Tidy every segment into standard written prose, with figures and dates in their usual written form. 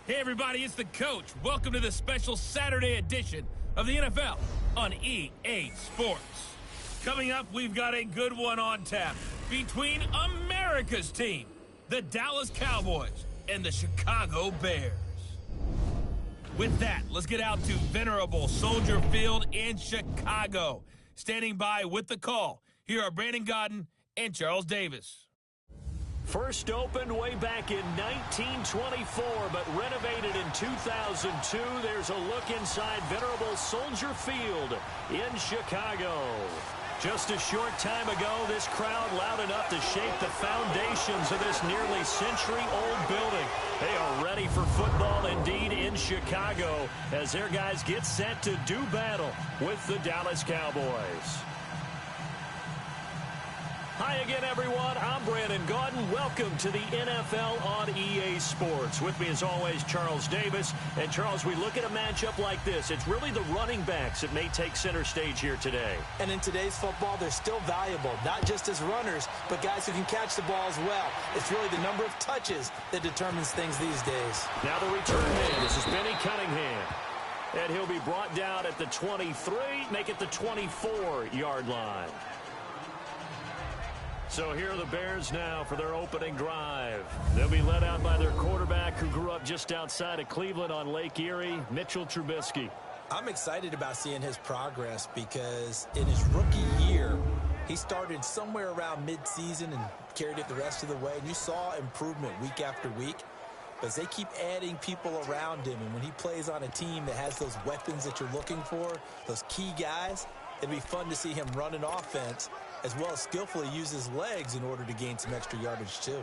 Hey everybody, it's the coach. Welcome to this special Saturday edition of the NFL on EA Sports. Coming up, we've got a good one on tap between America's team, the Dallas Cowboys, and the Chicago Bears. With that, let's get out to venerable Soldier Field in Chicago. Standing by with the call, here are Brandon Godden and Charles Davis. First opened way back in 1924, but renovated in 2002. There's a look inside venerable Soldier Field in Chicago. Just a short time ago, this crowd loud enough to shake the foundations of this nearly century-old building. They are ready for football indeed in Chicago as their guys get set to do battle with the Dallas Cowboys. Hi again, everyone. I'm Brandon Godden. Welcome to the NFL on EA Sports. With me, as always, Charles Davis. And, Charles, we look at a matchup like this. It's really the running backs that may take center stage here today. And in today's football, they're still valuable, not just as runners, but guys who can catch the ball as well. It's really the number of touches that determines things these days. Now the return man. This is Benny Cunningham. And he'll be brought down at the 23, make it the 24-yard line. So here are the Bears now for their opening drive. They'll be led out by their quarterback who grew up just outside of Cleveland on Lake Erie, Mitchell Trubisky. I'm excited about seeing his progress because in his rookie year, he started somewhere around midseason and carried it the rest of the way. And you saw improvement week after week. But they keep adding people around him. And when he plays on a team that has those weapons that you're looking for, those key guys, it'd be fun to see him run an offense as well as skillfully use his legs in order to gain some extra yardage too.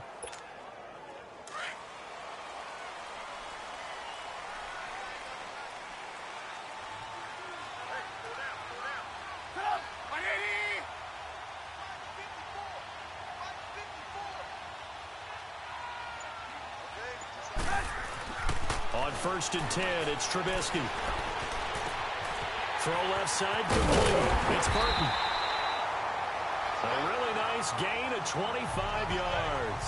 On 1st and 10, it's Trubisky. Throw left side complete. It's Burton. A really nice gain of 25 yards.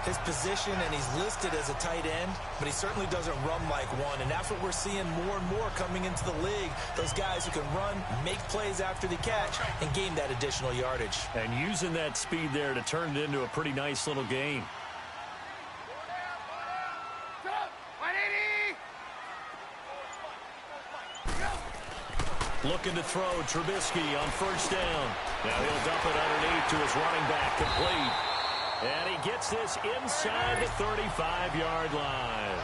His position, and he's listed as a tight end, but he certainly doesn't run like one, and that's what we're seeing more and more coming into the league. Those guys who can run, make plays after the catch, and gain that additional yardage. And using that speed there to turn it into a pretty nice little gain. Looking to throw Trubisky on 1st down. Now he'll dump it underneath to his running back, complete. And he gets this inside the 35-yard line.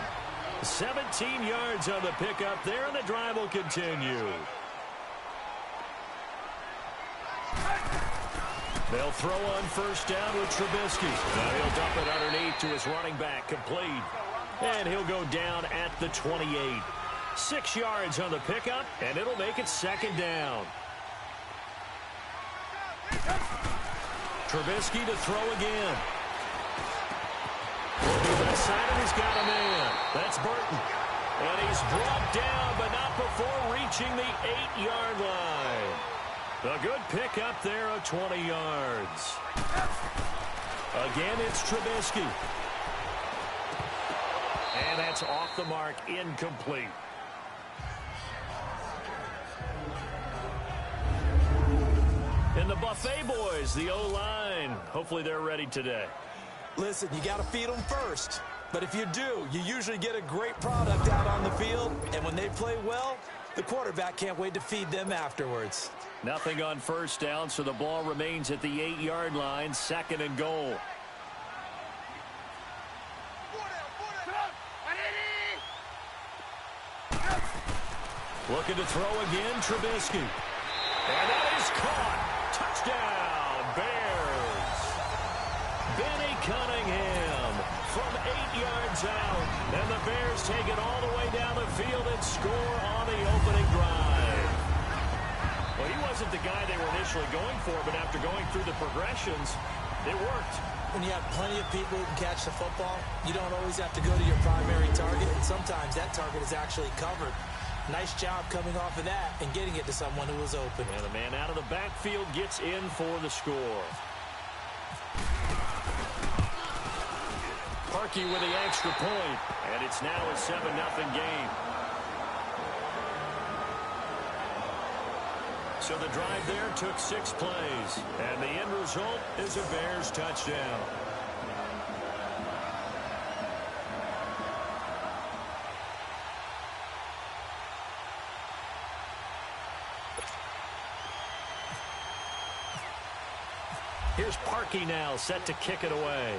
17 yards on the pickup there, and the drive will continue. They'll throw on 1st down with Trubisky. Now he'll dump it underneath to his running back, complete. And he'll go down at the 28. 6 yards on the pickup, and it'll make it 2nd down. Trubisky to throw again. Left side, and he's got a man. That's Burton. And he's brought down, but not before reaching the 8-yard line. A good pickup there of 20 yards. Again, it's Trubisky. And that's off the mark, incomplete. And the Buffet boys, the O-line, hopefully they're ready today. Listen, you got to feed them first. But if you do, you usually get a great product out on the field. And when they play well, the quarterback can't wait to feed them afterwards. Nothing on 1st down, so the ball remains at the 8-yard line, 2nd and goal. Looking to throw again, Trubisky. And that is caught. Touchdown, Bears. Benny Cunningham from 8 yards out. And the Bears take it all the way down the field and score on the opening drive. Well, he wasn't the guy they were initially going for, but after going through the progressions, it worked. When you have plenty of people who can catch the football, you don't always have to go to your primary target, and sometimes that target is actually covered. Nice job coming off of that and getting it to someone who was open. And the man out of the backfield gets in for the score. Parkey with the extra point, and it's now a 7-0 game. So the drive there took 6 plays, and the end result is a Bears touchdown. Here's Parkey now, set to kick it away.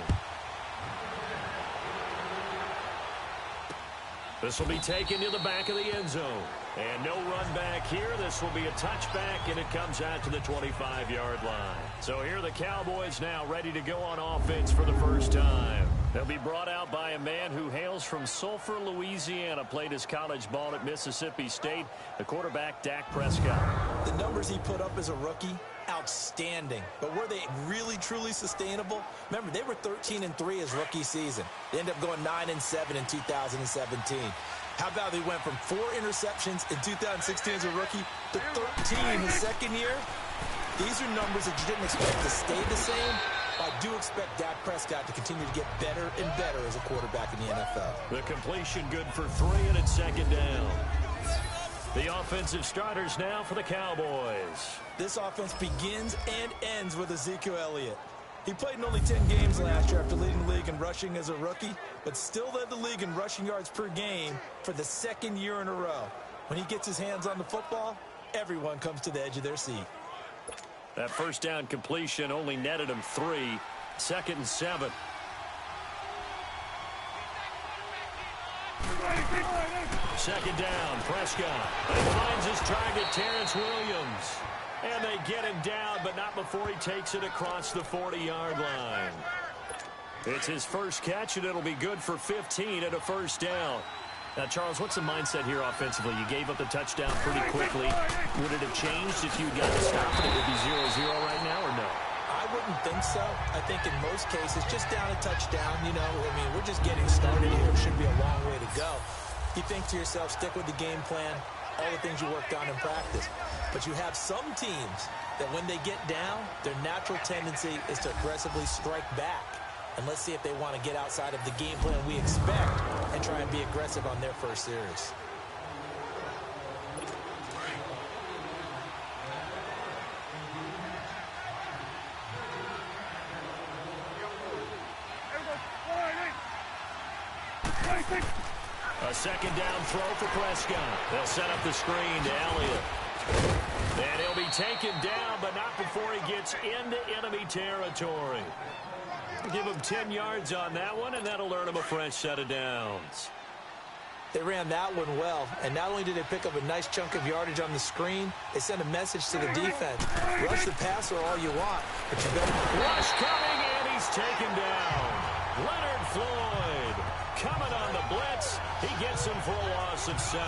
This will be taken to the back of the end zone. And no run back here. This will be a touchback, and it comes out to the 25-yard line. So here are the Cowboys now ready to go on offense for the first time. They'll be brought out by a man who hails from Sulphur, Louisiana, played his college ball at Mississippi State, the quarterback, Dak Prescott. The numbers he put up as a rookie, outstanding. But were they really, truly sustainable? Remember, they were 13-3 his rookie season. They ended up going 9-7 in 2017. How about they went from 4 interceptions in 2016 as a rookie to 13 his second year? These are numbers that you didn't expect to stay the same. I do expect Dak Prescott to continue to get better and better as a quarterback in the NFL. The completion good for 3, and it's second down. The offensive starters now for the Cowboys. This offense begins and ends with Ezekiel Elliott. He played in only 10 games last year after leading the league in rushing as a rookie, but still led the league in rushing yards per game for the 2nd year in a row. When he gets his hands on the football, everyone comes to the edge of their seat. That first down completion only netted him 3. 2nd and 7. Second down, Prescott. He finds his target, Terrence Williams. And they get him down, but not before he takes it across the 40-yard line. It's his first catch, and it'll be good for 15 and a first down. Now, Charles, what's the mindset here offensively? You gave up the touchdown pretty quickly. Would it have changed if you got to stop it? It would be 0-0 right now, or no? I wouldn't think so. I think in most cases, just down a touchdown, you know, I mean, we're just getting started here. It should be a long way to go. You think to yourself, stick with the game plan, all the things you worked on in practice. But you have some teams that when they get down, their natural tendency is to aggressively strike back. And let's see if they want to get outside of the game plan we expect and try and be aggressive on their first series. A second down throw for Prescott. They'll set up the screen to Elliott. And he'll be taken down, but not before he gets into enemy territory. Give him 10 yards on that one, and that'll earn him a fresh set of downs. They ran that one well, and not only did they pick up a nice chunk of yardage on the screen, they sent a message to the defense. Rush the passer all you want, but you better... Rush coming, and he's taken down. Leonard Floyd coming on the blitz. He gets him for a loss of 7.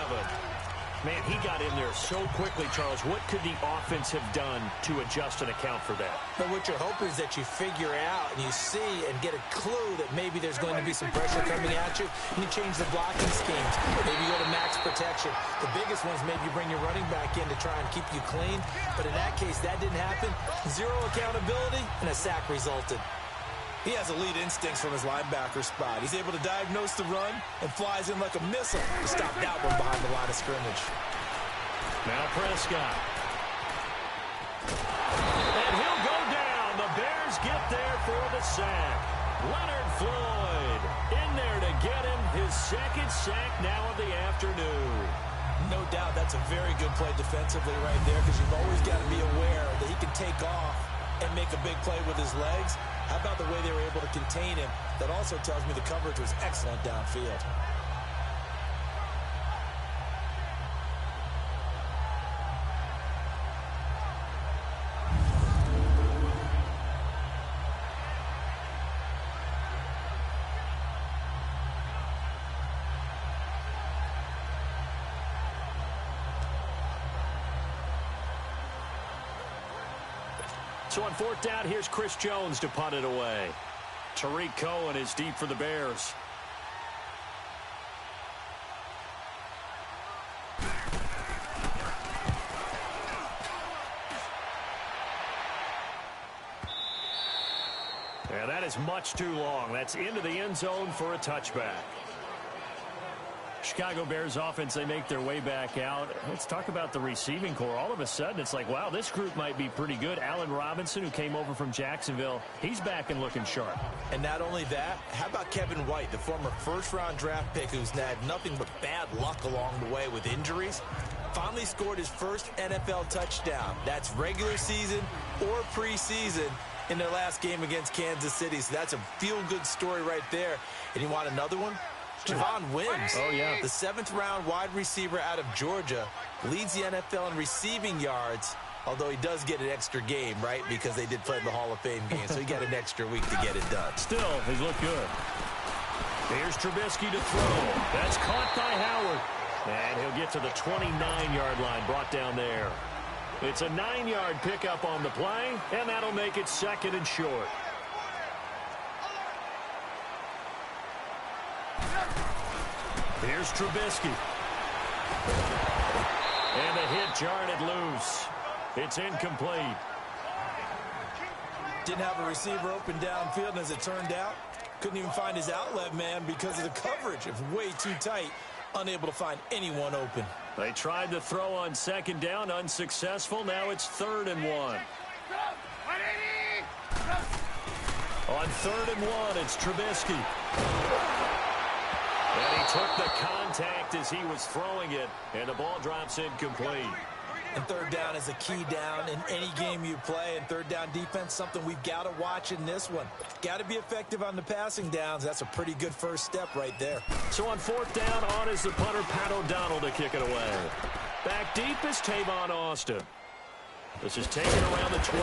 Man, he got in there so quickly, Charles. What could the offense have done to adjust and account for that? But what you're hoping is that you figure out and you see and get a clue that maybe there's going to be some pressure coming at you, and you change the blocking schemes. Maybe you go to max protection. The biggest ones, maybe you bring your running back in to try and keep you clean. But in that case, that didn't happen. 0 accountability, and a sack resulted. He has elite instincts from his linebacker spot. He's able to diagnose the run and flies in like a missile to stop that one behind the line of scrimmage. Now Prescott. And he'll go down. The Bears get there for the sack. Leonard Floyd in there to get him his 2nd sack now of the afternoon. No doubt that's a very good play defensively right there, because you've always got to be aware that he can take off and make a big play with his legs. How about the way they were able to contain him? That also tells me the coverage was excellent downfield. So on 4th down, here's Chris Jones to punt it away. Tariq Cohen is deep for the Bears. And that is much too long. That's into the end zone for a touchback. Chicago Bears offense, they make their way back out. Let's talk about the receiving core. All of a sudden, it's like, wow, this group might be pretty good. Allen Robinson, who came over from Jacksonville, he's back and looking sharp. And not only that, how about Kevin White, the former first-round draft pick who's had nothing but bad luck along the way with injuries? Finally scored his first NFL touchdown. That's regular season or preseason in their last game against Kansas City. So that's a feel-good story right there. And you want another one? Javon Wims, the 7th-round wide receiver out of Georgia, leads the NFL in receiving yards, although he does get an extra game, right, because they did play the Hall of Fame game, so he got an extra week to get it done. Still, he's looked good. Here's Trubisky to throw. That's caught by Howard. And he'll get to the 29-yard line, brought down there. It's a 9-yard pickup on the play, and that'll make it 2nd and short. Here's Trubisky. And the hit jarred it loose. It's incomplete. Didn't have a receiver open downfield, and as it turned out, couldn't even find his outlet man because of the coverage. It was way too tight, unable to find anyone open. They tried to throw on 2nd down, unsuccessful. Now it's 3rd and 1. On 3rd and 1, it's Trubisky. And he took the contact as he was throwing it, and the ball drops incomplete. And 3rd down is a key down in any game you play, and 3rd down defense, something we've got to watch in this one. Got to be effective on the passing downs. That's a pretty good first step right there. So on 4th down, on is the punter, Pat O'Donnell, to kick it away. Back deep is Tavon Austin. This is taken around the 12.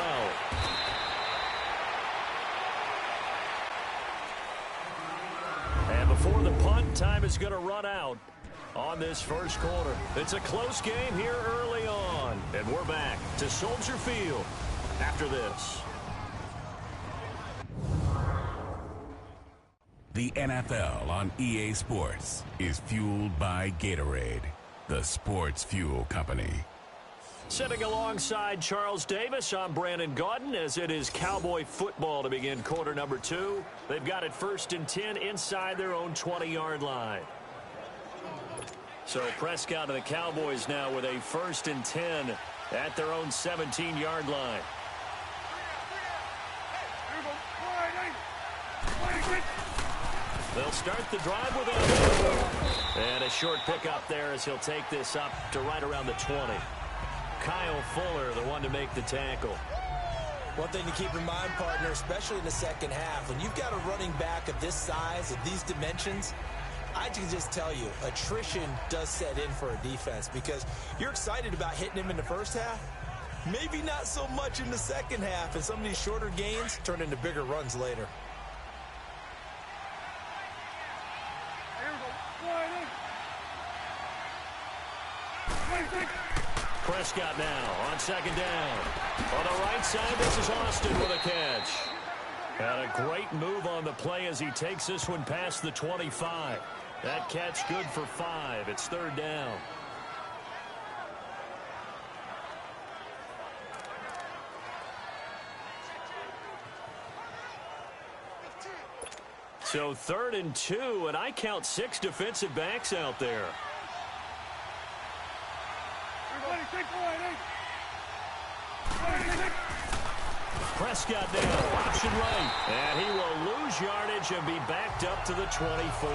And before the punt, time is going to run out on this first quarter. It's a close game here early on. And we're back to Soldier Field after this. The NFL on EA Sports is fueled by Gatorade, the sports fuel company. Sitting alongside Charles Davis, I'm Brandon Gaudin as it is Cowboy football to begin quarter number 2. They've got it 1st and 10 inside their own 20-yard line. So Prescott and the Cowboys now with a 1st and 10 at their own 17-yard line. They'll start the drive with a... And a short pickup there as he'll take this up to right around the 20. Kyle Fuller, the one to make the tackle. One thing to keep in mind, partner, especially in the second half, when you've got a running back of this size, of these dimensions, I can just tell you, attrition does set in for a defense because you're excited about hitting him in the first half. Maybe not so much in the second half, and some of these shorter gains turn into bigger runs later. Prescott now on 2nd down. On the right side, this is Austin with a catch. And a great move on the play as he takes this one past the 25. That catch good for 5. It's 3rd down. So 3rd and 2, and I count 6 defensive backs out there. Prescott now, option right. And he will lose yardage and be backed up to the 24.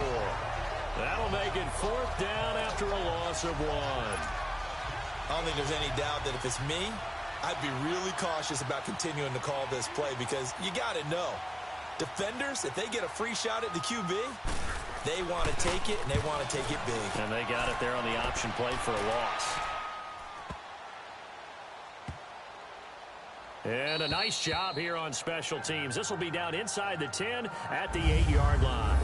That'll make it 4th down after a loss of 1. I don't think there's any doubt that if it's me, I'd be really cautious about continuing to call this play because you got to know, defenders, if they get a free shot at the QB, they want to take it, and they want to take it big. And they got it there on the option play for a loss. And a nice job here on special teams. This will be down inside the 10 at the 8-yard line.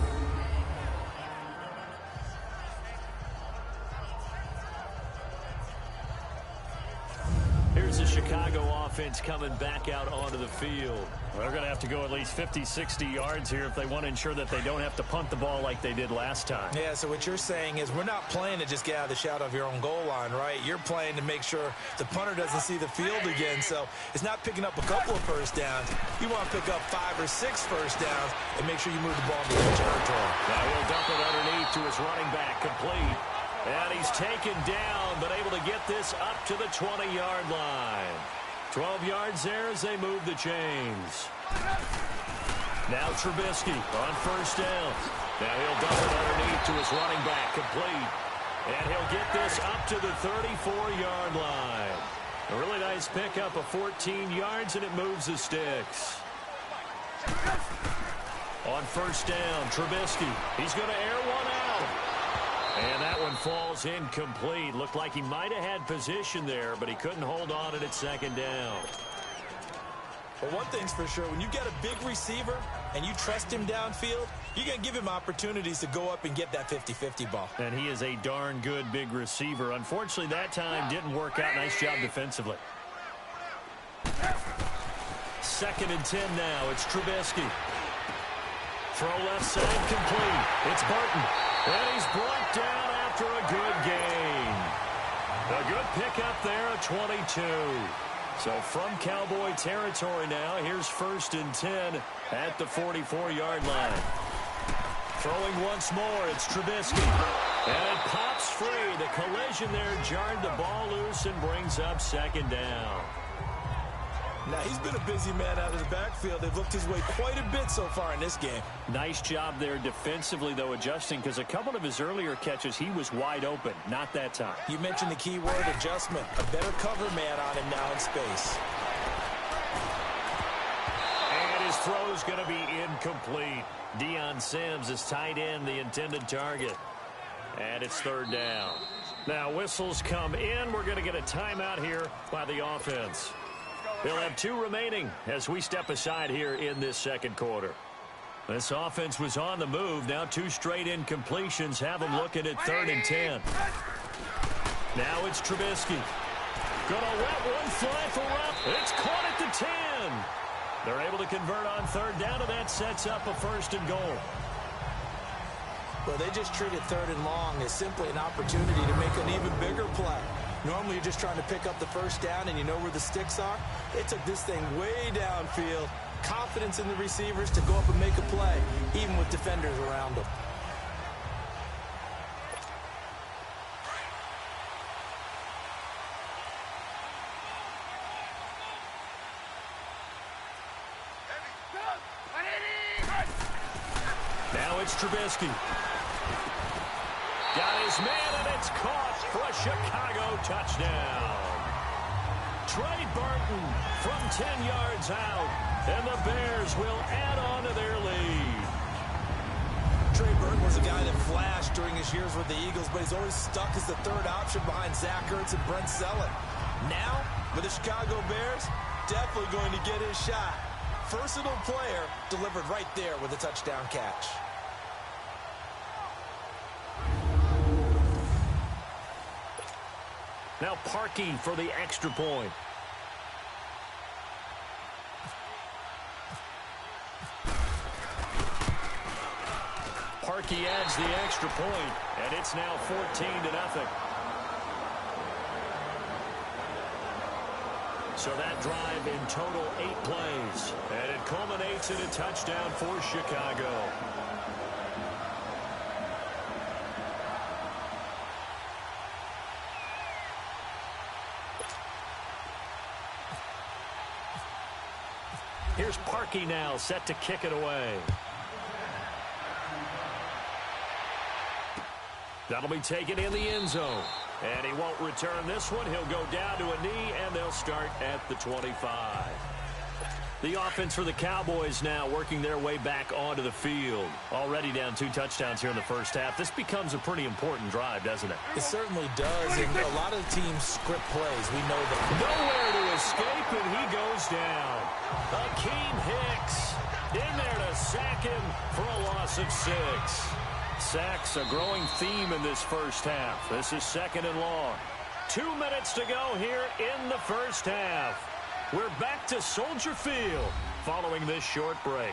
Here's the Chicago offense coming back out onto the field. They're going to have to go at least 50, 60 yards here if they want to ensure that they don't have to punt the ball like they did last time. Yeah, so what you're saying is we're not playing to just get out of the shadow of your own goal line, right? You're playing to make sure the punter doesn't see the field again. So it's not picking up a couple of first downs. You want to pick up 5 or 6 first downs and make sure you move the ball into your territory. Now he'll dump it underneath to his running back, complete. And he's taken down, but able to get this up to the 20-yard line. 12 yards there as they move the chains. Now Trubisky on first down. Now he'll dump it underneath to his running back, complete. And he'll get this up to the 34-yard line. A really nice pickup of 14 yards, and it moves the sticks. On first down, Trubisky. He's going to air one out. And that one falls incomplete. Looked like he might have had position there, but he couldn't hold on to it second down. Well, one thing's for sure, when you get a big receiver and you trust him downfield, you're going to give him opportunities to go up and get that 50-50 ball. And he is a darn good big receiver. Unfortunately, that time didn't work out. Nice job defensively. 2nd and 10 now. It's Trubisky. Throw left side, complete. It's Burton. And he's brought down after a good gain. A good pickup there at 22. So from Cowboy territory now, here's 1st and 10 at the 44-yard line. Throwing once more, it's Trubisky. And it pops free. The collision there jarred the ball loose and brings up 2nd down. Now, he's been a busy man out of the backfield. They've looked his way quite a bit so far in this game. Nice job there defensively, though, adjusting, because a couple of his earlier catches, he was wide open. Not that time. You mentioned the key word, adjustment. A better cover man on him now in space. And his throw's going to be incomplete. Deion Sims is tight end, the intended target. And it's 3rd down. Now, whistles come in. We're going to get a timeout here by the offense. They'll have 2 remaining as we step aside here in this 2nd quarter. This offense was on the move. Now 2 straight incompletions have them looking at 3rd and 10. Now it's Trubisky. Gonna let one fly for Rupp. It's caught at the 10. They're able to convert on 3rd down, and that sets up a 1st and goal. Well, they just treated 3rd and long as simply an opportunity to make an even bigger play. Normally, you're just trying to pick up the 1st down and you know where the sticks are. They took this thing way downfield. Confidence in the receivers to go up and make a play, even with defenders around them. Now it's Trubisky. Got his man, and it's caught for a Chicago touchdown. Trey Burton from 10 yards out, and the Bears will add on to their lead. Trey Burton was a guy that flashed during his years with the Eagles, but he's always stuck as the 3rd option behind Zach Ertz and Brent Selleck. Now, with the Chicago Bears, definitely going to get his shot. Versatile player delivered right there with a touchdown catch. Now Parkey for the extra point. Parkey adds the extra point, and it's now 14-0. So that drive in total 8 plays, and it culminates in a touchdown for Chicago. Here's Parkey now, set to kick it away. That'll be taken in the end zone. And he won't return this one. He'll go down to a knee, and they'll start at the 25. The offense for the Cowboys now working their way back onto the field. Already down 2 touchdowns here in the first half. This becomes a pretty important drive, doesn't it? It certainly does, and a lot of teams script plays. We know that. Nowhere to escape, and he goes down. Akeem Hicks in there to sack him for a loss of 6. Sacks, a growing theme in this first half. This is 2nd and long. 2 minutes to go here in the first half. We're back to Soldier Field following this short break.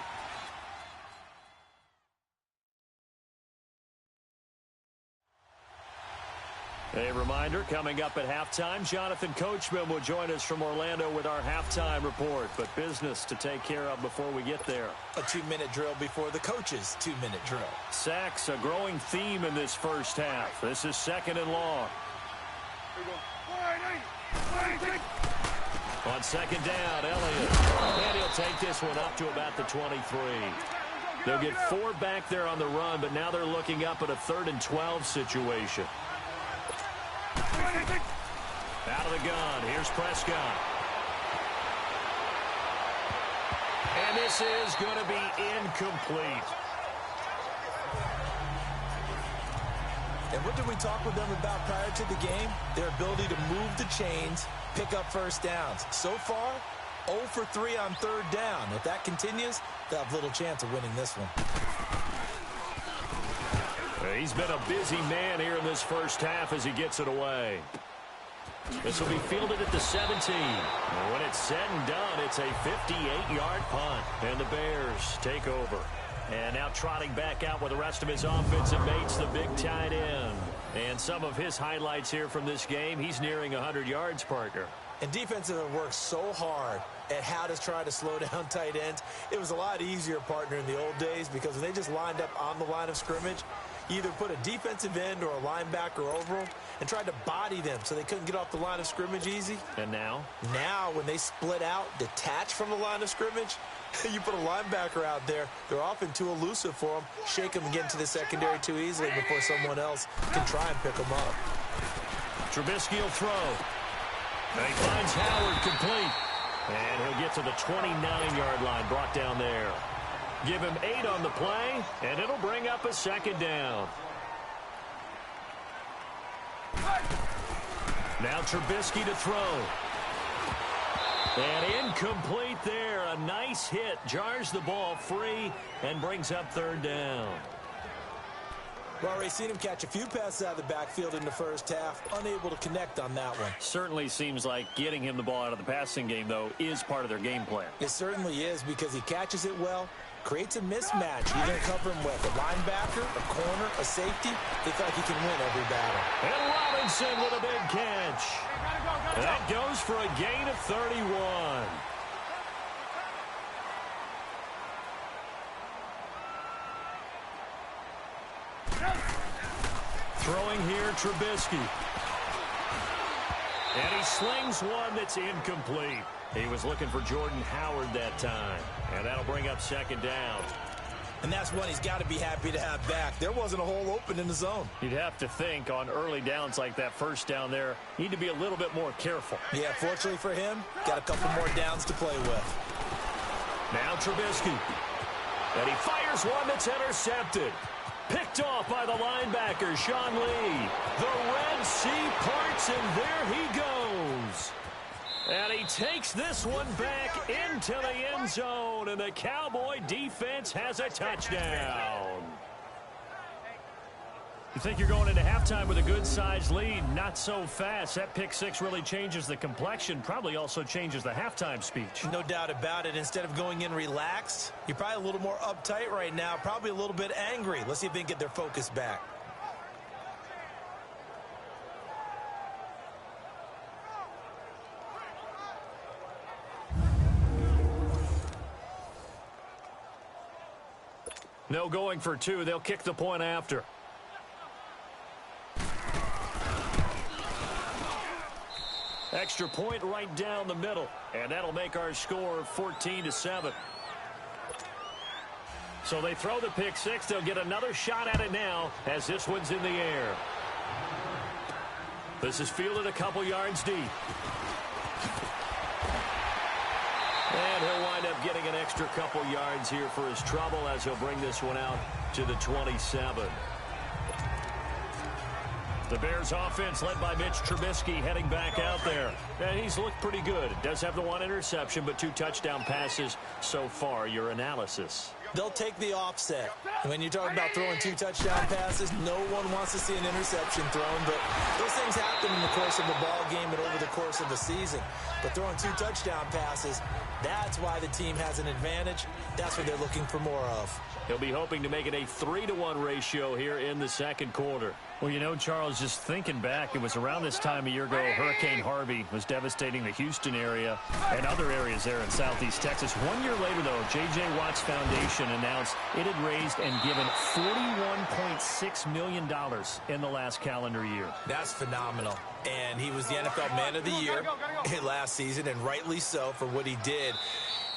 A reminder, coming up at halftime, Jonathan Coachman will join us from Orlando with our halftime report. But business to take care of before we get there. A 2-minute drill before the coach's 2-minute drill. Sacks, a growing theme in this first half. This is 2nd and long. On 2nd down, Elliott. And he'll take this one up to about the 23. They'll get 4 back there on the run, but now they're looking up at a 3rd and 12 situation. Out of the gun, here's Prescott. And this is going to be incomplete. And what did we talk with them about prior to the game? Their ability to move the chains, pick up first downs. So far, 0 for 3 on 3rd down. If that continues, they'll have little chance of winning this one. He's been a busy man here in this first half as he gets it away. This will be fielded at the 17. And when it's said and done, it's a 58-yard punt. And the Bears take over. And now trotting back out with the rest of his offensive mates, the big tight end. And some of his highlights here from this game, he's nearing 100 yards, partner. And defensive have worked so hard at how to try to slow down tight ends. It was a lot easier, partner, in the old days because when they just lined up on the line of scrimmage, you either put a defensive end or a linebacker over them and tried to body them so they couldn't get off the line of scrimmage easy. And now? Now, when they split out, detach from the line of scrimmage, you put a linebacker out there, they're often too elusive for them. Shake them and get into the secondary too easily before someone else can try and pick them up. Trubisky will throw. And he finds Howard complete. And he'll get to the 29-yard line, brought down there. Give him 8 on the play, and it'll bring up a 2nd down. Now Trubisky to throw. And incomplete there. A nice hit. Jars the ball free and brings up 3rd down. Well, Ray, seen him catch a few passes out of the backfield in the first half. Unable to connect on that one. Certainly seems like getting him the ball out of the passing game, though, is part of their game plan. It certainly is because he catches it well, creates a mismatch. You're going to cover him with a linebacker, a corner, a safety. They feel like he can win every battle. And Robinson with a big catch. That goes for a gain of 31. Throwing here, Trubisky. And he slings one that's incomplete. He was looking for Jordan Howard that time. And that'll bring up 2nd down. And that's one he's got to be happy to have back. There wasn't a hole open in the zone. You'd have to think on early downs like that first down there, you need to be a little bit more careful. Yeah, fortunately for him, got a couple more downs to play with. Now Trubisky. And he fires one that's intercepted. Picked off by the linebacker, Sean Lee. The Red Sea parts, and there he goes. And he takes this one back into the end zone, and the Cowboy defense has a touchdown. You think you're going into halftime with a good-sized lead? Not so fast. That pick 6 really changes the complexion, probably also changes the halftime speech. No doubt about it. Instead of going in relaxed, you're probably a little more uptight right now, probably a little bit angry. Let's see if they can get their focus back. No going for 2. They'll kick the point after. Extra point right down the middle. And that'll make our score 14-7. So they throw the pick 6. They'll get another shot at it now as this one's in the air. This is fielded a couple yards deep. And he'll wind up getting an extra couple yards here for his trouble as he'll bring this one out to the 27. The Bears offense led by Mitch Trubisky heading back out there. And he's looked pretty good. Does have the 1 interception, but 2 touchdown passes so far. Your analysis. they'll take the offset. When you talk about throwing 2 touchdown passes, no one wants to see an interception thrown, but those things happen in the course of a ball game and over the course of a season. But throwing 2 touchdown passes, that's why the team has an advantage. That's what they're looking for more of. He'll be hoping to make it a 3-to-1 ratio here in the second quarter. Well, you know, Charles, just thinking back, it was around this time a year ago, Hurricane Harvey was devastating the Houston area and other areas there in southeast Texas. 1 year later, though, J.J. Watt's Foundation announced it had raised and given $41.6 million in the last calendar year. That's phenomenal. And he was the NFL Man of the Year last season, and rightly so for what he did.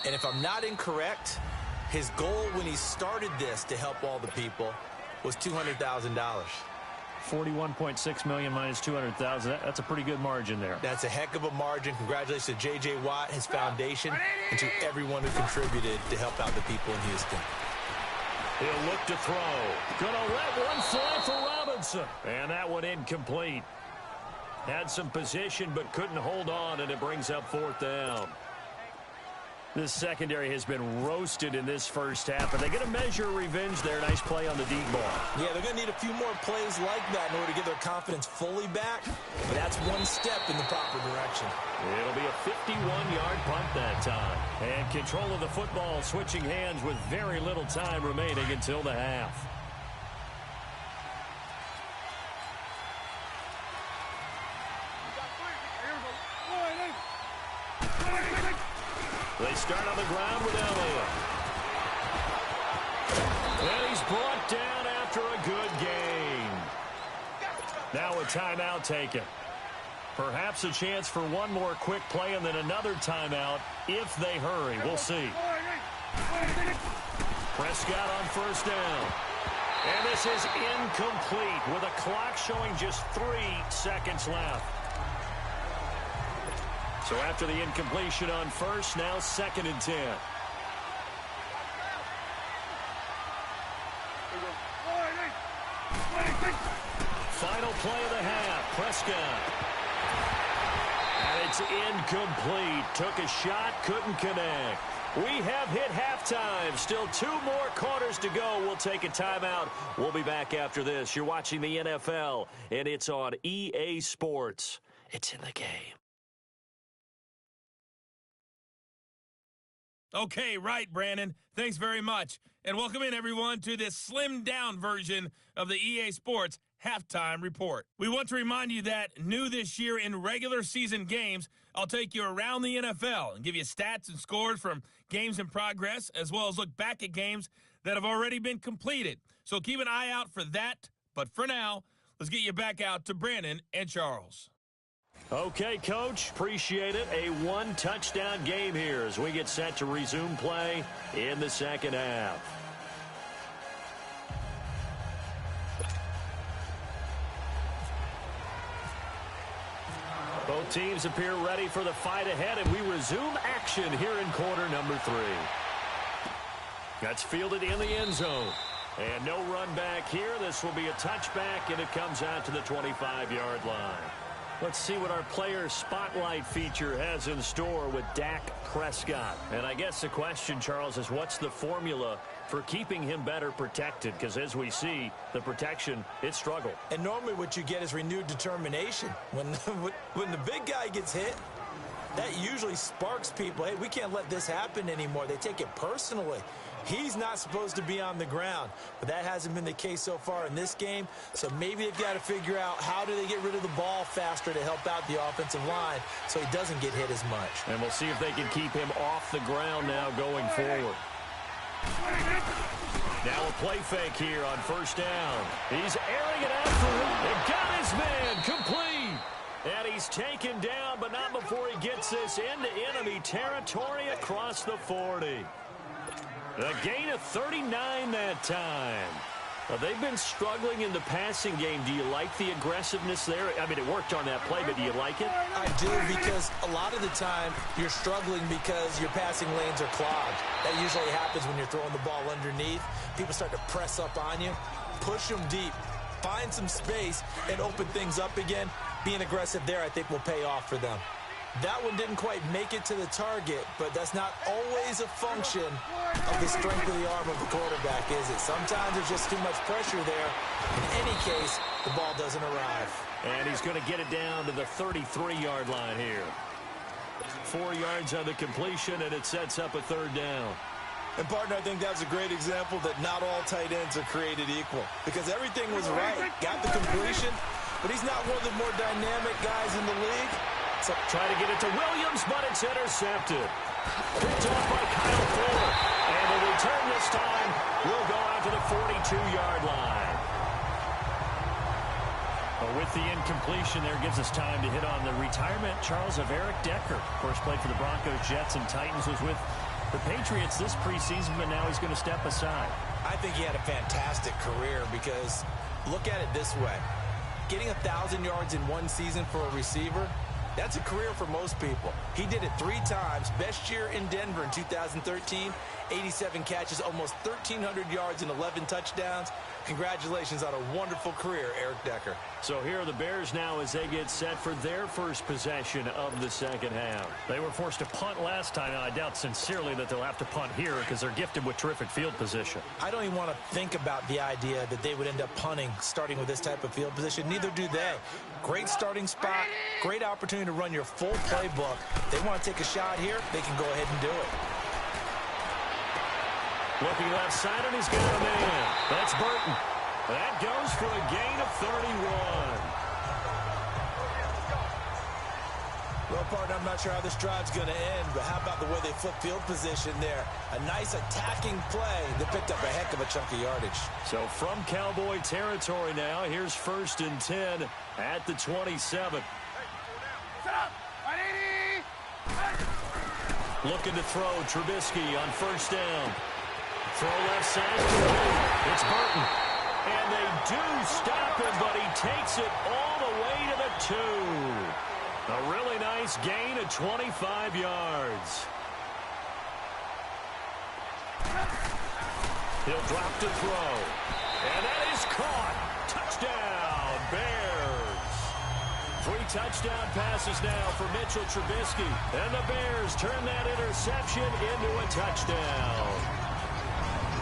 And if I'm not incorrect, his goal when he started this to help all the people was $200,000. 41.6 million minus 200,000. That's a pretty good margin there. That's a heck of a margin. Congratulations to J.J. Watt, his foundation, and to everyone who contributed to help out the people in Houston. He'll look to throw. Gonna let one fly for Robinson. And that one incomplete. Had some position but couldn't hold on, and it brings up 4th down. This secondary has been roasted in this first half, but they're going to measure revenge there. Nice play on the deep ball. Yeah, they're going to need a few more plays like that in order to get their confidence fully back, but that's one step in the proper direction. It'll be a 51-yard punt that time. And control of the football switching hands with very little time remaining until the half. They start on the ground with Elliott. And he's brought down after a good gain. Now a timeout taken. Perhaps a chance for one more quick play and then another timeout if they hurry. We'll see. Prescott on 1st down. And this is incomplete with a clock showing just 3 seconds left. So after the incompletion on 1st, now 2nd and 10. Final play of the half, Prescott. And it's incomplete. Took a shot, couldn't connect. We have hit halftime. Still 2 more quarters to go. We'll take a timeout. We'll be back after this. You're watching the NFL, and it's on EA Sports. It's in the game. Okay, right, Brandon. Thanks very much. And welcome in, everyone, to this slimmed-down version of the EA Sports Halftime Report. We want to remind you that new this year in regular season games, I'll take you around the NFL and give you stats and scores from games in progress, as well as look back at games that have already been completed. So keep an eye out for that. But for now, let's get you back out to Brandon and Charles. Okay, Coach, appreciate it. A 1-touchdown game here as we get set to resume play in the second half. Both teams appear ready for the fight ahead, and we resume action here in quarter number 3. That's fielded in the end zone. And no run back here. This will be a touchback, and it comes out to the 25-yard line. Let's see what our player spotlight feature has in store with Dak Prescott. And I guess the question, Charles, is what's the formula for keeping him better protected? Because as we see, the protection, it struggled. And normally what you get is renewed determination. When the big guy gets hit, that usually sparks people. Hey, we can't let this happen anymore. They take it personally. He's not supposed to be on the ground, but that hasn't been the case so far in this game. So maybe they've got to figure out how do they get rid of the ball faster to help out the offensive line so he doesn't get hit as much. And we'll see if they can keep him off the ground now going forward. Now a play fake here on 1st down. He's airing it out for him. And got his man complete. And he's taken down, but not before he gets this into enemy territory across the 40. A gain of 39 that time. They've been struggling in the passing game. Do you like the aggressiveness there? I mean, it worked on that play, but do you like it? I do, because a lot of the time you're struggling because your passing lanes are clogged. That usually happens when you're throwing the ball underneath. People start to press up on you. Push them deep. Find some space and open things up again. Being aggressive there, I think, will pay off for them. That one didn't quite make it to the target, but that's not always a function of the strength of the arm of the quarterback, is it? Sometimes there's just too much pressure there. In any case, the ball doesn't arrive. And he's going to get it down to the 33-yard line here. 4 yards on the completion, and it sets up a third down. And, partner, I think that's a great example that not all tight ends are created equal, because everything was right. Got the completion, but he's not one of the more dynamic guys in the league. So try to get it to Williams, but it's intercepted. Picked off by Kyle Fuller. And the return this time will go out to the 42-yard line. With the incompletion there, gives us time to hit on the retirement, Charles, of Eric Decker. Of course, played for the Broncos, Jets, and Titans. Was with the Patriots this preseason, but now he's going to step aside. I think he had a fantastic career because look at it this way. Getting 1,000 yards in one season for a receiver, that's a career for most people. He did it 3 times. Best year in Denver in 2013, 87 catches, almost 1,300 yards and 11 touchdowns. Congratulations on a wonderful career, Eric Decker. So here are the Bears now as they get set for their first possession of the second half. They were forced to punt last time. Now, I doubt sincerely that they'll have to punt here because they're gifted with terrific field position. I don't even want to think about the idea that they would end up punting starting with this type of field position. Neither do they. Great starting spot, great opportunity to run your full playbook. They want to take a shot here, they can go ahead and do it. Looking left side, and he's got a man. That's Burton. That goes for a gain of 31. Well, partner, I'm not sure how this drive's going to end, but how about the way they flip field position there? A nice attacking play that picked up a heck of a chunk of yardage. So from Cowboy territory now, here's 1st and 10 at the 27. Looking to throw, Trubisky on 1st down. Throw left side. It's Burton. And they do stop him, but he takes it all the way to the 2. A really nice gain of 25 yards. He'll drop to throw. And that is caught. Touchdown, Bears. 3 touchdown passes now for Mitchell Trubisky. And the Bears turn that interception into a touchdown.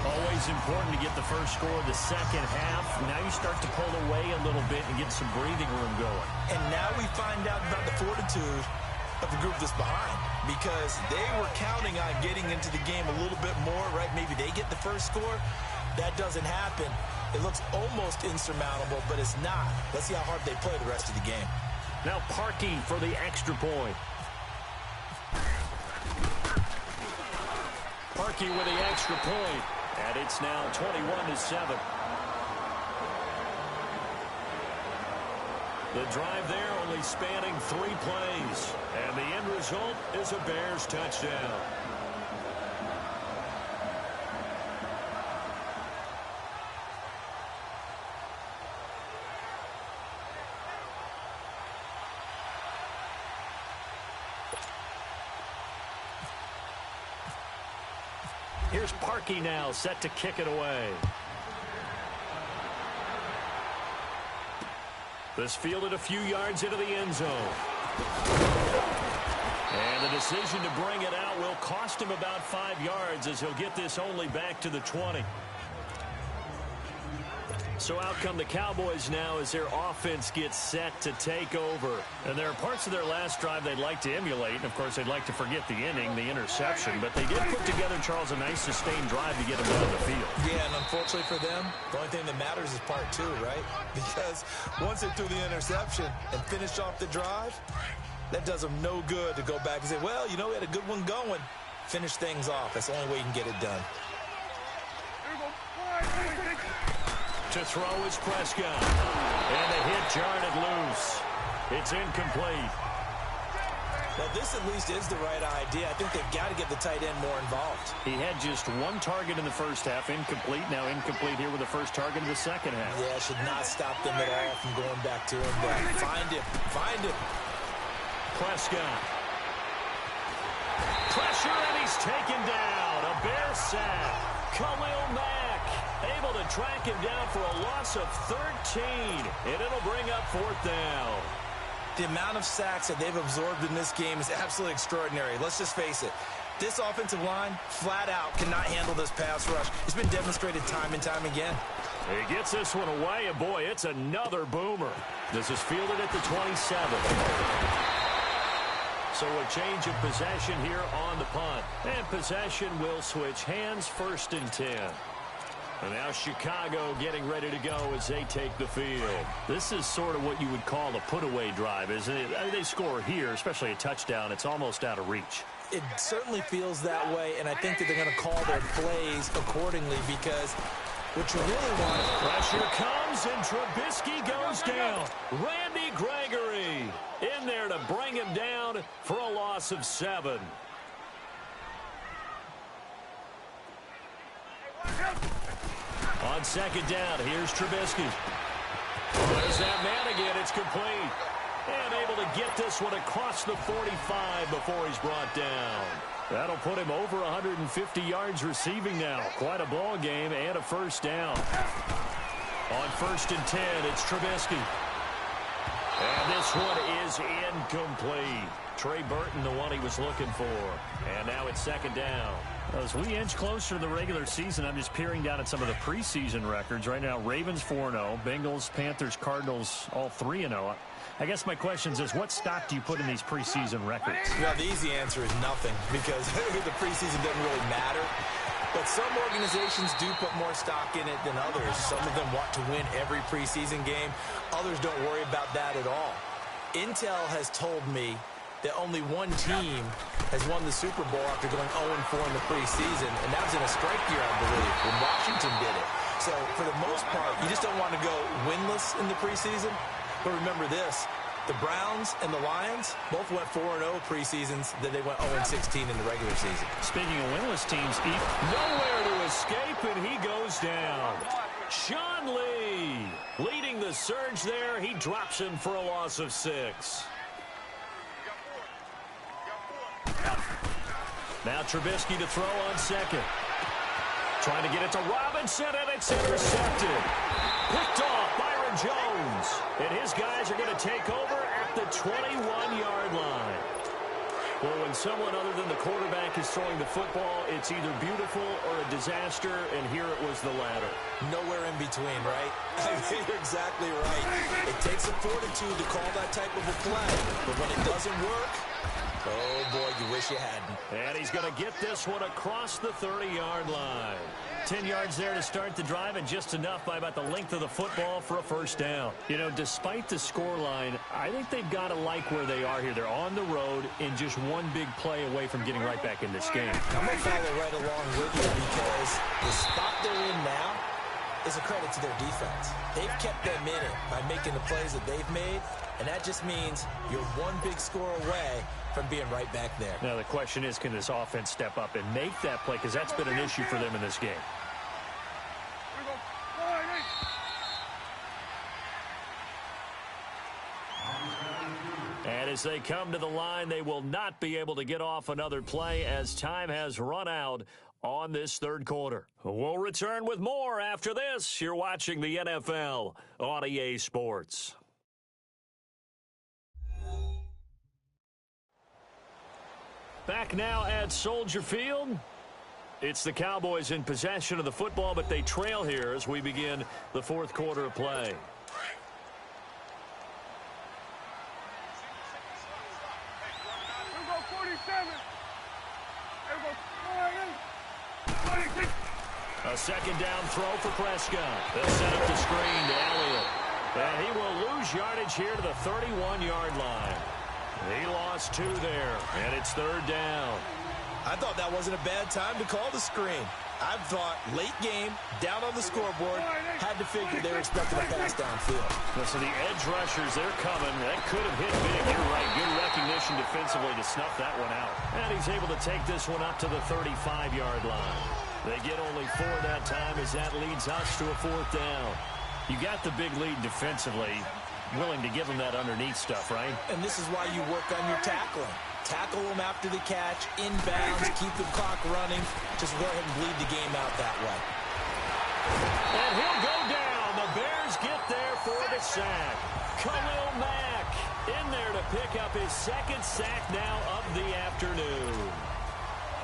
Always important to get the first score of the second half. Now you start to pull away a little bit and get some breathing room going. And now we find out about the fortitude of the group that's behind, because they were counting on getting into the game a little bit more, right? Maybe they get the first score. That doesn't happen. It looks almost insurmountable, but it's not. Let's see how hard they play the rest of the game. Now Parkey for the extra point. Parkey with the extra point. And it's now 21-7. The drive there only spanning 3 plays. And the end result is a Bears touchdown. Here's Parkey now, set to kick it away. This fielded a few yards into the end zone. And the decision to bring it out will cost him about 5 yards as he'll get this only back to the 20. So out come the Cowboys now as their offense gets set to take over. And there are parts of their last drive they'd like to emulate. And, of course, they'd like to forget the inning, the interception. But they did put together, Charles, a nice sustained drive to get them down the field. Yeah, and unfortunately for them, the only thing that matters is part 2, right? Because once they threw the interception and finished off the drive, that does them no good to go back and say, well, you know, we had a good one going. Finish things off. That's the only way you can get it done. To throw is Prescott. And the hit jarred it loose. It's incomplete. Now, this at least is the right idea. I think they've got to get the tight end more involved. He had just 1 target in the first half, incomplete. Now incomplete here with the first target in the second half. Yeah, it should not stop them at all from going back to him. But find him. Find him. Prescott. Pressure, and he's taken down. A Bear sack. Khalil Mack able to track him down for a loss of 13. And it'll bring up 4th down. The amount of sacks that they've absorbed in this game is absolutely extraordinary. Let's just face it. This offensive line, flat out, cannot handle this pass rush. It's been demonstrated time and time again. He gets this one away, and boy, it's another boomer. This is fielded at the 27. So a change of possession here on the punt. And possession will switch hands, 1st and 10. And now Chicago getting ready to go as they take the field. This is sort of what you would call a put-away drive, isn't it? I mean, they score here, especially a touchdown. It's almost out of reach. It certainly feels that way, and I think that they're going to call their plays accordingly because what you really want is pressure comes, and Trubisky goes down. Randy Gregory in there to bring him down for a loss of 7. On 2nd down, here's Trubisky. There's that man again. It's complete. And able to get this one across the 45 before he's brought down. That'll put him over 150 yards receiving now. Quite a ball game and a 1st down. On 1st and 10, it's Trubisky. And this one is incomplete. Trey Burton, the one he was looking for. And now it's 2nd down. As we inch closer to the regular season, I'm just peering down at some of the preseason records. Right now, Ravens 4-0, Bengals, Panthers, Cardinals, all 3-0. I guess my question is, what stock do you put in these preseason records? Well, the easy answer is nothing because the preseason doesn't really matter. But some organizations do put more stock in it than others. Some of them want to win every preseason game. Others don't worry about that at all. Intel has told me that only one team has won the Super Bowl after going 0-4 in the preseason, and that was in a strike year, I believe, when Washington did it. So, for the most part, you just don't want to go winless in the preseason. But remember this, the Browns and the Lions both went 4-0 preseasons, then they went 0-16 in the regular season. Speaking of winless teams, nowhere to escape, and he goes down. Sean Lee leading the surge there. He drops him for a loss of 6. Now Trubisky to throw on 2nd. Trying to get it to Robinson, and it's intercepted. Picked off Byron Jones. And his guys are going to take over at the 21-yard line. Well, when someone other than the quarterback is throwing the football, it's either beautiful or a disaster, and here it was the latter. Nowhere in between, right? You're exactly right. It takes some fortitude to call that type of a play, but when it doesn't work, oh, boy, you wish you hadn't. And he's going to get this one across the 30-yard line. 10 yards there to start the drive, and just enough by about the length of the football for a 1st down. You know, despite the scoreline, I think they've got to like where they are here. They're on the road and just one big play away from getting right back in this game. I'm going to follow right along with you because the spot they're in now is a credit to their defense. They've kept them in it by making the plays that they've made, and that just means you're one big score away from being right back there. Now the question is, can this offense step up and make that play? Because that's been an issue for them in this game. And as they come to the line, they will not be able to get off another play as time has run out on this 3rd quarter. We'll return with more after this. You're watching the NFL on EA Sports. Back now at Soldier Field. It's the Cowboys in possession of the football, but they trail here as we begin the 4th quarter of play. A 2nd down throw for Prescott. They'll set up the screen to Elliott. And he will lose yardage here to the 31-yard line. He lost 2 there, and it's 3rd down. I thought that wasn't a bad time to call the screen. I thought late game, down on the scoreboard, had to figure they were expecting a pass downfield. So the edge rushers, they're coming. That could have hit big. You're right. Good recognition defensively to snuff that one out. And he's able to take this one up to the 35-yard line. They get only 4 that time as that leads us to a 4th down. You got the big lead defensively. Willing to give them that underneath stuff, right? And this is why you work on your tackling. Tackle them after the catch, inbounds, keep the clock running. Just go ahead and bleed the game out that way. And he'll go down. The Bears get there for the sack. Khalil Mack in there to pick up his second sack now of the afternoon.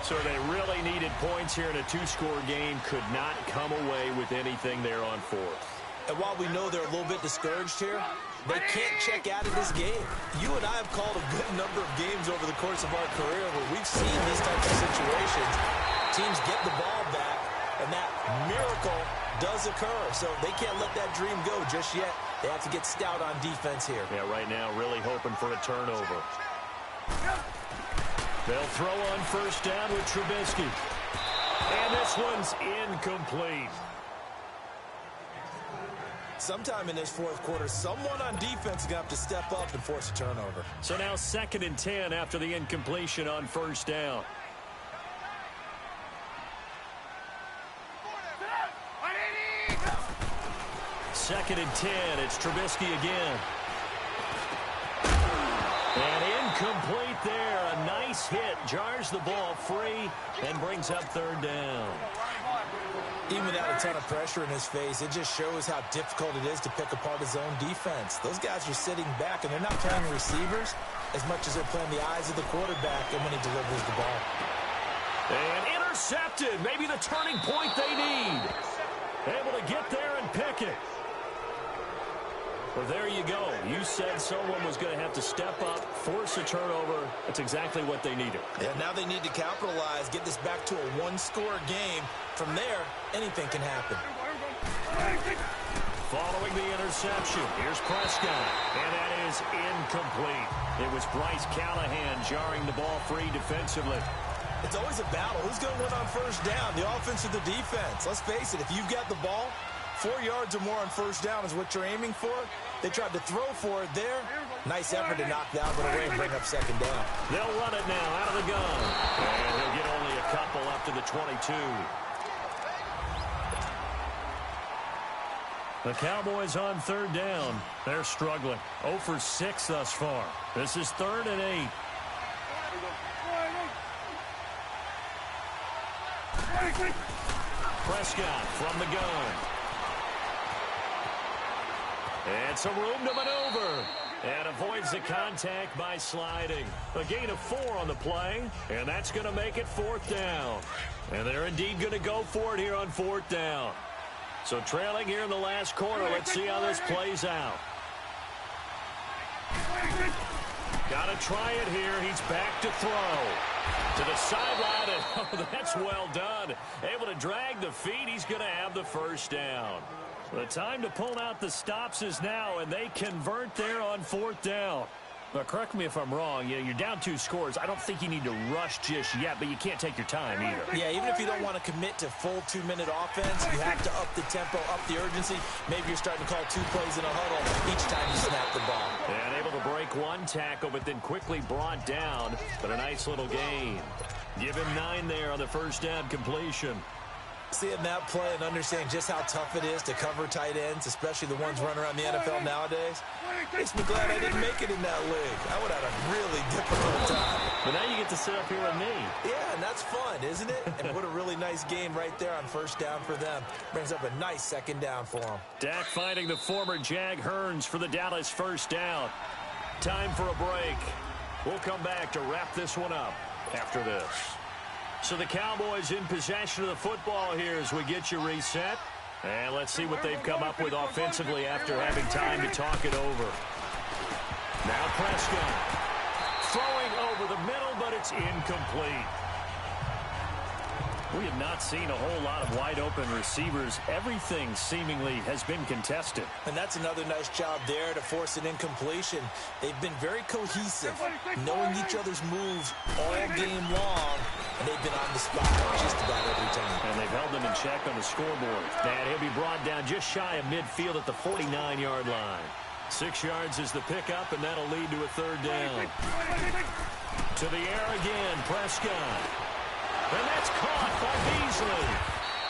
So they really needed points here in a two-score game. Could not come away with anything there on fourth. And while we know they're a little bit discouraged here, they can't check out of this game. You and I have called a good number of games over the course of our career where we've seen these types of situations. Teams get the ball back, and that miracle does occur. So they can't let that dream go just yet. They have to get stout on defense here. Yeah, right now really hoping for a turnover. They'll throw on first down with Trubisky. And this one's incomplete. Sometime in this fourth quarter, someone on defense is going to have to step up and force a turnover. So now 2nd and 10 after the incompletion on first down. Second and 10, it's Trubisky again. And incomplete there. A nice hit. Jars the ball free and brings up third down. Even without a ton of pressure in his face, it just shows how difficult it is to pick apart his own defense. Those guys are sitting back, and they're not playing receivers as much as they're playing the eyes of the quarterback and when he delivers the ball. And intercepted. Maybe the turning point they need. Able to get there and pick it. Well, there you go. You said someone was going to have to step up, force a turnover. That's exactly what they needed. Yeah, now they need to capitalize, get this back to a one-score game. From there, anything can happen. Following the interception, here's Prescott, and that is incomplete. It was Bryce Callahan jarring the ball free defensively. It's always a battle. Who's going to win on first down, the offense or the defense? Let's face it, if you've got the ball, 4 yards or more on first down is what you're aiming for. They tried to throw for it there. Nice effort to knock that one away and bring up second down. They'll run it now out of the gun. And he'll get only a couple up to the 22. The Cowboys on third down. They're struggling. 0 for 6 thus far. This is 3rd and 8. Prescott from the gun. And some room to maneuver. And avoids the contact by sliding. A gain of 4 on the play. And that's going to make it 4th down. And they're indeed going to go for it here on 4th down. So trailing here in the last quarter. Let's see how this plays out. Got to try it here. He's back to throw. To the sideline. And oh, that's well done. Able to drag the feet. He's going to have the first down. The time to pull out the stops is now, and they convert there on 4th down. Now, correct me if I'm wrong. You're down 2 scores. I don't think you need to rush just yet, but you can't take your time either. Yeah, even if you don't want to commit to full 2-minute offense, you have to up the tempo, up the urgency. Maybe you're starting to call 2 plays in a huddle each time you snap the ball. And able to break 1 tackle, but then quickly brought down. But a nice little gain. Give him 9 there on the first down completion. Seeing that play and understanding just how tough it is to cover tight ends, especially the ones running around the NFL nowadays, makes me glad I didn't make it in that league. I would have had a really difficult time. But now you get to sit up here with me. Yeah, and that's fun, isn't it? And what a really nice game right there on first down for them. Brings up a nice second down for them. Dak finding the former Jag Hearns for the Dallas first down. Time for a break. We'll come back to wrap this one up after this. So the Cowboys in possession of the football here as we get you reset. And let's see what they've come up with offensively after having time to talk it over. Now Prescott throwing over the middle, but it's incomplete. We have not seen a whole lot of wide-open receivers. Everything seemingly has been contested. And that's another nice job there to force an incompletion. They've been very cohesive, knowing each other's moves all game long, and they've been on the spot just about every time. And they've held them in check on the scoreboard. And he'll be brought down just shy of midfield at the 49-yard line. 6 yards is the pickup, and that'll lead to a third down. To the air again, Prescott. And that's caught by Beasley.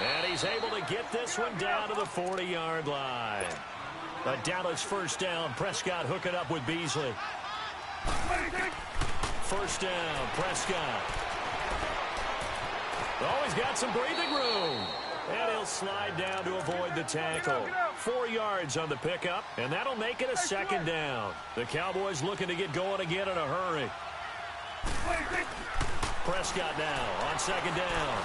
And he's able to get this one down to the 40-yard line. A Dallas first down. Prescott hooking up with Beasley. First down, Prescott. Oh, he's got some breathing room. And he'll slide down to avoid the tackle. 4 yards on the pickup, and that'll make it a second down. The Cowboys looking to get going again in a hurry. Prescott now on second down.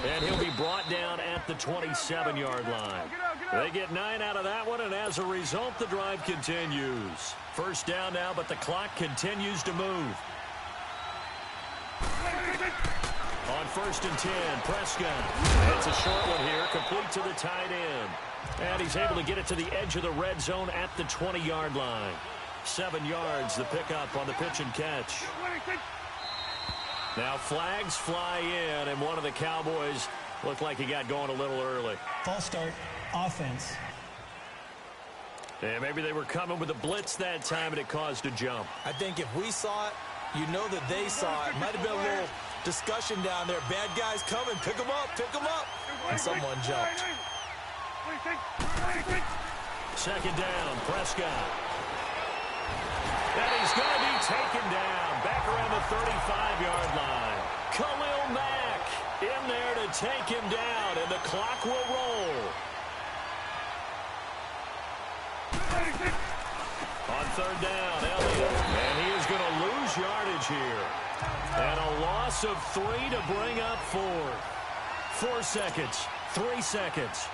And he'll be brought down at the 27-yard line. They get 9 out of that one, and as a result, the drive continues. First down now, but the clock continues to move. On first and 10, Prescott. It's a short one here, complete to the tight end. And he's able to get it to the edge of the red zone at the 20-yard line. 7 yards, the pickup on the pitch and catch. Now flags fly in, and one of the Cowboys looked like he got going a little early. False start, offense. And maybe they were coming with a blitz that time, and it caused a jump. I think if we saw it, you know that they saw it. Might have been a little discussion down there. Bad guys coming. Pick them up. Pick them up. And someone jumped. Second down, Prescott. And he's going to be taken down back around the 35-yard line. Khalil Mack in there to take him down, and the clock will roll. On third down, Elliott. And he is going to lose yardage here. And a loss of 3 to bring up 4. 4 seconds. 3 seconds.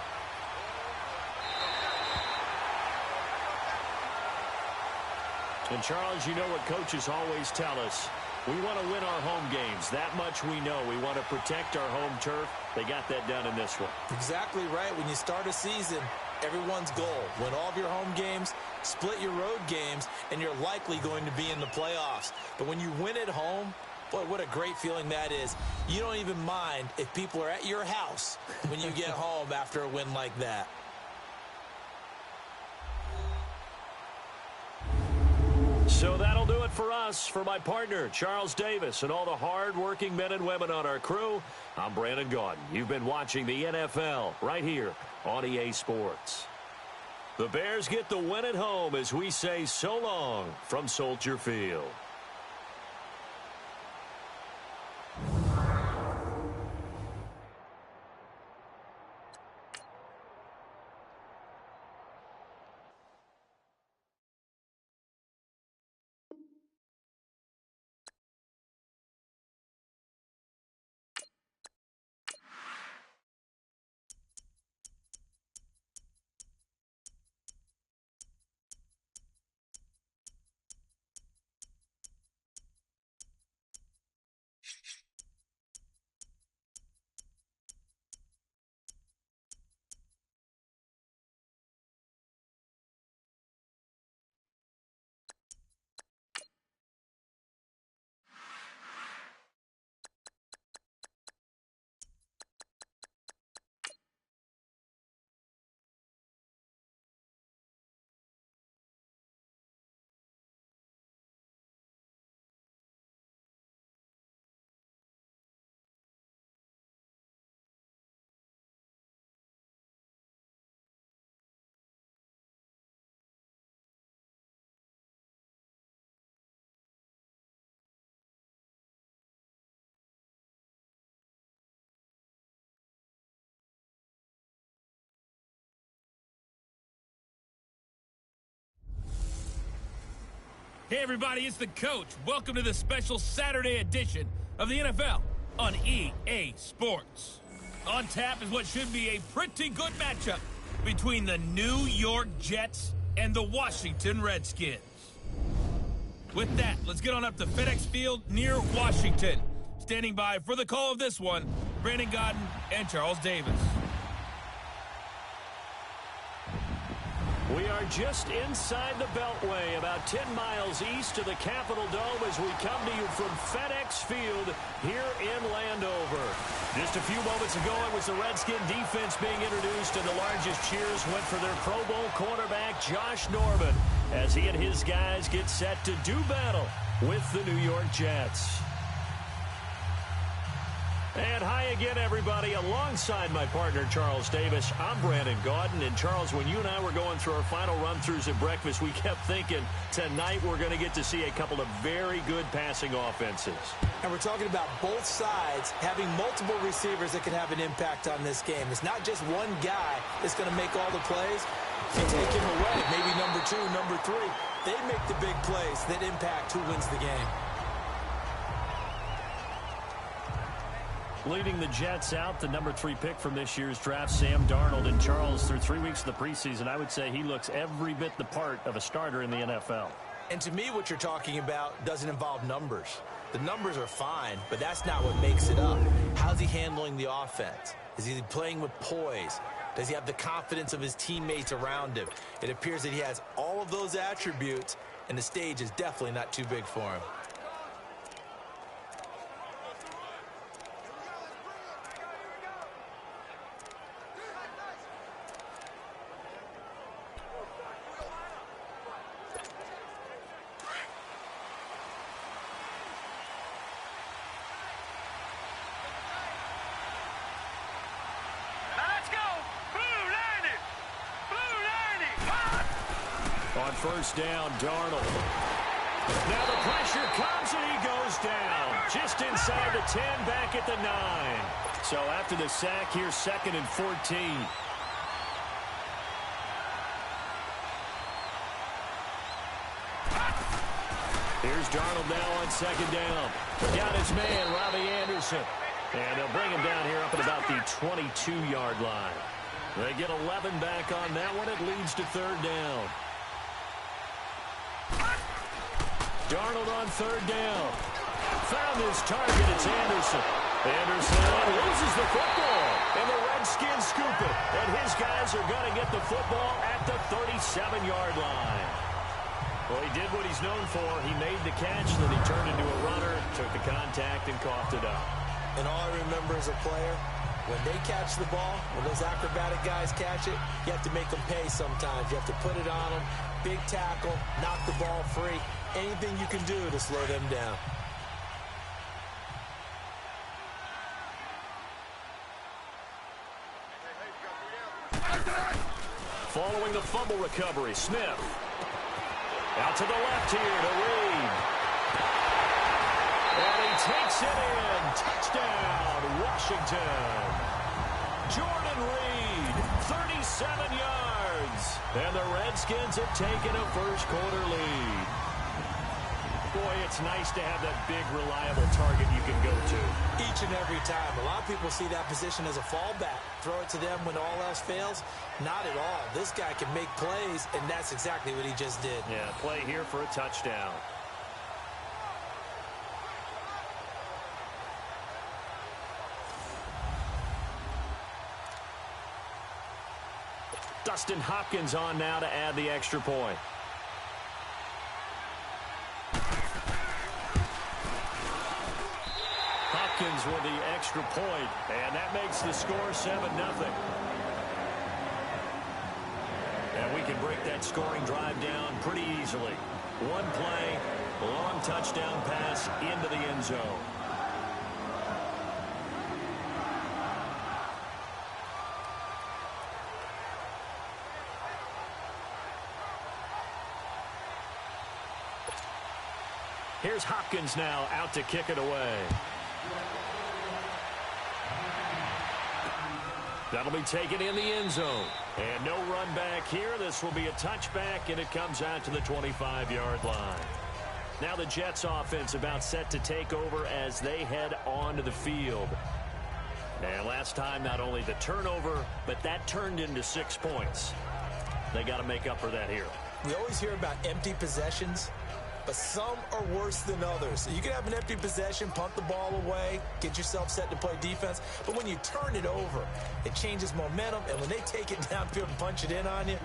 And, Charles, you know what coaches always tell us. We want to win our home games. That much we know. We want to protect our home turf. They got that done in this one. Exactly right. When you start a season, everyone's goal: win all of your home games, split your road games, and you're likely going to be in the playoffs. But when you win at home, boy, what a great feeling that is. You don't even mind if people are at your house when you get home after a win like that. So that'll do it for us. For my partner, Charles Davis, and all the hard-working men and women on our crew, I'm Brandon Gaudin. You've been watching the NFL right here on EA Sports. The Bears get the win at home as we say so long from Soldier Field. Hey everybody, it's the coach. Welcome to the special Saturday edition of the NFL on EA Sports. On tap is what should be a pretty good matchup between the New York Jets and the Washington Redskins. With that, let's get on up to FedEx Field near Washington. Standing by for the call of this one, Brandon Gaudin and Charles Davis. We are just inside the Beltway, about 10 miles east of the Capitol Dome as we come to you from FedEx Field here in Landover. Just a few moments ago, it was the Redskin defense being introduced, and the largest cheers went for their Pro Bowl cornerback, Josh Norman, as he and his guys get set to do battle with the New York Jets. And hi again, everybody. Alongside my partner, Charles Davis, I'm Brandon Gaudin. And, Charles, when you and I were going through our final run-throughs at breakfast, we kept thinking tonight we're going to get to see a couple of very good passing offenses. And we're talking about both sides having multiple receivers that can have an impact on this game. It's not just one guy that's going to make all the plays. If you take him away, maybe number 2, number 3, they make the big plays that impact who wins the game. Leading the Jets out, the number 3 pick from this year's draft, Sam Darnold. And Charles, through 3 weeks of the preseason, I would say he looks every bit the part of a starter in the NFL. And to me, what you're talking about doesn't involve numbers. The numbers are fine, but that's not what makes it up. How's he handling the offense? Is he playing with poise? Does he have the confidence of his teammates around him? It appears that he has all of those attributes, and the stage is definitely not too big for him. On first down, Darnold. Now the pressure comes and he goes down. Just inside the 10, back at the 9. So after the sack, here's 2nd and 14. Here's Darnold now on 2nd down. Got his man, Robbie Anderson. And they'll bring him down here up at about the 22-yard line. They get 11 back on that one. It leads to 3rd down. Darnold on 3rd down. Found his target. It's Anderson. Anderson loses the football. And the Redskins scoop it. And his guys are going to get the football at the 37-yard line. Well, he did what he's known for. He made the catch, then he turned into a runner, took the contact, and coughed it up. And all I remember as a player, when they catch the ball, when those acrobatic guys catch it, you have to make them pay sometimes. You have to put it on them, big tackle, knock the ball free. Anything you can do to slow them down. Following the fumble recovery, Smith. Out to the left here to Reed. And he takes it in. Touchdown, Washington. Jordan Reed, 37 yards. And the Redskins have taken a first-quarter lead. Boy, it's nice to have that big, reliable target you can go to. Each and every time. A lot of people see that position as a fallback. Throw it to them when all else fails. Not at all. This guy can make plays, and that's exactly what he just did. Yeah, play here for a touchdown. Dustin Hopkins on now to add the extra point. Hopkins with the extra point, and that makes the score 7-0. And we can break that scoring drive down pretty easily. One play, long touchdown pass into the end zone. Here's Hopkins now out to kick it away. That'll be taken in the end zone. And no run back here. This will be a touchback, and it comes out to the 25-yard line. Now the Jets offense about set to take over as they head onto the field. And last time, not only the turnover, but that turned into 6 points. They got to make up for that here. We always hear about empty possessions, but some are worse than others. You can have an empty possession, punt the ball away, get yourself set to play defense, but when you turn it over, it changes momentum, and when they take it downfield and punch it in on you,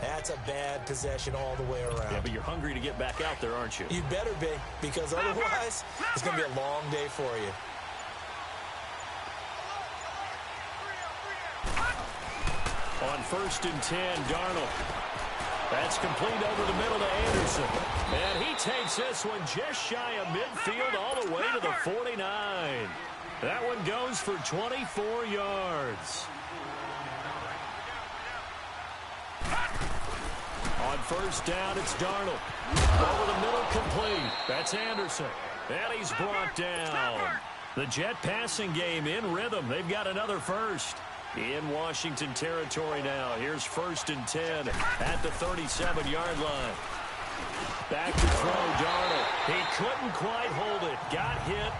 that's a bad possession all the way around. Yeah, but you're hungry to get back out there, aren't you? You better be, because otherwise, it's going to be a long day for you. On 1st and 10, Darnold. That's complete over the middle to Anderson. And he takes this one just shy of midfield all the way to the 49. That one goes for 24 yards. On first down, it's Darnold. Over the middle, complete. That's Anderson. And he's brought down. The Jet passing game in rhythm. They've got another first. In Washington territory now. Here's 1st and 10 at the 37-yard line. Back to throw, Darnold. He couldn't quite hold it. Got hit.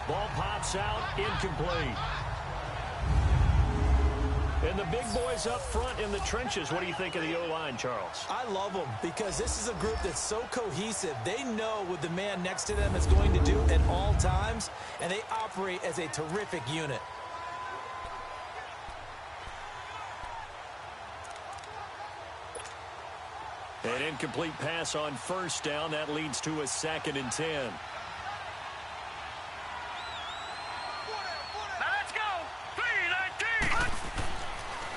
Ball pops out, incomplete. And the big boys up front in the trenches. What do you think of the O-line, Charles? I love them because this is a group that's so cohesive. They know what the man next to them is going to do at all times, and they operate as a terrific unit. An incomplete pass on first down. That leads to a 2nd and 10.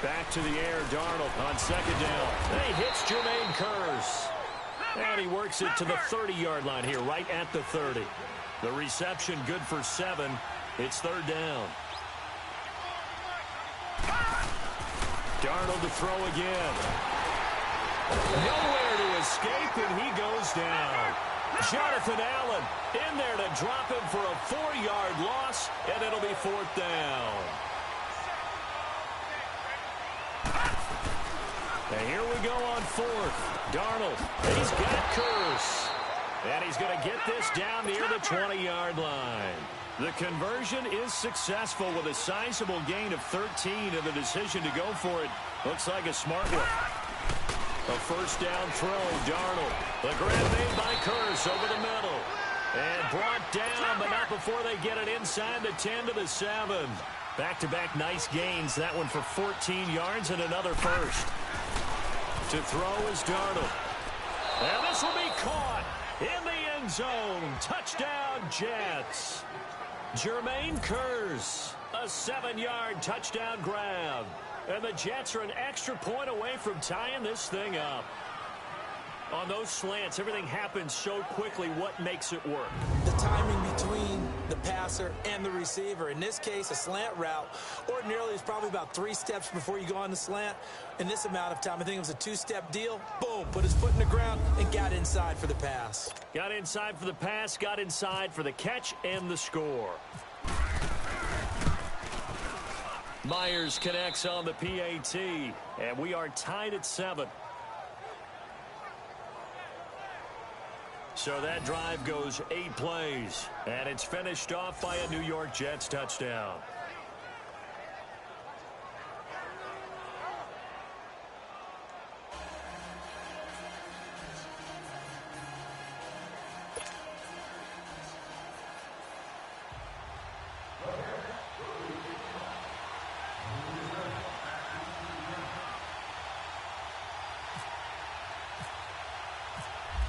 Back to the air, Darnold on 2nd down. And he hits Jermaine Kearse. And he works it to the 30-yard line here, right at the 30. The reception good for 7. It's 3rd down. Darnold to throw again. Nowhere to escape, and he goes down. Jonathan Allen in there to drop him for a 4-yard loss, and it'll be 4th down. And here we go on 4th. Darnold, he's got Kearse. And he's going to get this down near the 20-yard line. The conversion is successful with a sizable gain of 13, and the decision to go for it looks like a smart one. A 1st down throw, Darnold. The grab made by Kearse over the middle. And brought down, but not before they get it inside the 10 to the 7. Back-to-back nice gains. That one for 14 yards and another first. To throw is Darnold. And this will be caught in the end zone. Touchdown, Jets. Jermaine Kearse, a 7-yard touchdown grab. And the Jets are an extra point away from tying this thing up. On those slants, everything happens so quickly. What makes it work? The timing between the passer and the receiver. In this case, a slant route ordinarily is probably about 3 steps before you go on the slant. In this amount of time, I think it was a 2-step deal. Boom, put his foot in the ground and got inside for the pass. Got inside for the pass, got inside for the catch and the score. Myers connects on the PAT, and we are tied at 7. So that drive goes 8 plays, and it's finished off by a New York Jets touchdown.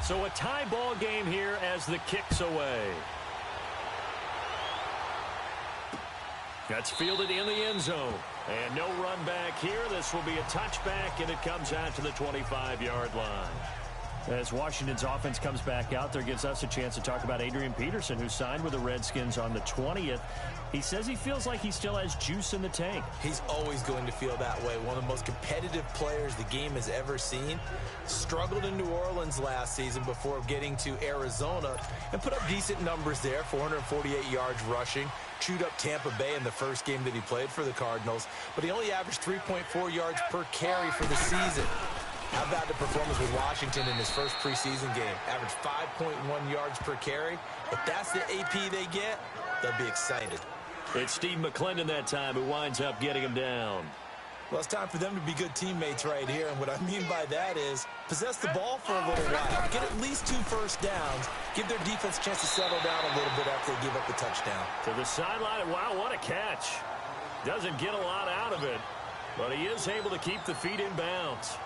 So a tie ball game here as the kick's away. That's fielded in the end zone. And no run back here. This will be a touchback, and it comes out to the 25-yard line. As Washington's offense comes back out there, gives us a chance to talk about Adrian Peterson, who signed with the Redskins on the 20th. He says he feels like he still has juice in the tank. He's always going to feel that way. One of the most competitive players the game has ever seen. Struggled in New Orleans last season before getting to Arizona and put up decent numbers there, 448 yards rushing. Chewed up Tampa Bay in the first game that he played for the Cardinals, but he only averaged 3.4 yards per carry for the season. How about the performance with Washington in his first preseason game? Averaged 5.1 yards per carry. If that's the AP they get, they'll be excited. It's Steve McClendon that time who winds up getting him down. Well, it's time for them to be good teammates right here, and what I mean by that is possess the ball for a little while. Get at least 2 first downs. Give their defense a chance to settle down a little bit after they give up the touchdown. To the sideline, wow, what a catch. Doesn't get a lot out of it, but he is able to keep the feet in bounds.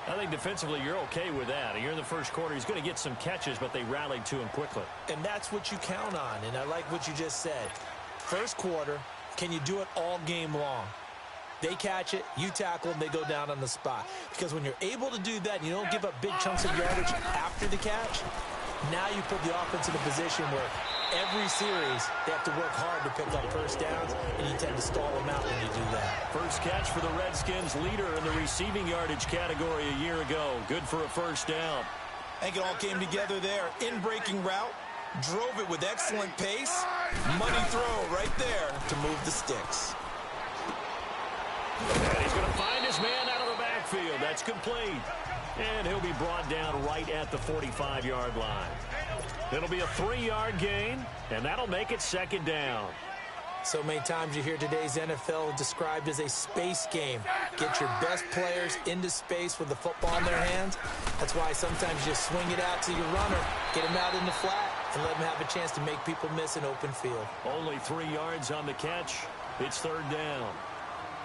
I think defensively you're okay with that. You're in the first quarter. He's going to get some catches, but they rallied to him quickly. And that's what you count on, and I like what you just said. First quarter, can you do it all game long? They catch it, you tackle them, they go down on the spot. Because when you're able to do that and you don't give up big chunks of yardage after the catch, now you put the offense in a position where every series, they have to work hard to pick up first downs, and you tend to stall them out when you do that. First catch for the Redskins, leader in the receiving yardage category a year ago. Good for a first down. I think it all came together there. In-breaking route, drove it with excellent pace. Money throw right there to move the sticks. And he's going to find his man out of the backfield. That's complete. And he'll be brought down right at the 45-yard line. It'll be a 3-yard gain, and that'll make it second down. So many times you hear today's NFL described as a space game. Get your best players into space with the football in their hands. That's why sometimes you just swing it out to your runner, get him out in the flat, and let him have a chance to make people miss an open field. Only 3 yards on the catch. It's third down.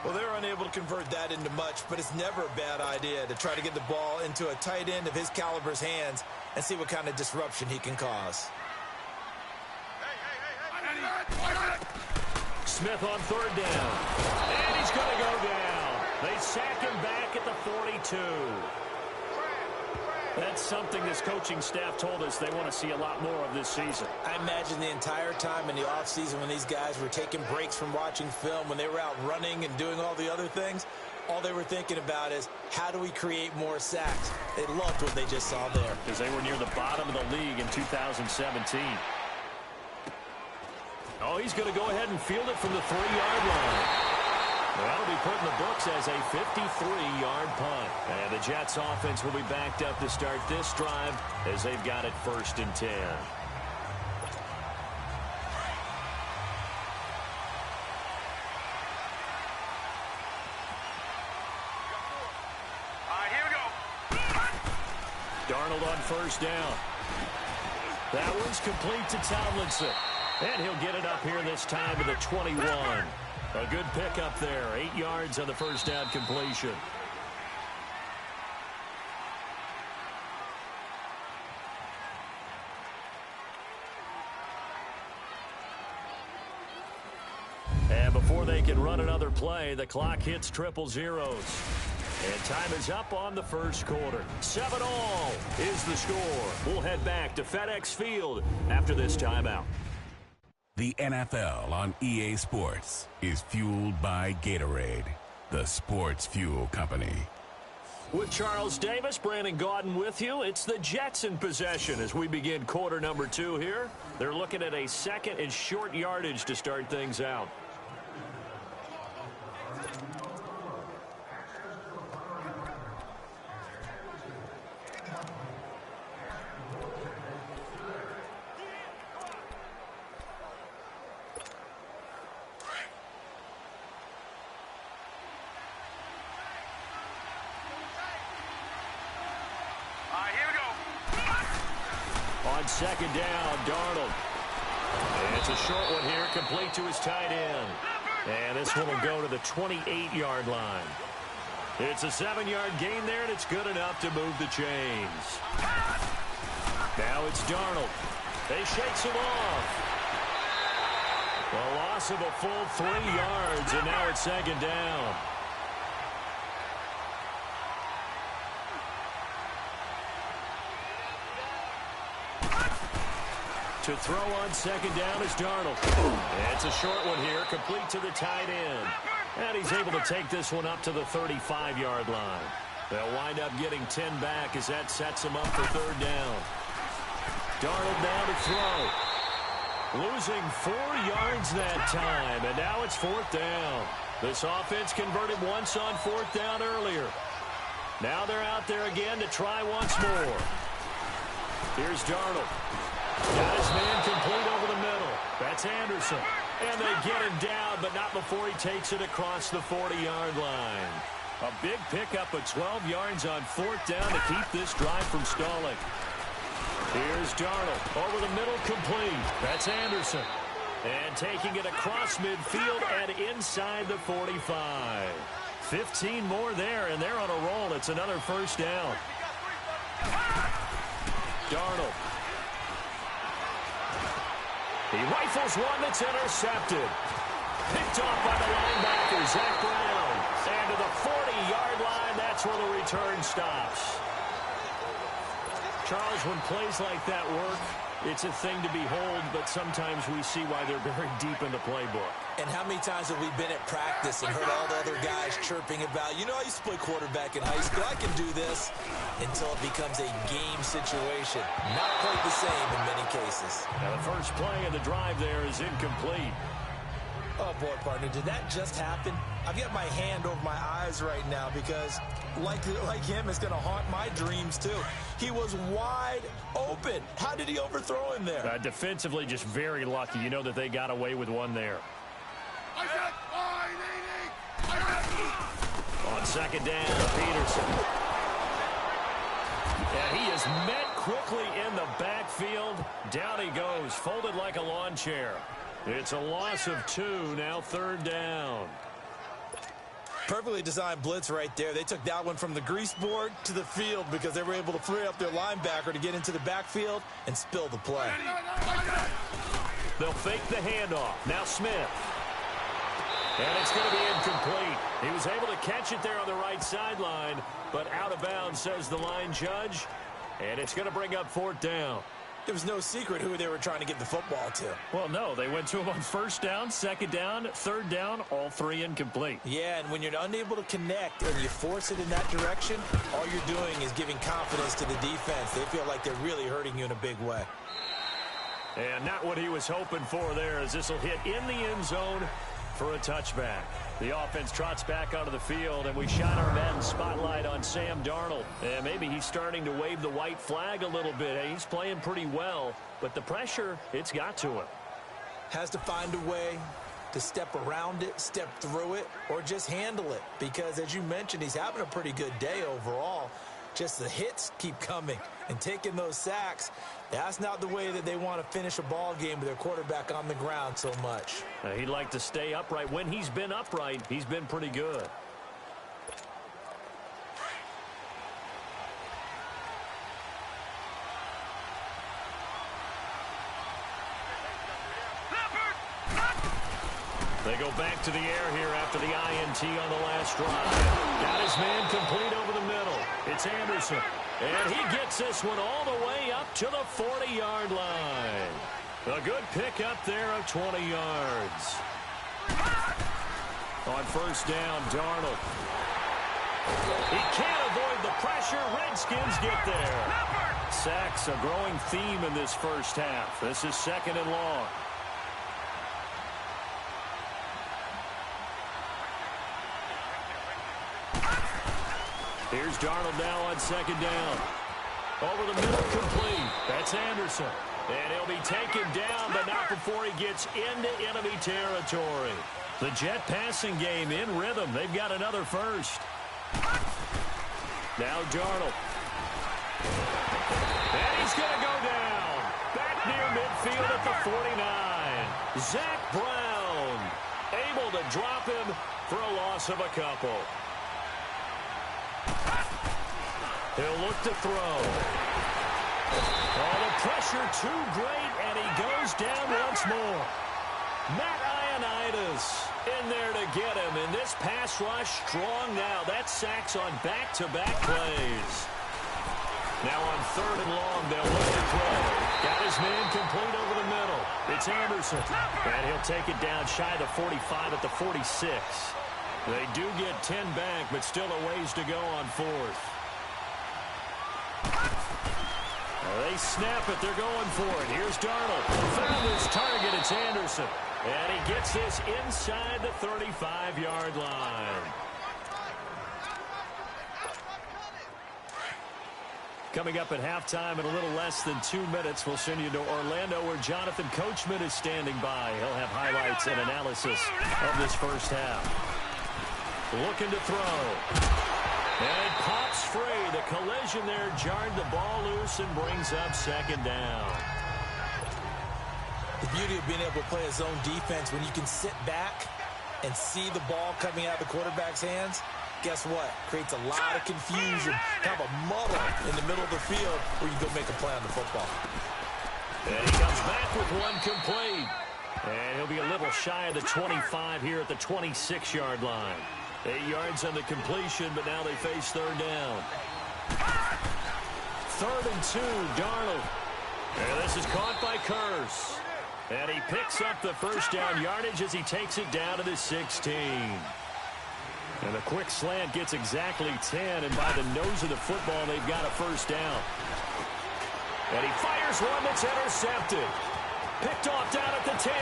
Well, they're unable to convert that into much, but it's never a bad idea to try to get the ball into a tight end of his caliber's hands and see what kind of disruption he can cause. Smith on third down. And he's going to go down. They sack him back at the 42. That's something this coaching staff told us they want to see a lot more of this season. I imagine the entire time in the offseason when these guys were taking breaks from watching film, when they were out running and doing all the other things, all they were thinking about is, how do we create more sacks? They loved what they just saw there. Because they were near the bottom of the league in 2017. Oh, he's going to go ahead and field it from the 3-yard line. That'll be put in the books as a 53-yard punt. And the Jets offense will be backed up to start this drive as they've got it 1st and 10. Darnold on first down. That one's complete to Tomlinson. And he'll get it up here this time to the 21. A good pickup there. 8 yards on the first down completion. And before they can run another play, the clock hits 000. And time is up on the first quarter. 7-all is the score. We'll head back to FedEx Field after this timeout. The NFL on EA Sports is fueled by Gatorade, the sports fuel company. With Charles Davis, Brandon Gaudin with you. It's the Jets in possession as we begin quarter number 2 here. They're looking at a 2nd and short yardage to start things out. On second down, Darnold. And it's a short one here, complete to his tight end. And this one will go to the 28-yard line. It's a 7-yard gain there, and it's good enough to move the chains. Now it's Darnold. They shakes him off. A loss of a full 3 yards, and now it's second down. To throw on second down is Darnold. It's a short one here, complete to the tight end. And he's able to take this one up to the 35-yard line. They'll wind up getting 10 back as that sets him up for third down. Darnold now to throw. Losing 4 yards that time, and now it's 4th down. This offense converted once on 4th down earlier. Now they're out there again to try once more. Here's Darnold. Got his man complete over the middle. That's Anderson. And they get him down, but not before he takes it across the 40-yard line. A big pickup of 12 yards on 4th down to keep this drive from stalling. Here's Darnold. Over the middle, complete. That's Anderson. And taking it across midfield and inside the 45. 15 more there, and they're on a roll. It's another first down. Darnold. He rifles one that's intercepted. Picked off by the linebacker, Zach Brown. And to the 40-yard line, that's where the return stops. Charles, when plays like that work, It's a thing to behold, but sometimes we see why they're very deep in the playbook. And how many times have we been at practice and heard all the other guys chirping about, you know, I used to play quarterback in high school. I can do this, until it becomes a game situation. Not quite the same in many cases. Now the first play of the drive there is incomplete. Oh, boy, partner, did that just happen? I've got my hand over my eyes right now because, like him, it's going to haunt my dreams, too. He was wide open. How did he overthrow him there? Defensively, just very lucky. You know that they got away with one there. On second down, Peterson. And he is met quickly in the backfield. Down he goes, folded like a lawn chair. It's a loss of 2, now third down. Perfectly designed blitz right there. They took that one from the grease board to the field because they were able to free up their linebacker to get into the backfield and spill the play. They'll fake the handoff. Now Smith. And it's going to be incomplete. He was able to catch it there on the right sideline, but out of bounds, says the line judge. And it's going to bring up fourth down. It was no secret who they were trying to get the football to. Well, no, they went to him on first down, second down, third down, all 3 incomplete. Yeah, and when you're unable to connect and you force it in that direction, all you're doing is giving confidence to the defense. They feel like they're really hurting you in a big way. And not what he was hoping for there, as this will hit in the end zone for a touchback. The offense trots back onto the field, and we shine our Madden spotlight on Sam Darnold. And maybe he's starting to wave the white flag a little bit. He's playing pretty well, but the pressure, it's got to him. Has to find a way to step around it, step through it, or just handle it. Because, as you mentioned, he's having a pretty good day overall. Just the hits keep coming and taking those sacks. That's not the way that they want to finish a ball game with their quarterback on the ground so much. He'd like to stay upright. When he's been upright, he's been pretty good. They go back to the air here after the INT on the last drive. Got his man complete over the middle. It's Anderson. And he gets this one all the way up to the 40-yard line. A good pickup there of 20 yards. On first down, Darnold. He can't avoid the pressure. Redskins get there. Sacks, a growing theme in this first half. This is second and long. Here's Darnold now on second down. Over the middle, complete. That's Anderson. And he'll be taken down, but not before he gets into enemy territory. The Jet passing game in rhythm. They've got another first. Now Darnold. And he's going to go down. Back near midfield at the 49. Zach Brown able to drop him for a loss of a couple. He'll look to throw. Oh, the pressure too great, and he goes down once more. Matt Ioannidis in there to get him, and this pass rush strong now. That's sacks on back-to-back plays. Now on third and long, they'll look to throw. Got his man complete over the middle. It's Anderson, and he'll take it down shy of the 45 at the 46. They do get 10 back, but still a ways to go on fourth. They snap it. They're going for it. Here's Darnold. Found his target. It's Anderson. And he gets this inside the 35-yard line. Coming up at halftime in a little less than 2 minutes, we'll send you to Orlando where Jonathan Coachman is standing by. He'll have highlights and analysis of this first half. Looking to throw. And it pops free. The collision there jarred the ball loose and brings up second down. The beauty of being able to play a zone defense when you can sit back and see the ball coming out of the quarterback's hands, guess what? Creates a lot of confusion, kind of a muddle in the middle of the field where you go make a play on the football. And he comes back with one complete. And he'll be a little shy of the 25 here at the 26-yard line. 8 yards on the completion, but now they face third down. 3rd and 2, Darnold. And this is caught by Curse. And he picks up the first down yardage as he takes it down to the 16. And a quick slant gets exactly 10, and by the nose of the football, they've got a first down. And he fires one that's intercepted. Picked off down at the 10.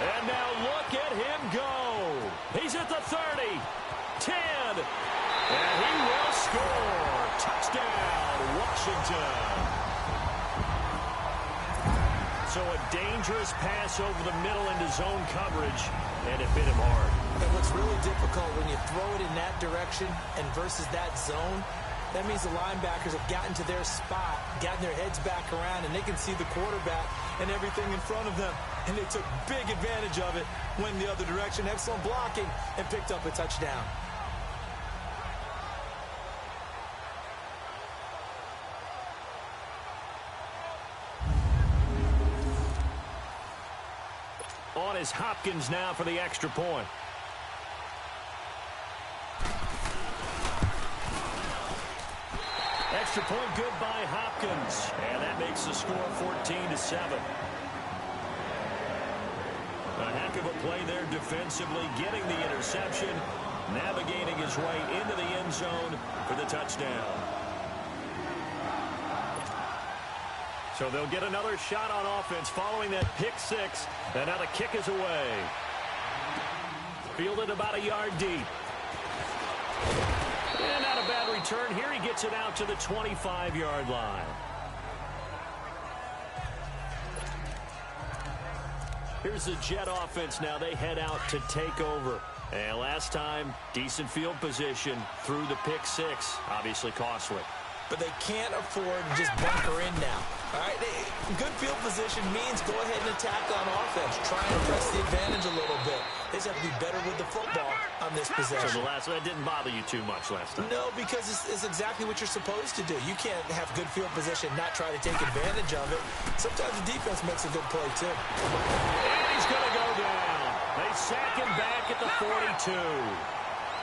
And now look at him go. He's at the 30, 10, and he will score. Touchdown, Washington. So a dangerous pass over the middle into zone coverage, and it hit him hard. And what's really difficult when you throw it in that direction and versus that zone, that means the linebackers have gotten to their spot, gotten their heads back around, and they can see the quarterback and everything in front of them. And they took big advantage of it, went the other direction, excellent blocking, and picked up a touchdown. On is Hopkins now for the extra point. Extra point good by Hopkins. And that makes the score 14-7. A heck of a play there defensively, getting the interception, navigating his way into the end zone for the touchdown. So they'll get another shot on offense following that pick six. And now the kick is away. Fielded about a yard deep. And not a bad return. Here he gets it out to the 25-yard line. Here's the Jet offense now. They head out to take over. And last time, decent field position through the pick six. Obviously costly. But they can't afford to just bunker in now. All right, good field position means go ahead and attack on offense. Try and press the advantage a little bit. They just have to be better with the football on this possession. So that didn't bother you too much last time? No, because it's exactly what you're supposed to do. You can't have good field position and not try to take advantage of it. Sometimes the defense makes a good play, too. And he's going to go down. They sack him back at the 42.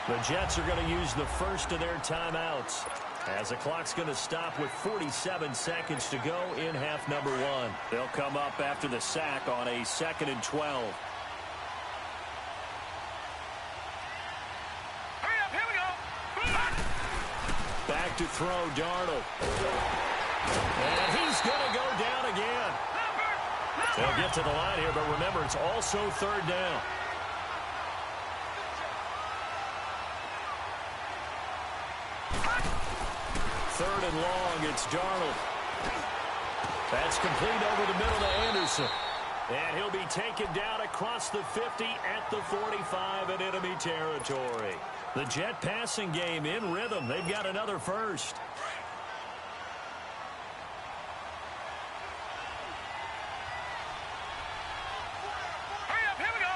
The Jets are going to use the first of their timeouts, as the clock's going to stop with 47 seconds to go in half number one. They'll come up after the sack on a 2nd and 12. Hurry up, here we go. Back to throw, Darnold. And he's going to go down again. They'll get to the line here, but remember, it's also 3rd down. Third and long, it's Darnold. That's complete over the middle to Anderson. And he'll be taken down across the 50 at the 45 in enemy territory. The Jet passing game in rhythm. They've got another first. Hurry up, here we go.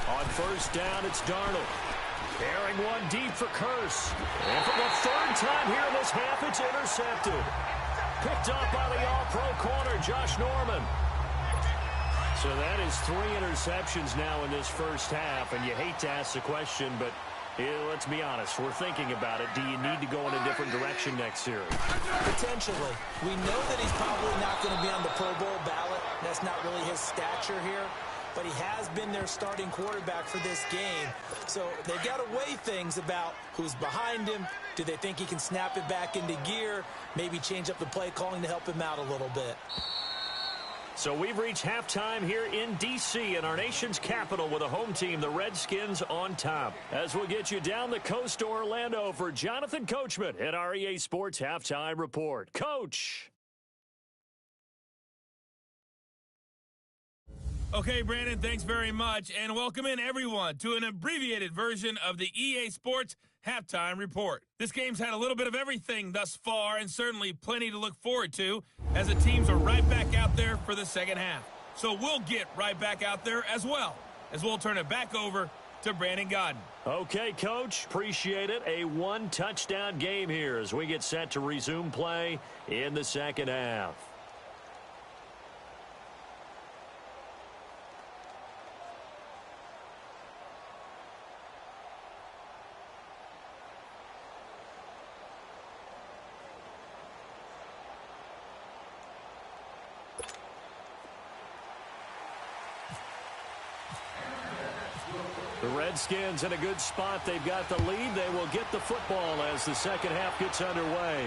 3-19. On first down, it's Darnold. Carrying one deep for Curse. And for the 3rd time here in this half, it's intercepted. Picked up by the all-pro corner, Josh Norman. So that is 3 interceptions now in this first half. And you hate to ask the question, but let's be honest. We're thinking about it. Do you need to go in a different direction next series? Potentially. We know that he's probably not going to be on the Pro Bowl ballot. That's not really his stature here. But he has been their starting quarterback for this game. So they've got to weigh things about who's behind him. Do they think he can snap it back into gear? Maybe change up the play calling to help him out a little bit. So we've reached halftime here in D.C. in our nation's capital with a home team, the Redskins, on top. As we'll get you down the coast to Orlando for Jonathan Coachman at our EA Sports Halftime Report. Coach! Okay, Brandon, thanks very much, and welcome in everyone to an abbreviated version of the EA Sports Halftime Report. This game's had a little bit of everything thus far, and certainly plenty to look forward to, as the teams are right back out there for the second half. So we'll get right back out there as well, as we'll turn it back over to Brandon Godden. Okay, Coach, appreciate it. A 1-touchdown game here as we get set to resume play in the second half. The Redskins in a good spot. They've got the lead. They will get the football as the second half gets underway.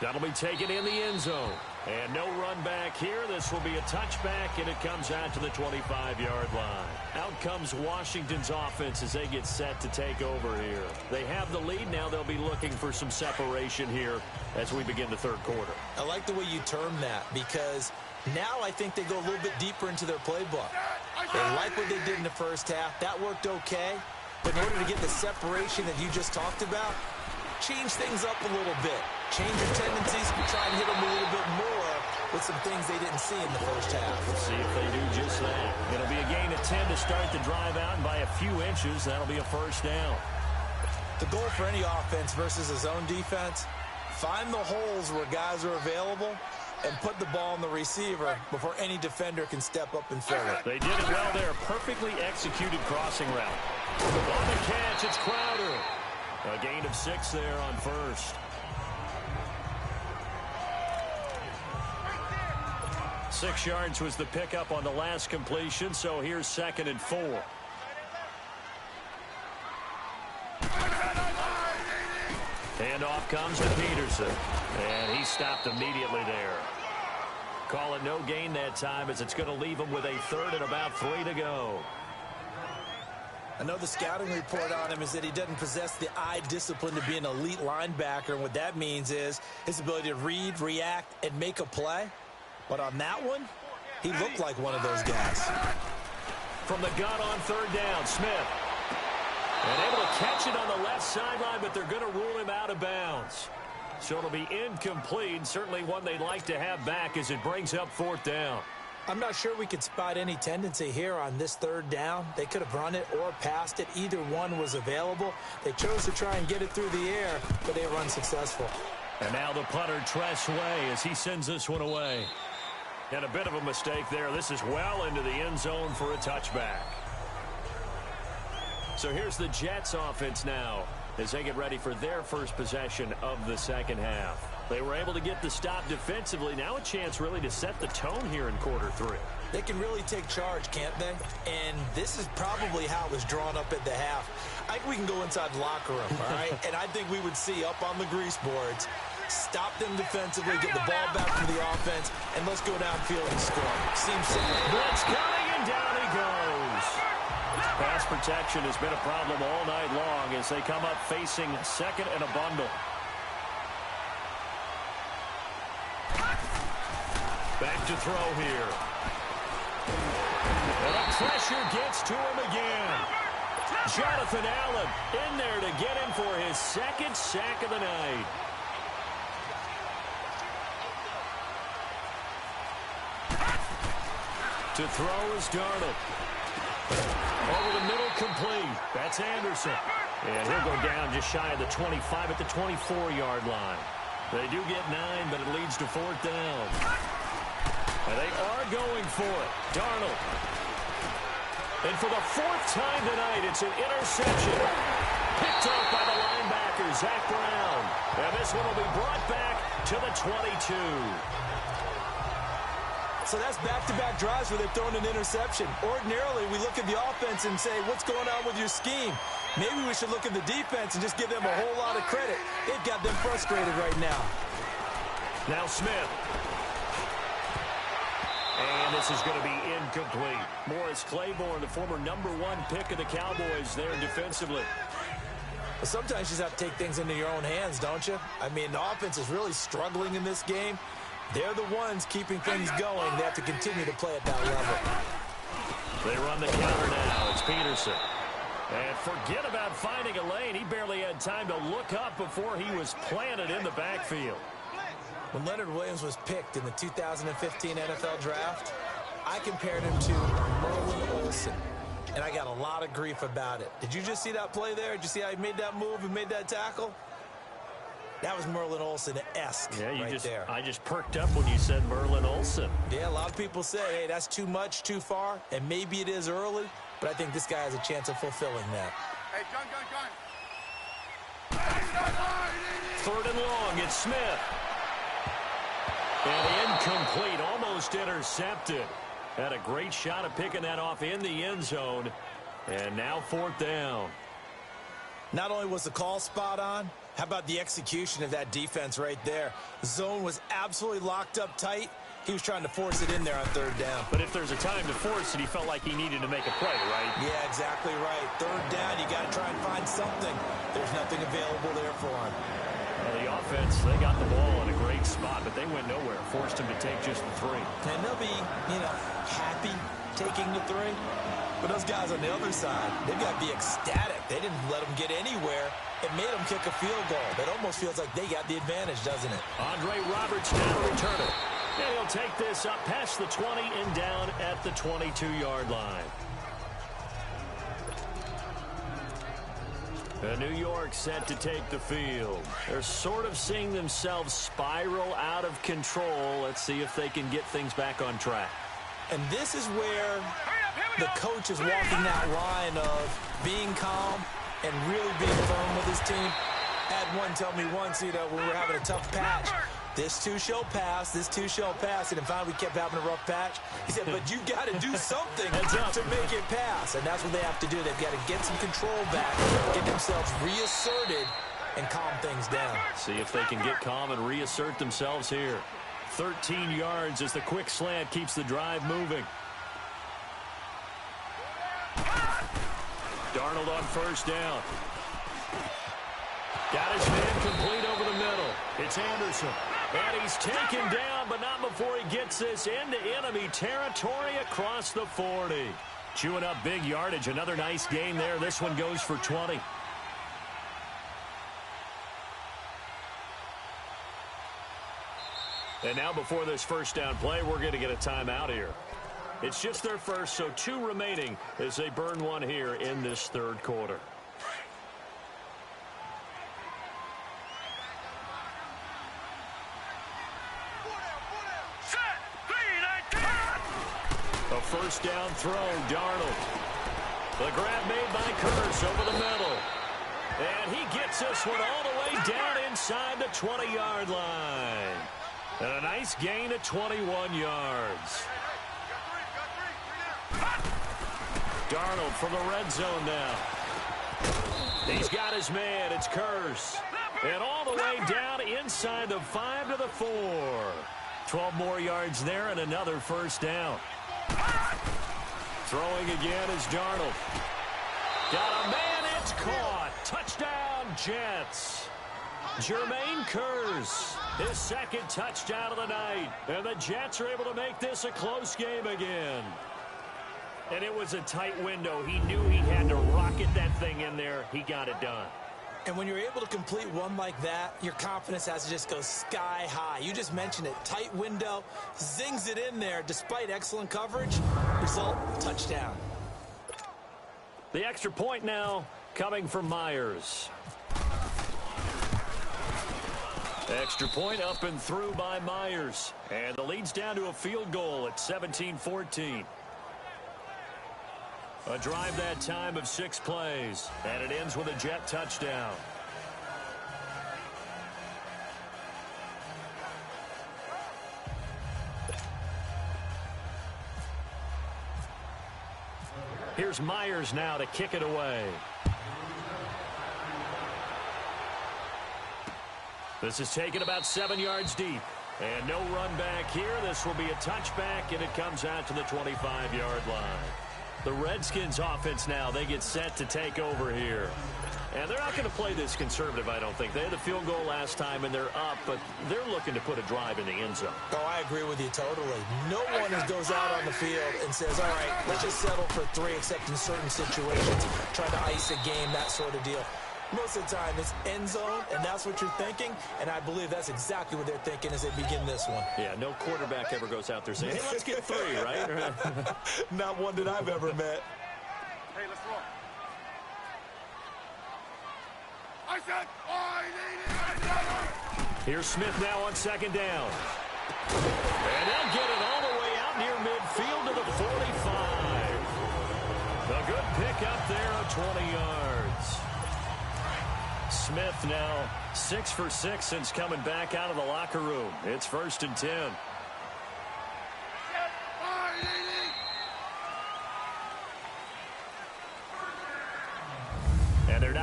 That'll be taken in the end zone. And no run back here. This will be a touchback, and it comes out to the 25-yard line. Out comes Washington's offense as they get set to take over here. They have the lead. Now they'll be looking for some separation here as we begin the third quarter. I like the way you term that because now I think they go a little bit deeper into their playbook. They like what they did in the first half. That worked okay. But in order to get the separation that you just talked about, change things up a little bit. Change your tendencies, try and hit them a little bit more with some things they didn't see in the first half. Let's see if they do just that. It'll be a gain of 10 to start the drive out, and by a few inches, that'll be a first down. The goal for any offense versus a zone defense, find the holes where guys are available and put the ball on the receiver before any defender can step up and fill it. They did it well there. Perfectly executed crossing route. On the catch, it's Crowder. A gain of 6 there on first. 6 yards was the pickup on the last completion, so here's 2nd and 4. Handoff comes to Peterson, and he stopped immediately there. Call it no gain that time as it's going to leave him with a third and about 3 to go. I know the scouting report on him is that he doesn't possess the eye discipline to be an elite linebacker, and what that means is his ability to read, react, and make a play. But on that one, he looked like one of those guys. From the gun on 3rd down, Smith. And able to catch it on the left sideline, but they're going to rule him out of bounds. So it'll be incomplete, certainly one they'd like to have back as it brings up 4th down. I'm not sure we could spot any tendency here on this 3rd down. They could have run it or passed it. Either one was available. They chose to try and get it through the air, but they were unsuccessful. And now the punter, Tress Way, as he sends this one away. And a bit of a mistake there. This is well into the end zone for a touchback. So here's the Jets offense now as they get ready for their first possession of the second half. They were able to get the stop defensively. Now a chance really to set the tone here in quarter 3. They can really take charge, can't they? And this is probably how it was drawn up at the half. I think we can go inside the locker room, all right? And I think we would see up on the grease boards, stop them defensively, get the ball back to the offense, and let's go downfield and score. Seems simple. Blitz coming, and down he goes. Pass protection has been a problem all night long as they come up facing 2nd and a bundle. Back to throw here. And the pressure gets to him again. Jonathan Allen in there to get him for his 2nd sack of the night. To throw is Darnold. Over the middle, complete. That's Anderson. And he'll go down just shy of the 25 at the 24-yard line. They do get 9, but it leads to 4th down. And they are going for it. Darnold. And for the 4th time tonight, it's an interception. Picked off by the linebacker, Zach Brown. And this one will be brought back to the 22. So that's back-to-back drives where they've thrown an interception. Ordinarily, we look at the offense and say, what's going on with your scheme? Maybe we should look at the defense and just give them a whole lot of credit. They've got them frustrated right now. Now Smith. And this is going to be incomplete. Morris Claiborne, the former #1 pick of the Cowboys there defensively. But sometimes you just have to take things into your own hands, don't you? I mean, the offense is really struggling in this game. They're the ones keeping things going. They have to continue to play at that level. They run the counter now. It's Peterson. And forget about finding a lane. He barely had time to look up before he was planted in the backfield. When Leonard Williams was picked in the 2015 NFL Draft, I compared him to Merlin Olsen, and I got a lot of grief about it. Did you just see that play there? Did you see how he made that move and made that tackle? That was Merlin Olsen-esque there. I just perked up when you said Merlin Olsen. Yeah, a lot of people say, hey, that's too much, too far, and maybe it is early, but I think this guy has a chance of fulfilling that. Hey, John. 3rd and long, it's Smith. And incomplete, almost intercepted. Had a great shot of picking that off in the end zone. And now 4th down. Not only was the call spot on, how about the execution of that defense right there? The zone was absolutely locked up tight. He was trying to force it in there on 3rd down. But if there's a time to force it, he felt like he needed to make a play, right? Yeah, exactly right. 3rd down, you got to try and find something. There's nothing available there for him. Well, the offense, they got the ball in a great spot, but they went nowhere. Forced him to take just the 3. And they'll be, happy taking the 3. But those guys on the other side, they've got to be ecstatic. They didn't let them get anywhere. It made them kick a field goal. That almost feels like they got the advantage, doesn't it? Andre Roberts now to return it. And he'll take this up past the 20 and down at the 22-yard line. New York set to take the field. They're sort of seeing themselves spiral out of control. Let's see if they can get things back on track. And this is where the coach is walking that line of being calm and really being firm with his team. Had one tell me once, when we were having a tough patch, this too shall pass, this too shall pass. And finally we kept having a rough patch. He said, but you got to do something to make it pass. And that's what they have to do. They've got to get some control back, get themselves reasserted, and calm things down. See if they can get calm and reassert themselves here. 13 yards as the quick slant keeps the drive moving. Darnold on 1st down. Got his man complete over the middle. It's Anderson. And he's taken down, but not before he gets this into enemy territory across the 40. Chewing up big yardage. Another nice gain there. This one goes for 20. And now before this 1st down play, we're going to get a timeout here. It's just their first, so 2 remaining as they burn one here in this 3rd quarter. A 1st down throw, Darnold. The grab made by Curse over the middle. And he gets this one all the way down inside the 20-yard line. And a nice gain of 21 yards. Darnold from the red zone now. He's got his man. It's Curse. And all the way down inside the 5 to the 4. 12 more yards there and another 1st down. Throwing again is Darnold. Got a man. It's caught. Touchdown, Jets. Jermaine Curse, his 2nd touchdown of the night. And the Jets are able to make this a close game again. And it was a tight window. He knew he had to rocket that thing in there. He got it done. And when you're able to complete one like that, your confidence has to just go sky high. You just mentioned it. Tight window, zings it in there despite excellent coverage. Result, touchdown. The extra point now coming from Myers. Extra point up and through by Myers. And the lead's down to a field goal at 17-14. A drive that time of 6 plays. And it ends with a Jet touchdown. Here's Myers now to kick it away. This is taken about 7 yards deep. And no run back here. This will be a touchback, and it comes out to the 25-yard line. The Redskins offense now, they get set to take over here. And they're not going to play this conservative, I don't think. They had the field goal last time, and they're up, but they're looking to put a drive in the end zone. Oh, I agree with you totally. No one goes out on the field and says, all right, let's just settle for 3, except in certain situations, trying to ice a game, that sort of deal. Most of the time, it's end zone, and that's what you're thinking, and I believe that's exactly what they're thinking as they begin this one. Yeah, no quarterback ever goes out there saying, hey, let's get 3, right? Not one that I've ever met. Hey, let's roll. I said, Here's Smith now on 2nd down. And they'll get it all the way out near midfield to the 45. A good pick up there of 20 yards. Smith now 6 for 6 since coming back out of the locker room. It's 1st and 10.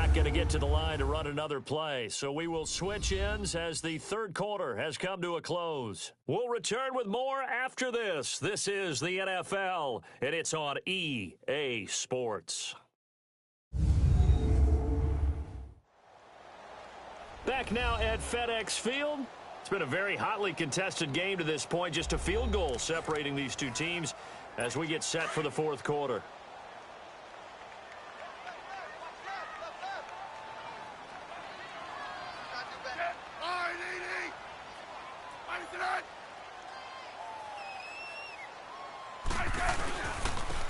not going to get to the line to run another play. So we will switch ends as the third quarter has come to a close. We'll return with more after this. This is the NFL, and it's on EA Sports. Back now at FedEx Field. It's been a very hotly contested game to this point. Just a field goal separating these two teams as we get set for the fourth quarter.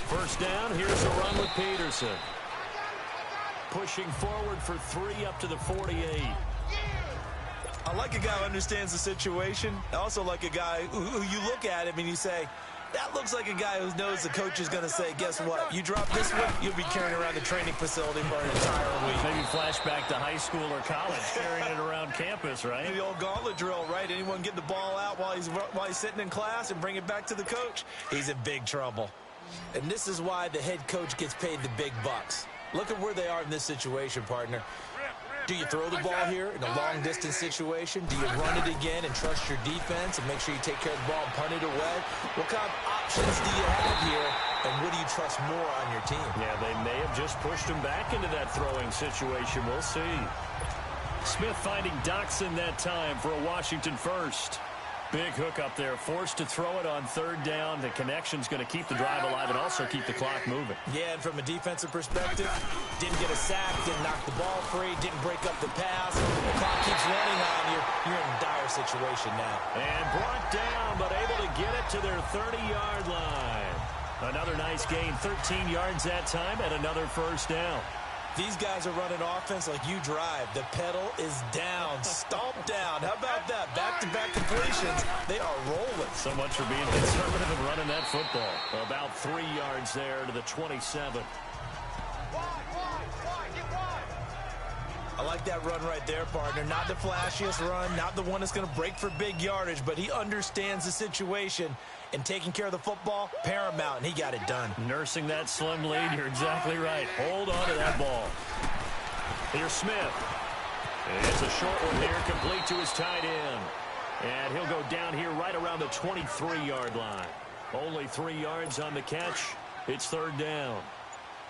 First down, here's a run with Peterson. Pushing forward for 3 up to the 48. I like a guy who understands the situation. I also like a guy who you look at him and you say, that looks like a guy who knows the coach is going to say, guess what? You drop this one, you'll be carrying around the traiing facility for an entire week. Maybe flashback to high school or college, carrying it around campus, right? The old gauntlet drill, right? Anyone get the ball out while he's sitting in class and bring it back to the coach? He's in big trouble. And this is why the head coach gets paid the big bucks. Look at where they are in this situation, partner. Do you throw the ball here in a long-distance situation? Do you run it again and trust your defense and make sure you take care of the ball and punt it away? What kind of options do you have here, and what do you trust more on your team? Yeah, they may have just pushed him back into that throwing situation. We'll see. Smith finding Doxson that time for a Washington first. Big hook up there, forced to throw it on third down. The connection's going to keep the drive alive and also keep the clock moving. Yeah, and from a defensive perspective, didn't get a sack, didn't knock the ball free, didn't break up the pass. The clock keeps running on you. You're in a dire situation now. And brought down, but able to get it to their 30-yard line. Another nice gain, 13 yards that time, and another first down. These guys are running offense like you drive. The pedal is down, stomped down. How about that? Back-to-back completions. They are rolling. So much for being conservative and running that football. About 3 yards there to the 27. I like that run right there, partner. Not the flashiest run, not the one that's going to break for big yardage, but he understands the situation, and taking care of the football, paramount, and he got it done. Nursing that slim lead, you're exactly right. Hold on to that ball. Here's Smith. It's a short one here, complete to his tight end. And he'll go down here right around the 23-yard line. Only 3 yards on the catch. It's third down.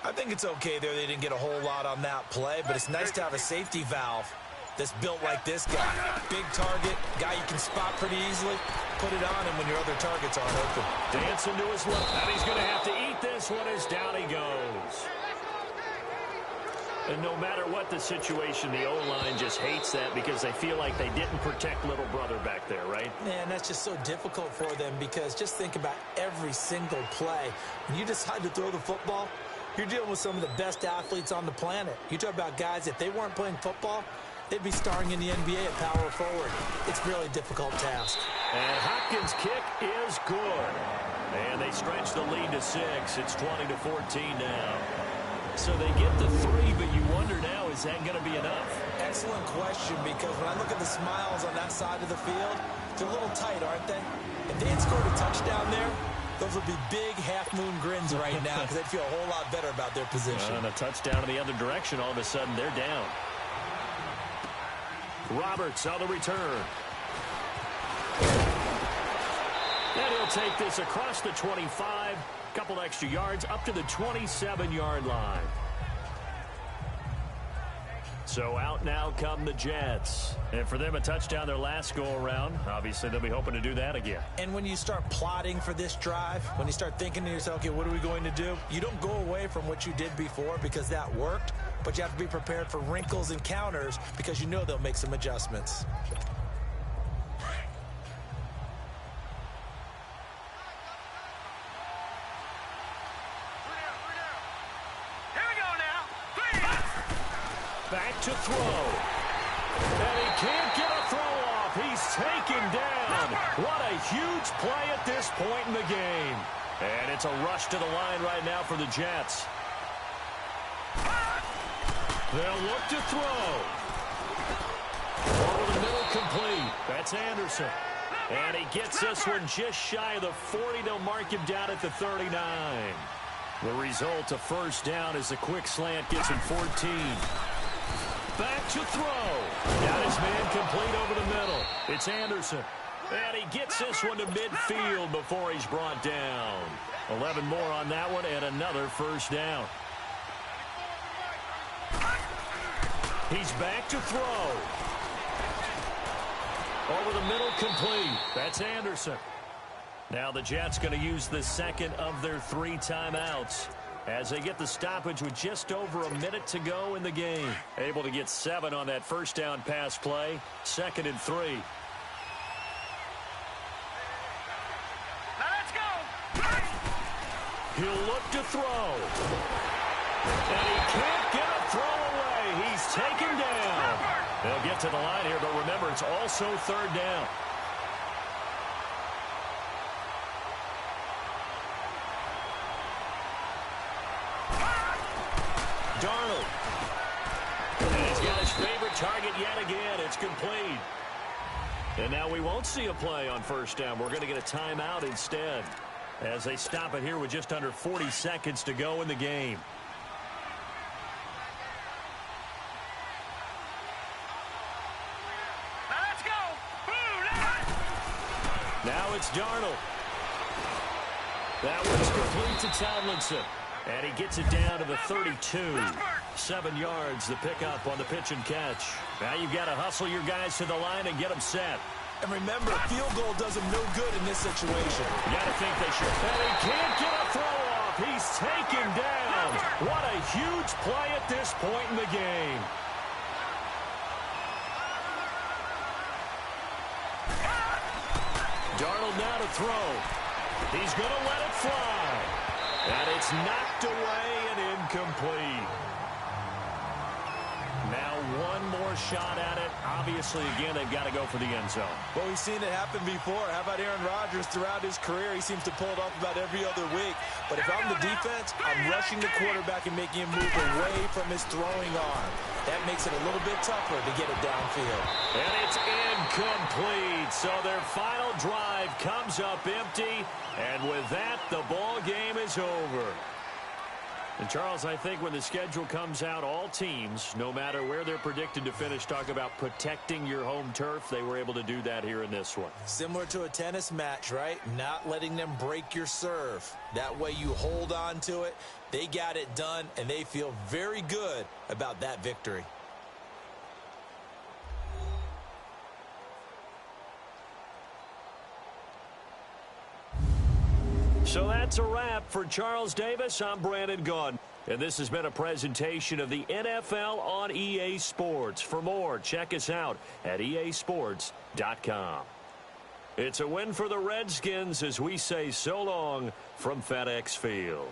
I think it's okay there. They didn't get a whole lot on that play, but it's nice to have a safety valve that's built like this guy. Big target, guy you can spot pretty easily. Put it on him when your other targets aren't open. Dancing to his left. And he's going to have to eat this one as down he goes. And no matter what the situation, the O-line just hates that because they feel like they didn't protect little brother back there, right? Man, that's just so difficult for them because just think about every single play. When you decide to throw the football, you're dealing with some of the best athletes on the planet. You talk about guys, if they weren't playing football, they'd be starring in the NBA at power forward. It's a really difficult task. And Hopkins' kick is good. And they stretch the lead to 6. It's 20-14 now. So they get the 3, but you wonder now, is that going to be enough? Excellent question, because when I look at the smiles on that side of the field, they're a little tight, aren't they? If they had scored a touchdown there, those would be big half-moon grins right now because they'd feel a whole lot better about their position. And a touchdown in the other direction, all of a sudden they're down. Roberts on the return. And he'll take this across the 25, couple extra yards up to the 27-yard line. So out now come the Jets. And for them, a touchdown their last go-around. Obviously, they'll be hoping to do that again. And when you start plotting for this drive, when you start thinking to yourself, okay, what are we going to do? You don't go away from what you did before because that worked, but you have to be prepared for wrinkles and counters because you know they'll make some adjustments. Back to throw. And he can't get a throw off. He's taken down. What a huge play at this point in the game. And it's a rush to the line right now for the Jets. They'll look to throw. Over the middle, complete. That's Anderson. And he gets this one just shy of the 40. They'll mark him down at the 39. The result, a first down as the quick slant gets him 14. to throw. Got his man complete over the middle. It's Anderson. And he gets this one to midfield before he's brought down. 11 more on that one and another first down. He's back to throw. Over the middle, complete. That's Anderson. Now the Jets going to use the second of their 3 timeouts as they get the stoppage with just over a minute to go in the game. Able to get 7 on that first down pass play. 2nd and 3. Now let's go. He'll look to throw. And he can't get a throw away. He's taken down. They'll get to the line here, but remember, it's also 3rd down. Darnold. And he's got his favorite target yet again. It's complete. And now we won't see a play on first down. We're going to get a timeout instead as they stop it here with just under 40 seconds to go in the game. Now let's go. Now it's Darnold. That one's complete to Tomlinson. And he gets it down to the 32. 7 yards, the pickup on the pitch and catch. Now you've got to hustle your guys to the line and get them set. And remember, field goal does him no good in this situation. You got to think they should. And he can't get a throw off. He's taken down. What a huge play at this point in the game. Darnold now to throw. He's going to let it fly. And it's knocked away and incomplete. Now one more shot at it. Obviously, again, they've got to go for the end zone. Well, we've seen it happen before. How about Aaron Rodgers throughout his career? He seems to pull it off about every other week. But if I'm the defense, I'm rushing the quarterback and making him move away from his throwing arm. That makes it a little bit tougher to get it downfield. And it's incomplete. So their final drive comes up empty. And with that, the ball game is over. And, Charles, I think when the schedule comes out, all teams, no matter where they're predicted to finish, talk about protecting your home turf. They were able to do that here in this one. Similar to a tennis match, right? Not letting them break your serve. That way you hold on to it. They got it done, and they feel very good about that victory. So that's a wrap for Charles Davis. I'm Brandon Gaudin. And this has been a presentation of the NFL on EA Sports. For more, check us out at easports.com. It's a win for the Redskins as we say so long from FedEx Field.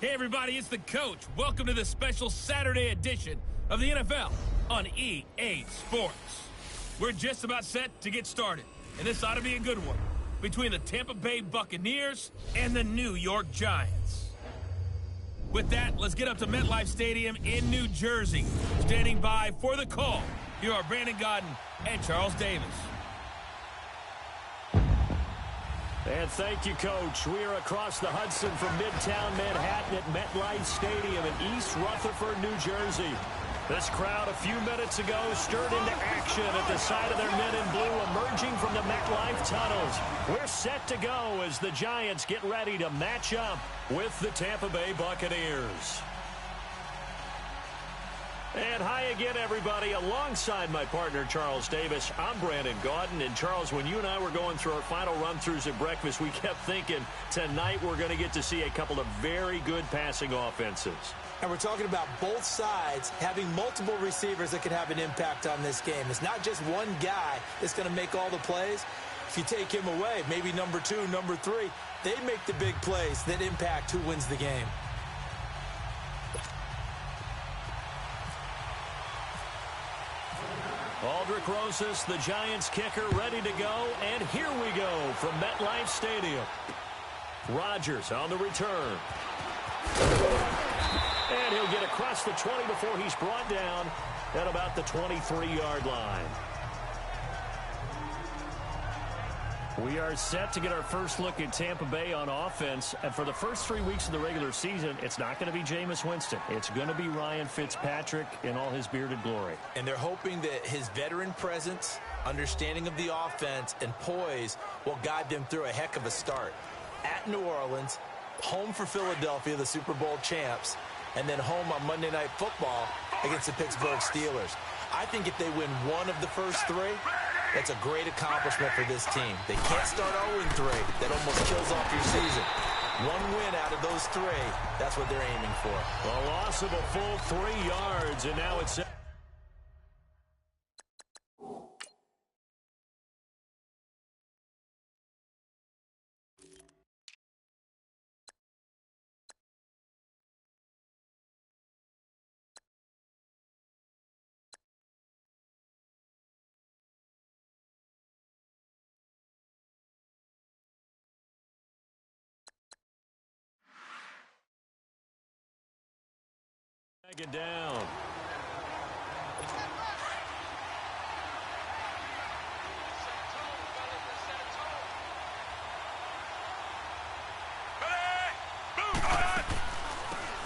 Hey everybody, it's the coach. Welcome to the special Saturday edition of the NFL on EA Sports. We're just about set to get started, and this ought to be a good one between the Tampa Bay Buccaneers and the New York Giants. With that, let's get up to MetLife Stadium in New Jersey. Standing by for the call, here are Brandon Gaudin and Charles Davis. And thank you, Coach. We are across the Hudson from Midtown Manhattan at MetLife Stadium in East Rutherford, New Jersey. This crowd a few minutes ago stirred into action at the side of their men in blue emerging from the MetLife tunnels. We're set to go as the Giants get ready to match up with the Tampa Bay Buccaneers. And hi again, everybody. Alongside my partner, Charles Davis, I'm Brandon Gaudin. And, Charles, when you and I were going through our final run-throughs at breakfast, we kept thinking tonight we're going to get to see a couple of very good passing offenses. And we're talking about both sides having multiple receivers that can have an impact on this game. It's not just one guy that's going to make all the plays. If you take him away, maybe number 2, number 3, they make the big plays that impact who wins the game. Aldrick Rosas, the Giants kicker, ready to go. And here we go from MetLife Stadium. Rodgers on the return. And he'll get across the 20 before he's brought down at about the 23-yard line. We are set to get our first look at Tampa Bay on offense. And for the first 3 weeks of the regular season, it's not going to be Jameis Winston. It's going to be Ryan Fitzpatrick in all his bearded glory. And they're hoping that his veteran presence, understanding of the offense, and poise will guide them through a heck of a start. At New Orleans, home for Philadelphia, the Super Bowl champs, and then home on Monday Night Football against the Pittsburgh Steelers. I think if they win one of the first 3, that's a great accomplishment for this team. They can't start 0-3. That almost kills off your season. One win out of those 3, that's what they're aiming for. A loss of a full 3 yards, and now it's... It down.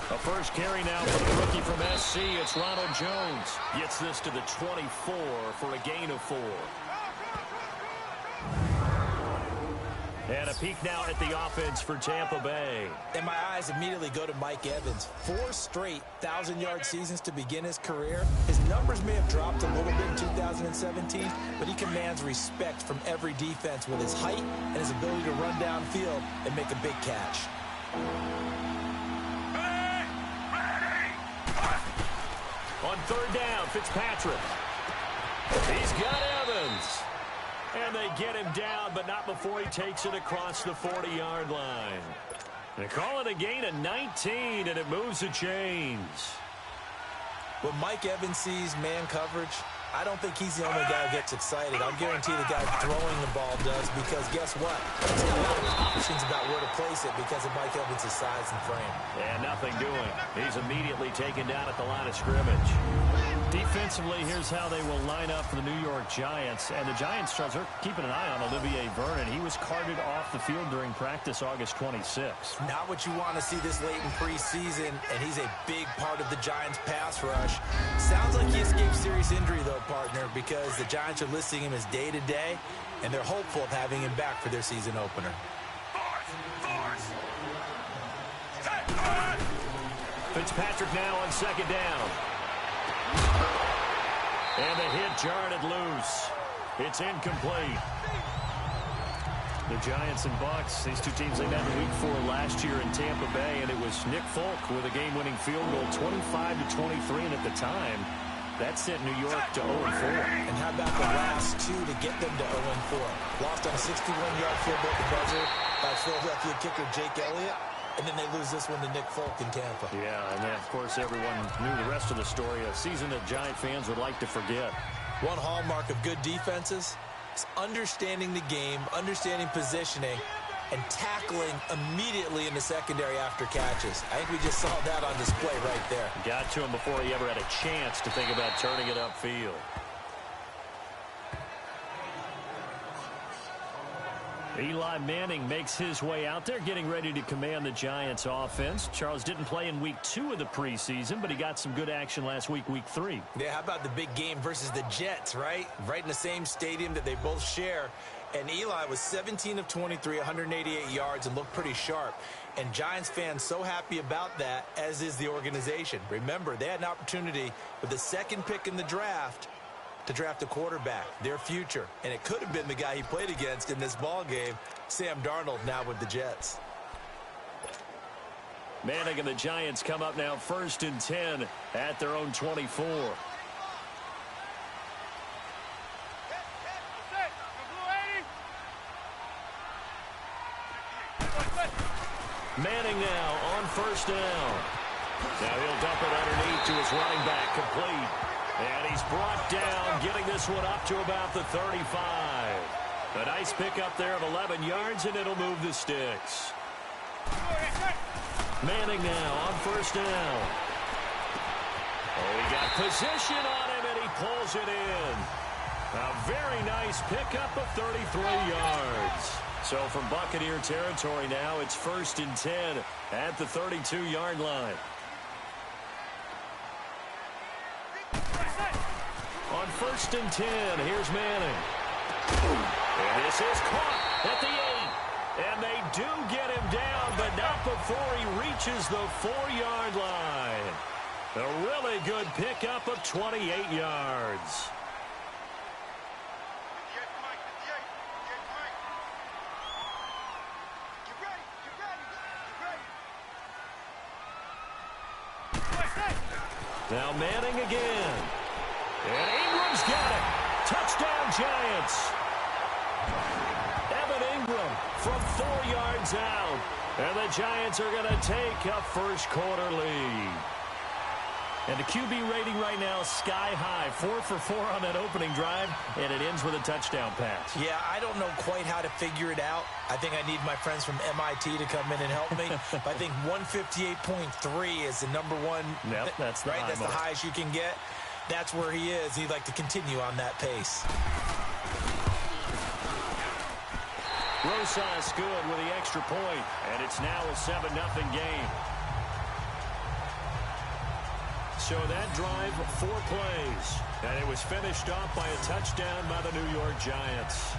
A first carry now for the rookie from SC. It's Ronald Jones. Gets this to the 24 for a gain of 4. And a peek now at the offense for Tampa Bay. And my eyes immediately go to Mike Evans. 4 straight 1,000-yard seasons to begin his career. His numbers may have dropped a little bit in 2017, but he commands respect from every defense with his height and his ability to run downfield and make a big catch. On third down, Fitzpatrick. He's got Evans. And they get him down, but not before he takes it across the 40-yard line. They call it a gain of 19, and it moves the chains. When Mike Evans sees man coverage, I don't think he's the only guy who gets excited. I'll guarantee the guy throwing the ball does, because guess what? He's got a lot of options about where to place it because of Mike Evans' size and frame. And nothing doing. He's immediately taken down at the line of scrimmage. Defensively, here's how they will line up for the New York Giants. And the Giants are keeping an eye on Olivier Vernon. He was carted off the field during practice August 26th. Not what you want to see this late in preseason, and he's a big part of the Giants' pass rush. Sounds like he escaped serious injury, though, partner, because the Giants are listing him as day-to-day, and they're hopeful of having him back for their season opener. Fitzpatrick now on second down. And the hit jarred it loose. It's incomplete. The Giants and Bucs, these two teams, they met in Week 4 last year in Tampa Bay, and it was Nick Folk with a game-winning field goal, 25-23, and at the time, that sent New York to 0-4. And how about the last 2 to get them to 0-4? Lost on a 61-yard field goal at the buzzer by Philadelphia kicker Jake Elliott. and then they lose this one to Nick Folk in Tampa. Yeah, and then, of course, everyone knew the rest of the story. A season that Giant fans would like to forget. One hallmark of good defenses is understanding the game, understanding positioning, and tackling immediately in the secondary after catches. I think we just saw that on display right there. Got to him before he ever had a chance to think about turning it upfield. Eli Manning makes his way out there, getting ready to command the Giants offense. Charles didn't play in week 2 of the preseason, but he got some good action last week, week 3. Yeah, how about the big game versus the Jets, right? Right in the same stadium that they both share. And Eli was 17 of 23, 188 yards, and looked pretty sharp. And Giants fans so happy about that, as is the organization. Remember, they had an opportunity with the second pick in the draft to draft a quarterback, their future. And it could have been the guy he played against in this ball game, Sam Darnold, now with the Jets. Manning and the Giants come up now 1st and 10 at their own 24. Manning now on 1st down. Now he'll dump it underneath to his running back, complete. And he's brought down, getting this one up to about the 35. A nice pickup there of 11 yards, and it'll move the sticks. Manning now on 1st down. Oh, he got position on him, and he pulls it in. A very nice pickup of 33 yards. So from Buccaneer territory now, it's 1st and 10 at the 32-yard line. On 1st and 10, here's Manning. And this is caught at the 8. And they do get him down, but not before he reaches the 4-yard line. A really good pickup of 28 yards. Now Manning again. And Ingram's got it. Touchdown, Giants. Evan Ingram from 4 yards out. And the Giants are going to take a first-quarter lead. And the QB rating right now, sky high. 4 for 4 on that opening drive, and it ends with a touchdown pass. Yeah, I don't know quite how to figure it out. I think I need my friends from MIT to come in and help me. But I think 158.3 is the number one. Yep, that's the right. high That's mark. the highest you can get. That's where he is. He'd like to continue on that pace. Rosas good with the extra point, and it's now a 7-0 game. So that drive, 4 plays, and it was finished off by a touchdown by the New York Giants.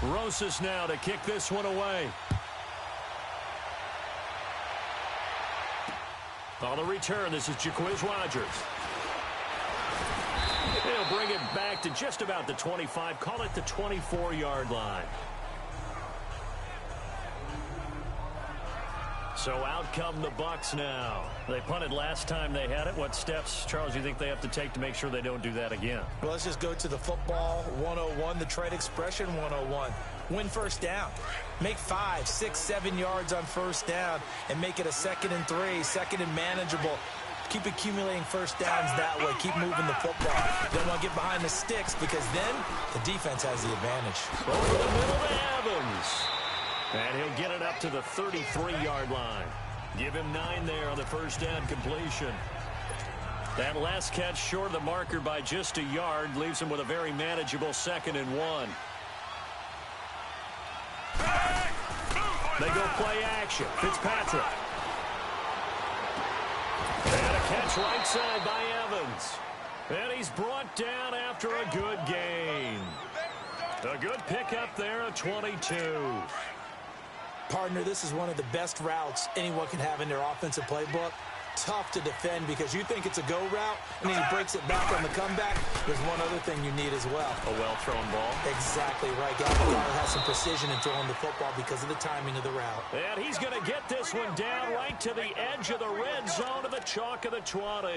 Rosas now to kick this one away. On the return, this is Jaquiz Rogers. He'll bring it back to just about the 25, call it the 24-yard line. So out come the Bucs now. They punted last time they had it. What steps, Charles, do you think they have to take to make sure they don't do that again? Well, let's just go to the football 101, the trade expression 101. Win first down. Make 5, 6, 7 yards on first down and make it a 2nd and 3, 2nd and manageable. Keep accumulating first downs that way. Keep moving the football. Don't want to get behind the sticks because then the defense has the advantage. Over the middle to Evans. And he'll get it up to the 33-yard line. Give him 9 there on the first down completion. That last catch short of the marker by just a yard leaves him with a very manageable 2nd and 1. They go play action. Fitzpatrick. And a catch right side by Evans. And he's brought down after a good gain. A good pickup there of 22. Partner, this is one of the best routes anyone can have in their offensive playbook. tough to defend because you think it's a go route, and then he breaks it back on the comeback. There's one other thing you need as well. A well-thrown ball. Exactly right. Gallup has some precision in throwing the football because of the timing of the route. And he's going to get this one down right to the edge of the red zone of the chalk of the 20.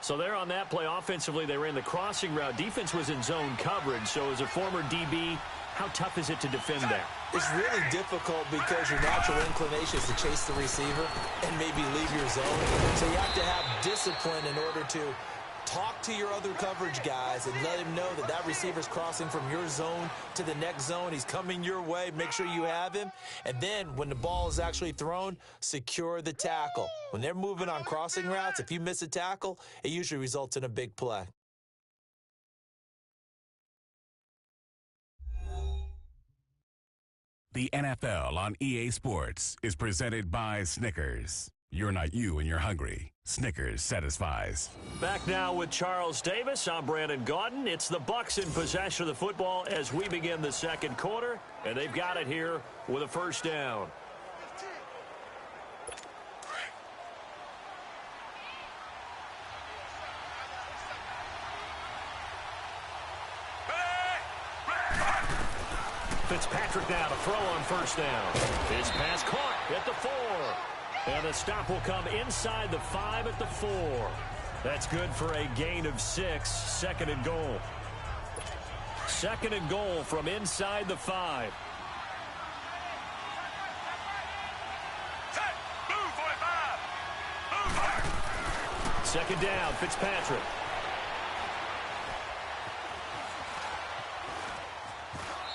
So there on that play, offensively, they ran the crossing route. Defense was in zone coverage. So as a former DB, how tough is it to defend that? It's really difficult because your natural inclination is to chase the receiver and maybe leave your zone. So you have to have discipline in order to talk to your other coverage guys and let him know that that receiver's crossing from your zone to the next zone. He's coming your way. Make sure you have him. And then when the ball is actually thrown, secure the tackle. When they're moving on crossing routes, if you miss a tackle, it usually results in a big play. The NFL on EA Sports is presented by Snickers. You're not you and you're hungry. Snickers satisfies. Back now with Charles Davis. I'm Brandon Gaudin. It's the Bucs in possession of the football as we begin the second quarter, and they've got it here with a first down. Fitzpatrick now to throw on first down. His pass caught at the 4. And the stop will come inside the 5 at the 4. That's good for a gain of 6. Second and goal. Second and goal from inside the 5. Second down, Fitzpatrick.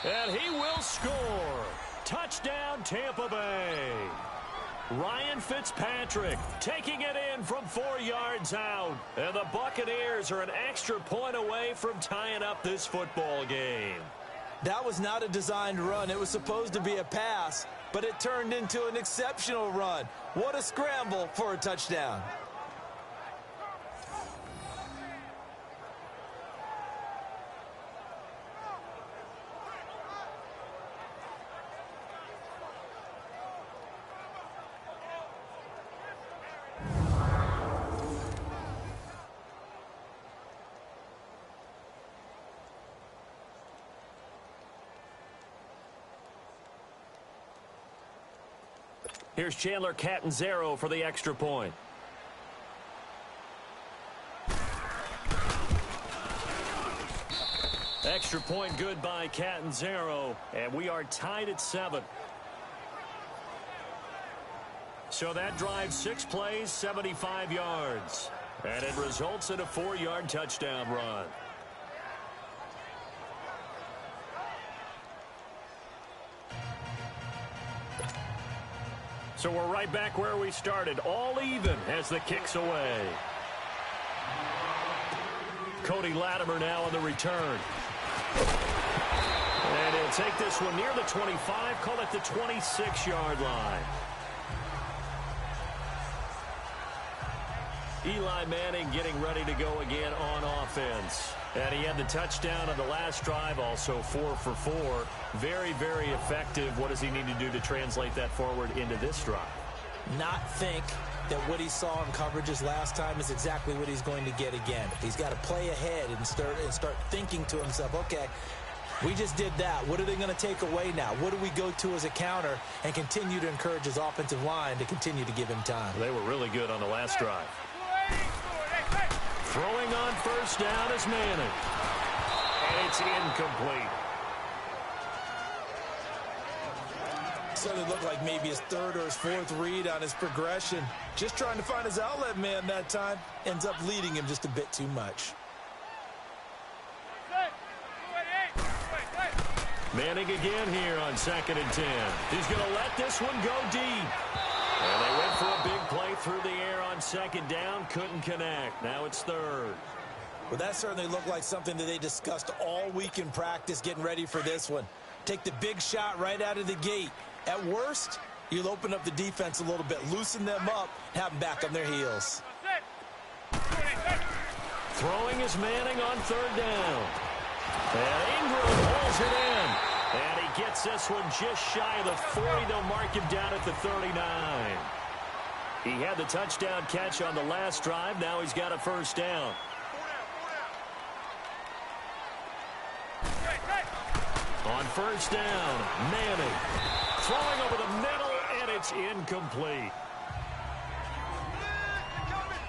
And he will score. Touchdown, Tampa Bay. Ryan Fitzpatrick taking it in from 4 yards out. And the Buccaneers are an extra point away from tying up this football game. That was not a designed run. It was supposed to be a pass, but it turned into an exceptional run. What a scramble for a touchdown. Here's Chandler Catanzaro for the extra point. Extra point good by Catanzaro, and we are tied at 7. So that drives 6 plays, 75 yards. And it results in a 4-yard touchdown run. So we're right back where we started, all even as the kick's away. Cody Latimer now on the return. And he'll take this one near the 25, call it the 26-yard line. Eli Manning getting ready to go again on offense. And he had the touchdown on the last drive, also 4 for 4. Very, very effective. What does he need to do to translate that forward into this drive? Not think that what he saw in coverages last time is exactly what he's going to get again. He's got to play ahead and start thinking to himself, okay, we just did that. What are they going to take away now? What do we go to as a counter? And continue to encourage his offensive line to continue to give him time. They were really good on the last drive. Throwing on first down is Manning. And it's incomplete. Certainly looked like maybe his 3rd or his 4th read on his progression. Just trying to find his outlet man that time. Ends up leading him just a bit too much. Manning again here on 2nd and 10. He's going to let this one go deep. And they went for a big play through the air on 2nd down. Couldn't connect. Now it's 3rd. Well, that certainly looked like something that they discussed all week in practice getting ready for this one. Take the big shot right out of the gate. At worst, you'll open up the defense a little bit, loosen them up, and have them back on their heels. Throwing is Manning on 3rd down. And Ingram pulls it in. And he gets this one just shy of the 40. They'll mark him down at the 39. He had the touchdown catch on the last drive. Now he's got a first down. On first down, Manning throwing over the middle, and it's incomplete.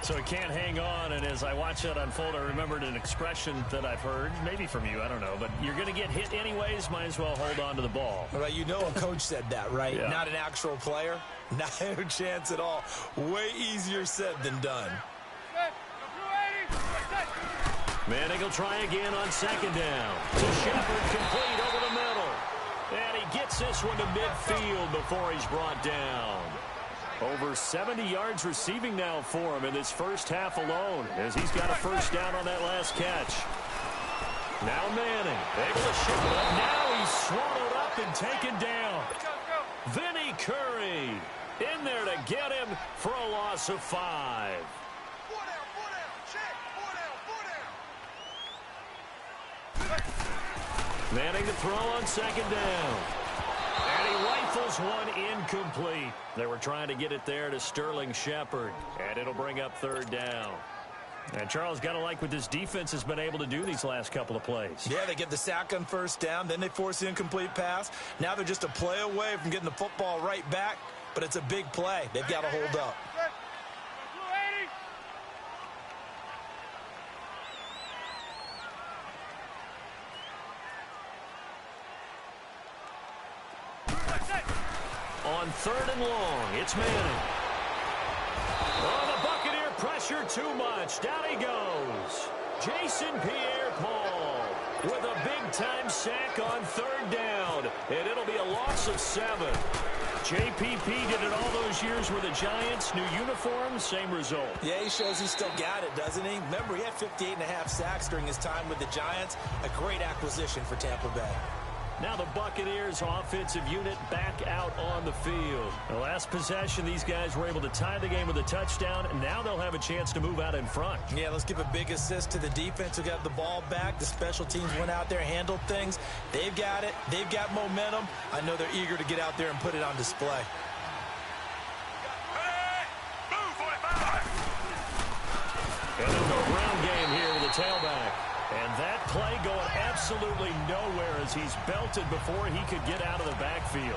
So he can't hang on, and as I watch that unfold, I remembered an expression that I've heard, maybe from you, I don't know, but you're going to get hit anyways, might as well hold on to the ball. Well, you know a coach said that, right? Yeah. Not an actual player. Not a chance at all. Way easier said than done. Manning will try again on second down. To Shepard, complete over the middle. And he gets this one to midfield before he's brought down. Over 70 yards receiving now for him in this first half alone, as he's got a first down on that last catch. Now Manning, able to ship it up. Now he's swallowed up and taken down. Vinny Curry in there to get him for a loss of 5. Manning to throw on second down. And he rifles one incomplete. They were trying to get it there to Sterling Shepard. And it'll bring up third down. And Charles, got to like what this defense has been able to do these last couple of plays. Yeah, they get the sack on first down, then they force the incomplete pass. Now they're just a play away from getting the football right back, but it's a big play. They've got to hold up. On third and long, it's Manning. Oh, the Buccaneer pressure too much. Down he goes. Jason Pierre-Paul with a big-time sack on third down. And it'll be a loss of 7. JPP did it all those years with the Giants. New uniform, same result. Yeah, he shows he still got it, doesn't he? Remember, he had 58.5 sacks during his time with the Giants. A great acquisition for Tampa Bay. Now the Buccaneers offensive unit back out on the field. The last possession, these guys were able to tie the game with a touchdown, and now they'll have a chance to move out in front. Yeah, let's give a big assist to the defense who got the ball back. The special teams went out there, handled things. They've got it. They've got momentum. I know they're eager to get out there and put it on display. And they'll go ground game here with the tailback. And that play going absolutely nowhere as he's belted before he could get out of the backfield.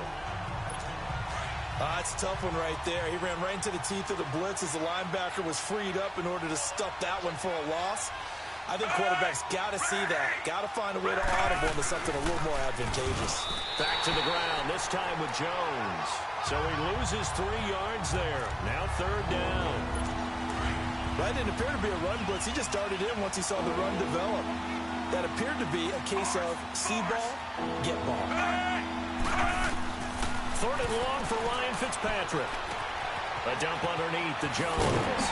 It's a tough one right there. He ran right into the teeth of the blitz as the linebacker was freed up in order to stuff that one for a loss. I think quarterbacks got to see that. Got to find a way to audible into something a little more advantageous. Back to the ground, this time with Jones. So he loses 3 yards there. Now third down. That didn't appear to be a run blitz. He just darted in once he saw the run develop. That appeared to be a case of see ball, get ball. Third and long for Ryan Fitzpatrick. A dump underneath to Jones.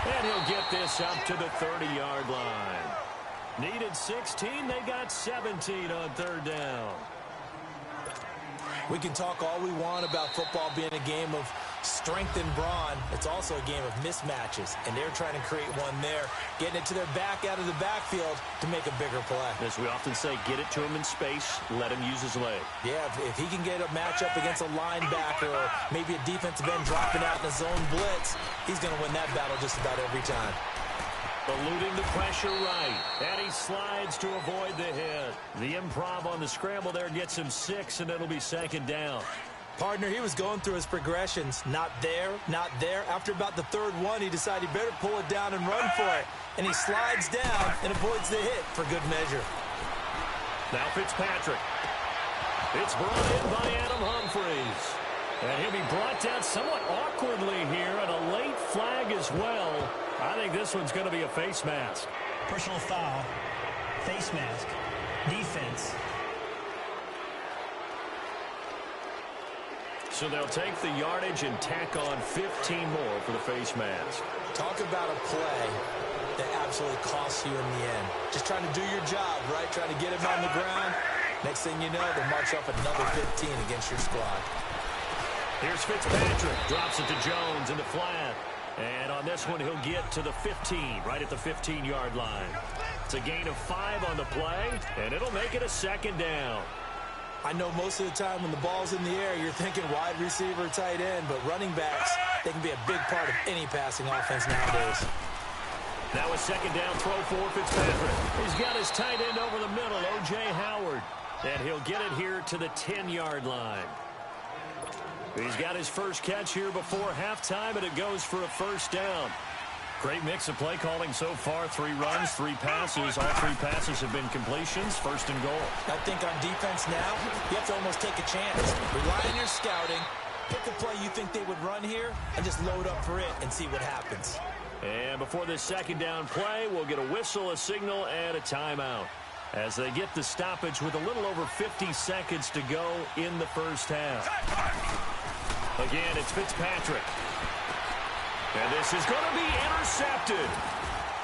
And he'll get this up to the 30-yard line. Needed 16, they got 17 on third down. We can talk all we want about football being a game of strength and brawn. It's also a game of mismatches, and they're trying to create one there, getting it to their back out of the backfield to make a bigger play. As we often say, get it to him in space, let him use his leg. Yeah, if he can get a matchup against a linebacker or maybe a defensive end dropping out in a zone blitz, he's going to win that battle just about every time. Eluding the pressure right, and he slides to avoid the hit. The improv on the scramble there gets him 6, and it'll be second down. Partner, he was going through his progressions. Not there, not there. After about the third one, he decided he better pull it down and run for it. And he slides down and avoids the hit for good measure. Now Fitzpatrick. It's brought in by Adam Humphries. And he'll be brought down somewhat awkwardly here, and a late flag as well. I think this one's going to be a face mask. Personal foul, face mask, defense. So they'll take the yardage and tack on 15 more for the face mask. Talk about a play that absolutely costs you in the end. Just trying to do your job, right? Trying to get him on the ground. Next thing you know, they'll march off another 15 against your squad. Here's Fitzpatrick. Drops it to Jones in the flat. And on this one, he'll get to the 15, right at the 15-yard line. It's a gain of 5 on the play, and it'll make it a second down. I know most of the time when the ball's in the air, you're thinking wide receiver, tight end, but running backs, they can be a big part of any passing offense nowadays. Now a second down throw for Fitzpatrick. He's got his tight end over the middle, O.J. Howard. And he'll get it here to the 10-yard line. He's got his first catch here before halftime, and it goes for a first down. Great mix of play calling so far. 3 runs, 3 passes. All 3 passes have been completions. First and goal. I think on defense now, you have to almost take a chance. Rely on your scouting. Pick a play you think they would run here and just load up for it and see what happens. And before this second down play, we'll get a whistle, a signal, and a timeout as they get the stoppage with a little over 50 seconds to go in the first half. Again, it's Fitzpatrick. And this is going to be intercepted.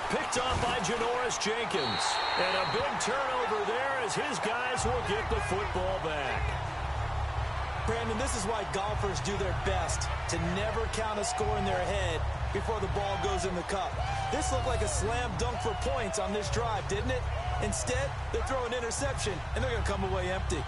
Picked off by Janoris Jenkins. And a big turnover there as his guys will get the football back. Brandon, this is why golfers do their best to never count a score in their head before the ball goes in the cup. This looked like a slam dunk for points on this drive, didn't it? Instead, they throw an interception, and they're going to come away empty.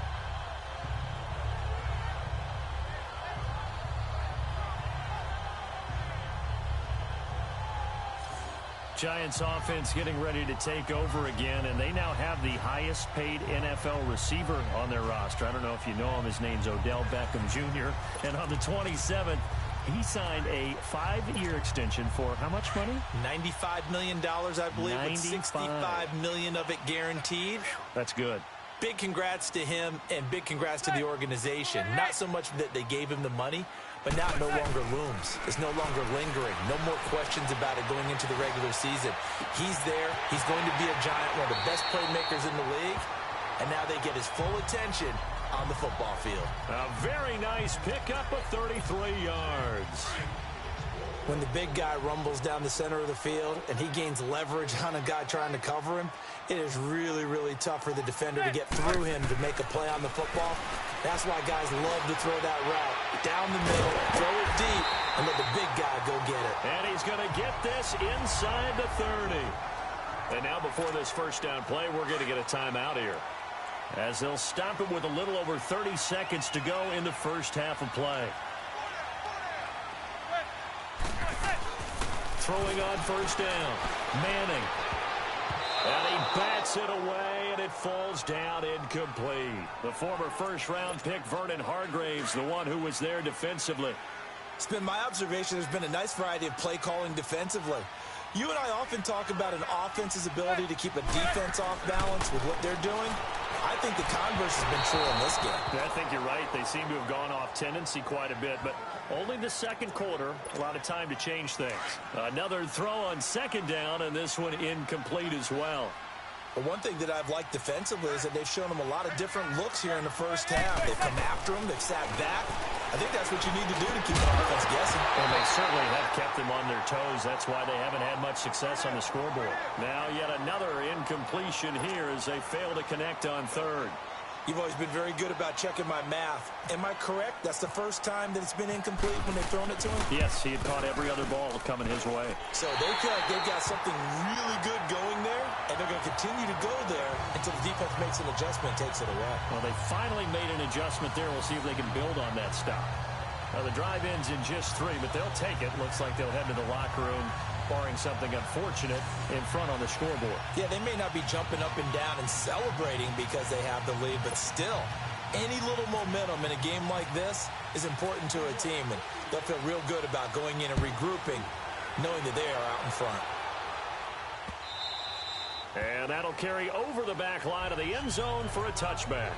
Giants offense getting ready to take over again, and they now have the highest paid NFL receiver on their roster. I don't know if you know him. His name's Odell Beckham Jr. And on the 27th, he signed a 5-year extension for how much money? $95 million, I believe, with $65 million of it guaranteed. That's good. Big congrats to him and big congrats to the organization. Not so much that they gave him the money, but now it no longer looms. It's no longer lingering. No more questions about it going into the regular season. He's there. He's going to be a Giant, one of the best playmakers in the league. And now they get his full attention on the football field. A very nice pickup of 33 yards. When the big guy rumbles down the center of the field and he gains leverage on a guy trying to cover him, it is really, really tough for the defender to get through him to make a play on the football. That's why guys love to throw that route down the middle, throw it deep, and let the big guy go get it. And he's going to get this inside the 30. And now before this first down play, we're going to get a timeout here, as they'll stop it with a little over 30 seconds to go in the first half of play. Throwing on first down, Manning. And he bats it away, and it falls down incomplete. The former first-round pick, Vernon Hargraves, the one who was there defensively. It's been my observation there's been a nice variety of play calling defensively. You and I often talk about an offense's ability to keep a defense off balance with what they're doing. I think the converse has been true in this game. I think you're right. They seem to have gone off tendency quite a bit, but only the second quarter. A lot of time to change things. Another throw on second down, and this one incomplete as well. But one thing that I've liked defensively is that they've shown them a lot of different looks here in the first half. They've come after them. They've sat back. I think that's what you need to do to keep the offense guessing. And they certainly have kept them on their toes. That's why they haven't had much success on the scoreboard. Now yet another incompletion here as they fail to connect on third. You've always been very good about checking my math. Am I correct? That's the first time that it's been incomplete when they've thrown it to him? Yes, he had caught every other ball coming his way. So they feel like they've got something really good going there, and they're going to continue to go there until the defense makes an adjustment and takes it away. Well, they finally made an adjustment there. We'll see if they can build on that stop. Now, the drive ends in just 3, but they'll take it. Looks like they'll head to the locker room, barring something unfortunate, in front on the scoreboard. Yeah, they may not be jumping up and down and celebrating because they have the lead, but still, any little momentum in a game like this is important to a team, and they'll feel real good about going in and regrouping, knowing that they are out in front. And that'll carry over the back line of the end zone for a touchback.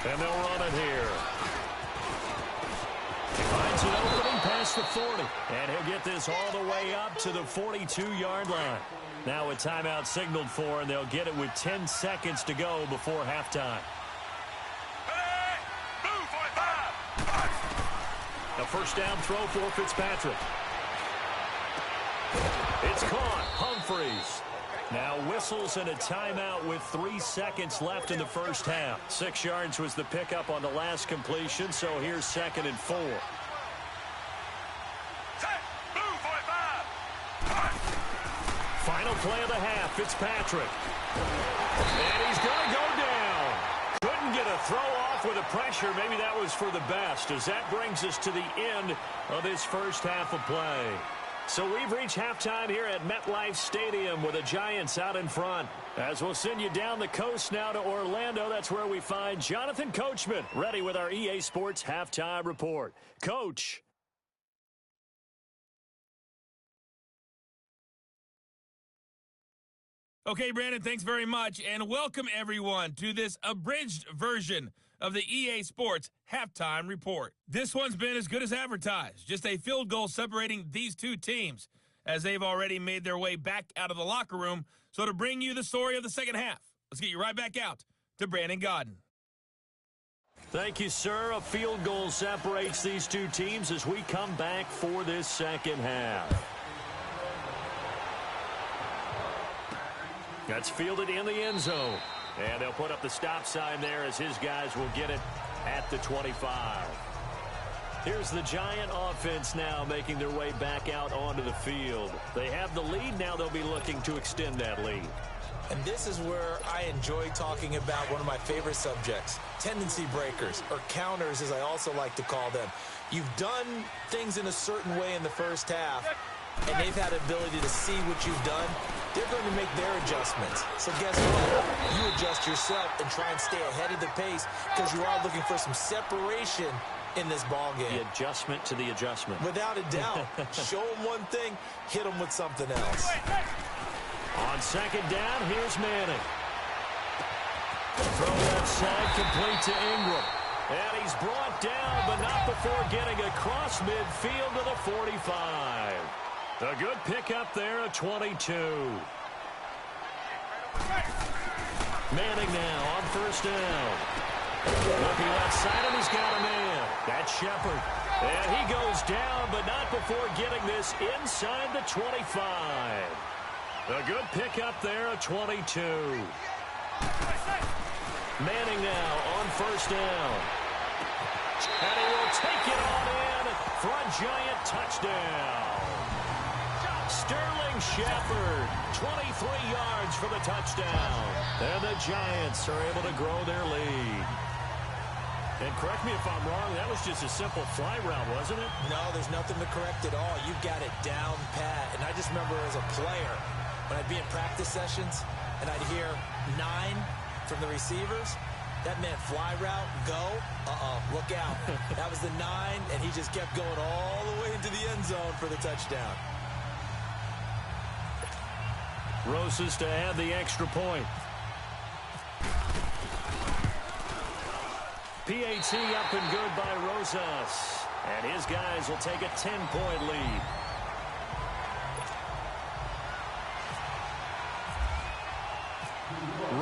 And they'll run it here. Finds an opening past the 40. And he'll get this all the way up to the 42-yard line. Now a timeout signaled for, and they'll get it with 10 seconds to go before halftime. A first down throw for Fitzpatrick. It's caught. Humphreys. Now whistles and a timeout with 3 seconds left in the first half. 6 yards was the pickup on the last completion, so here's 2nd and 4. Final play of the half. Fitzpatrick. And he's going to go down. Couldn't get a throw off with the pressure. Maybe that was for the best, as that brings us to the end of this first half of play. So we've reached halftime here at MetLife Stadium with the Giants out in front. As we'll send you down the coast now to Orlando, that's where we find Jonathan Coachman ready with our EA Sports Halftime Report. Coach. Okay, Brandon, thanks very much, and welcome everyone to this abridged version of the EA Sports Halftime Report. This one's been as good as advertised, just a field goal separating these two teams, as they've already made their way back out of the locker room. So to bring you the story of the second half, let's get you right back out to Brandon Godden. Thank you, sir. A field goal separates these two teams as we come back for this second half. That's fielded in the end zone. And they'll put up the stop sign there as his guys will get it at the 25. Here's the Giant offense now making their way back out onto the field. They have the lead. Now they'll be looking to extend that lead. And this is where I enjoy talking about one of my favorite subjects, tendency breakers, or counters as I also like to call them. You've done things in a certain way in the first half, and they've had the ability to see what you've done. They're going to make their adjustments. So guess what? You adjust yourself and try and stay ahead of the pace because you are looking for some separation in this ball game. The adjustment to the adjustment. Without a doubt. Show them one thing, hit them with something else. On second down, here's Manning. Throw left side, complete to Ingram. And he's brought down, but not before getting across midfield to the 45. A good pickup there at 22. Manning now on first down. Looking left side, and he's got a man. That's Shepard. And he goes down, but not before getting this inside the 25. A good pickup there at 22. Manning now on first down. And he will take it on in for a Giant touchdown. Sterling Shepard, 23 yards for the touchdown. And the Giants are able to grow their lead. And correct me if I'm wrong, that was just a simple fly route, wasn't it? No, there's nothing to correct at all. You've got it down pat. And I just remember as a player, when I'd be in practice sessions and I'd hear 9 from the receivers, that meant fly route, go, look out. That was the 9, and he just kept going all the way into the end zone for the touchdown. Rosas to add the extra point. PAT up and good by Rosas. And his guys will take a 10-point lead.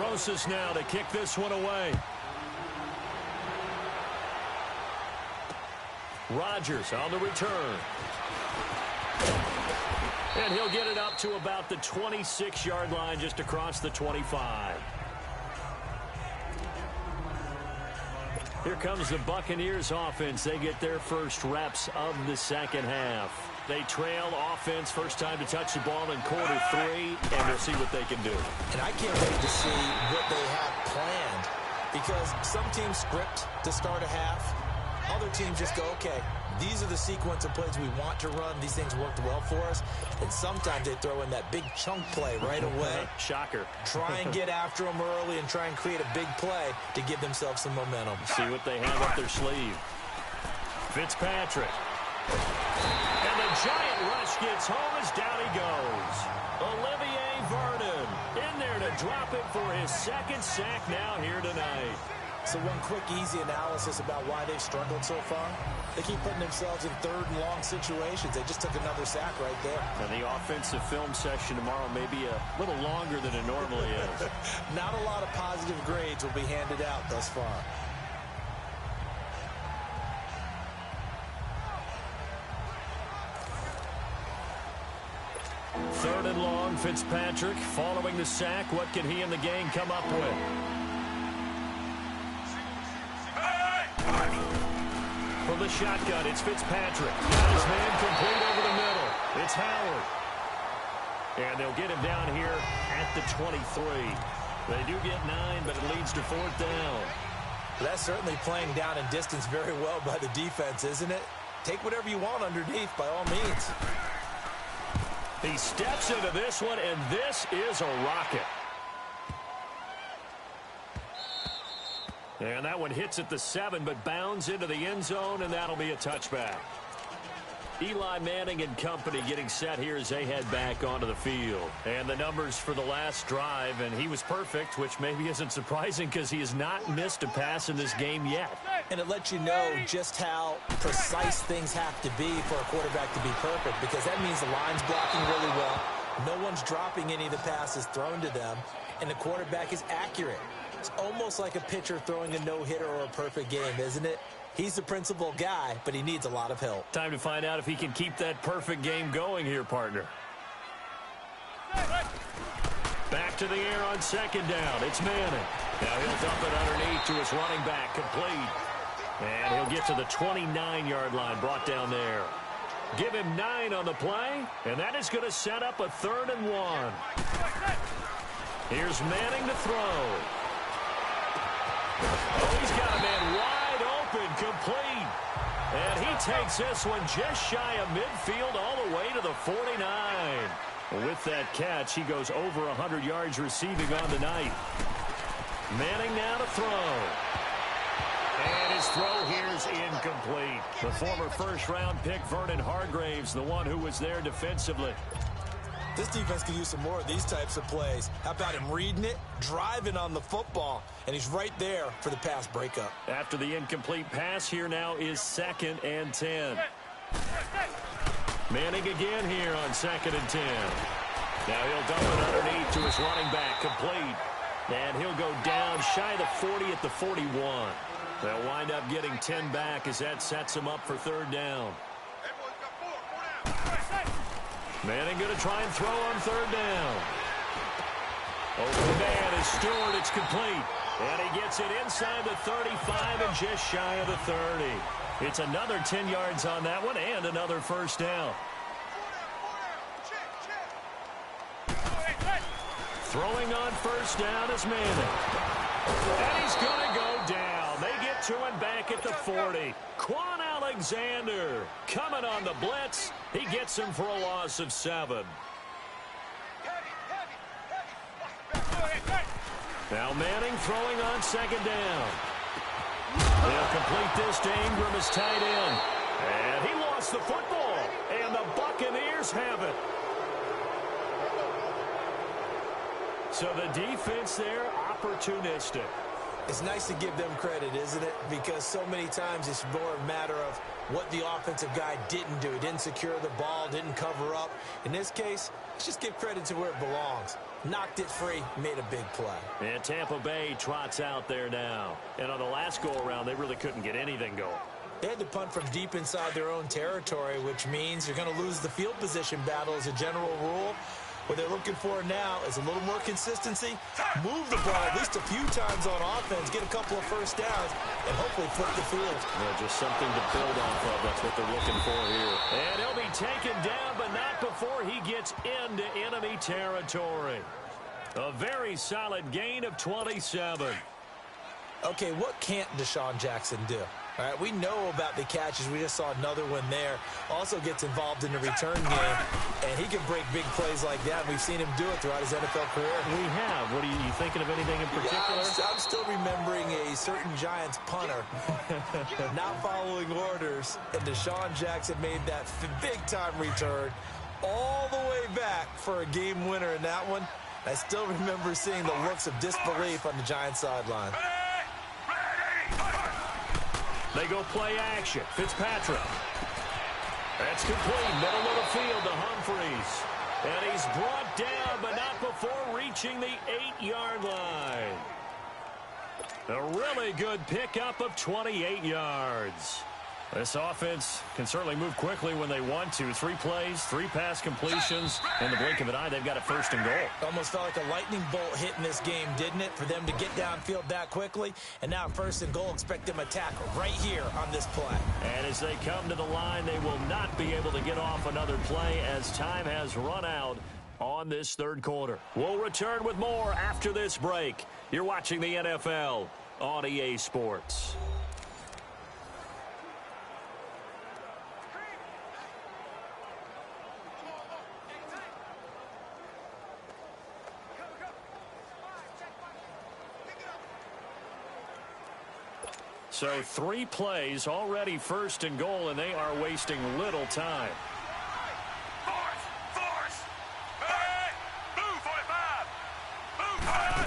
Rosas now to kick this one away. Rodgers on the return. And he'll get it up to about the 26-yard line, just across the 25. Here comes the Buccaneers offense. They get their first reps of the second half. They trail offense, first time to touch the ball in quarter 3, and we'll see what they can do. And I can't wait to see what they have planned, because some teams script to start a half. Other teams just go, okay, these are the sequence of plays we want to run. These things worked well for us. And sometimes they throw in that big chunk play right away. Shocker. Try and get after them early and try and create a big play to give themselves some momentum. See what they have up their sleeve. Fitzpatrick. And the Giant rush gets home as down he goes. Olivier Vernon in there to drop it for his second sack now here tonight. So one quick, easy analysis about why they've struggled so far. They keep putting themselves in third and long situations. They just took another sack right there. And the offensive film session tomorrow may be a little longer than it normally is. Not a lot of positive grades will be handed out thus far. 3rd and long. Fitzpatrick following the sack. What can he and the gang come up with? From the shotgun, it's Fitzpatrick. Got his man complete over the middle. It's Howard. And they'll get him down here at the 23. They do get 9, but it leads to 4th down. That's certainly playing down and distance very well by the defense, isn't it? Take whatever you want underneath, by all means. He steps into this one, and this is a rocket. And that one hits at the 7, but bounds into the end zone, and that'll be a touchback. Eli Manning and company getting set here as they head back onto the field. And the numbers for the last drive, and he was perfect, which maybe isn't surprising because he has not missed a pass in this game yet. And it lets you know just how precise things have to be for a quarterback to be perfect, because that means the line's blocking really well, no one's dropping any of the passes thrown to them, and the quarterback is accurate. It's almost like a pitcher throwing a no-hitter or a perfect game, isn't it? He's the principal guy, but he needs a lot of help. Time to find out if he can keep that perfect game going here, partner. Back to the air on 2nd down. It's Manning. Now he'll dump it underneath to his running back, complete. And he'll get to the 29-yard line, brought down there. Give him 9 on the play, and that is going to set up a 3rd and 1. Here's Manning to throw. Oh, he's got a man wide open, complete. And he takes this one just shy of midfield all the way to the 49. With that catch, he goes over 100 yards receiving on the night. Manning now to throw. And his throw here is incomplete. The former first-round pick, Vernon Hargreaves, the one who was there defensively. This defense can use some more of these types of plays. How about him reading it, driving on the football, and he's right there for the pass breakup. After the incomplete pass, here now is 2nd and 10. Manning again here on 2nd and 10. Now he'll dump it underneath to his running back, complete. And he'll go down shy of the 40 at the 41. They'll wind up getting 10 back as that sets him up for 3rd down. Manning going to try and throw on 3rd down. Open man is Stewart. It's complete. And he gets it inside the 35 and just shy of the 30. It's another 10 yards on that one and another 1st down. Throwing on 1st down is Manning. And he's going to go down. They get to him back at the 40. Quan Alexander coming on the blitz. He gets him for a loss of 7. Now Manning throwing on 2nd down. They'll complete this to Ingram as tight end. And he lost the football. And the Buccaneers have it. So the defense there, opportunistic. It's nice to give them credit, isn't it? Because so many times it's more a matter of what the offensive guy didn't do. He didn't secure the ball, didn't cover up. In this case, let's just give credit to where it belongs. Knocked it free, made a big play. And Tampa Bay trots out there now. And on the last go-around, they really couldn't get anything going. They had to punt from deep inside their own territory, which means you're going to lose the field position battle as a general rule. What they're looking for now is a little more consistency, move the ball at least a few times on offense, get a couple of 1st downs, and hopefully flip the field. Yeah, just something to build off of. That's what they're looking for here. And he'll be taken down, but not before he gets into enemy territory. A very solid gain of 27. Okay, what can't Deshaun Jackson do? All right, we know about the catches. We just saw another one there. Also gets involved in the return game, and he can break big plays like that. We've seen him do it throughout his NFL career. We have. What are you thinking of anything in particular? Yeah, I'm still remembering a certain Giants punter not following orders, and Deshaun Jackson made that big-time return all the way back for a game winner in that one. I still remember seeing the looks of disbelief on the Giants sideline. They go play action. Fitzpatrick. That's complete. Middle of the field to Humphreys. And he's brought down, but not before reaching the 8-yard line. A really good pickup of 28 yards. This offense can certainly move quickly when they want to. 3 plays, 3 pass completions. In the blink of an eye, they've got a 1st and goal. Almost felt like a lightning bolt hit in this game, didn't it? For them to get downfield that quickly. And now 1st and goal, expect them to tackle right here on this play. And as they come to the line, they will not be able to get off another play as time has run out on this 3rd quarter. We'll return with more after this break. You're watching the NFL on EA Sports. So 3 plays, already 1st and goal, and they are wasting little time. Force! Hey! Move, 45! Move, 45!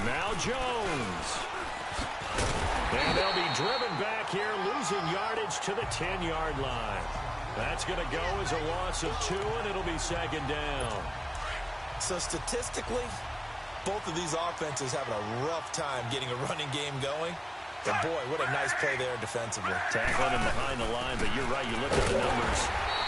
Now Jones. And they'll be driven back here, losing yardage to the 10-yard line. That's going to go as a loss of 2, and it'll be 2nd down. So statistically, both of these offenses having a rough time getting a running game going. But boy, what a nice play there defensively. Tackling him behind the line, but you're right, you look at the numbers.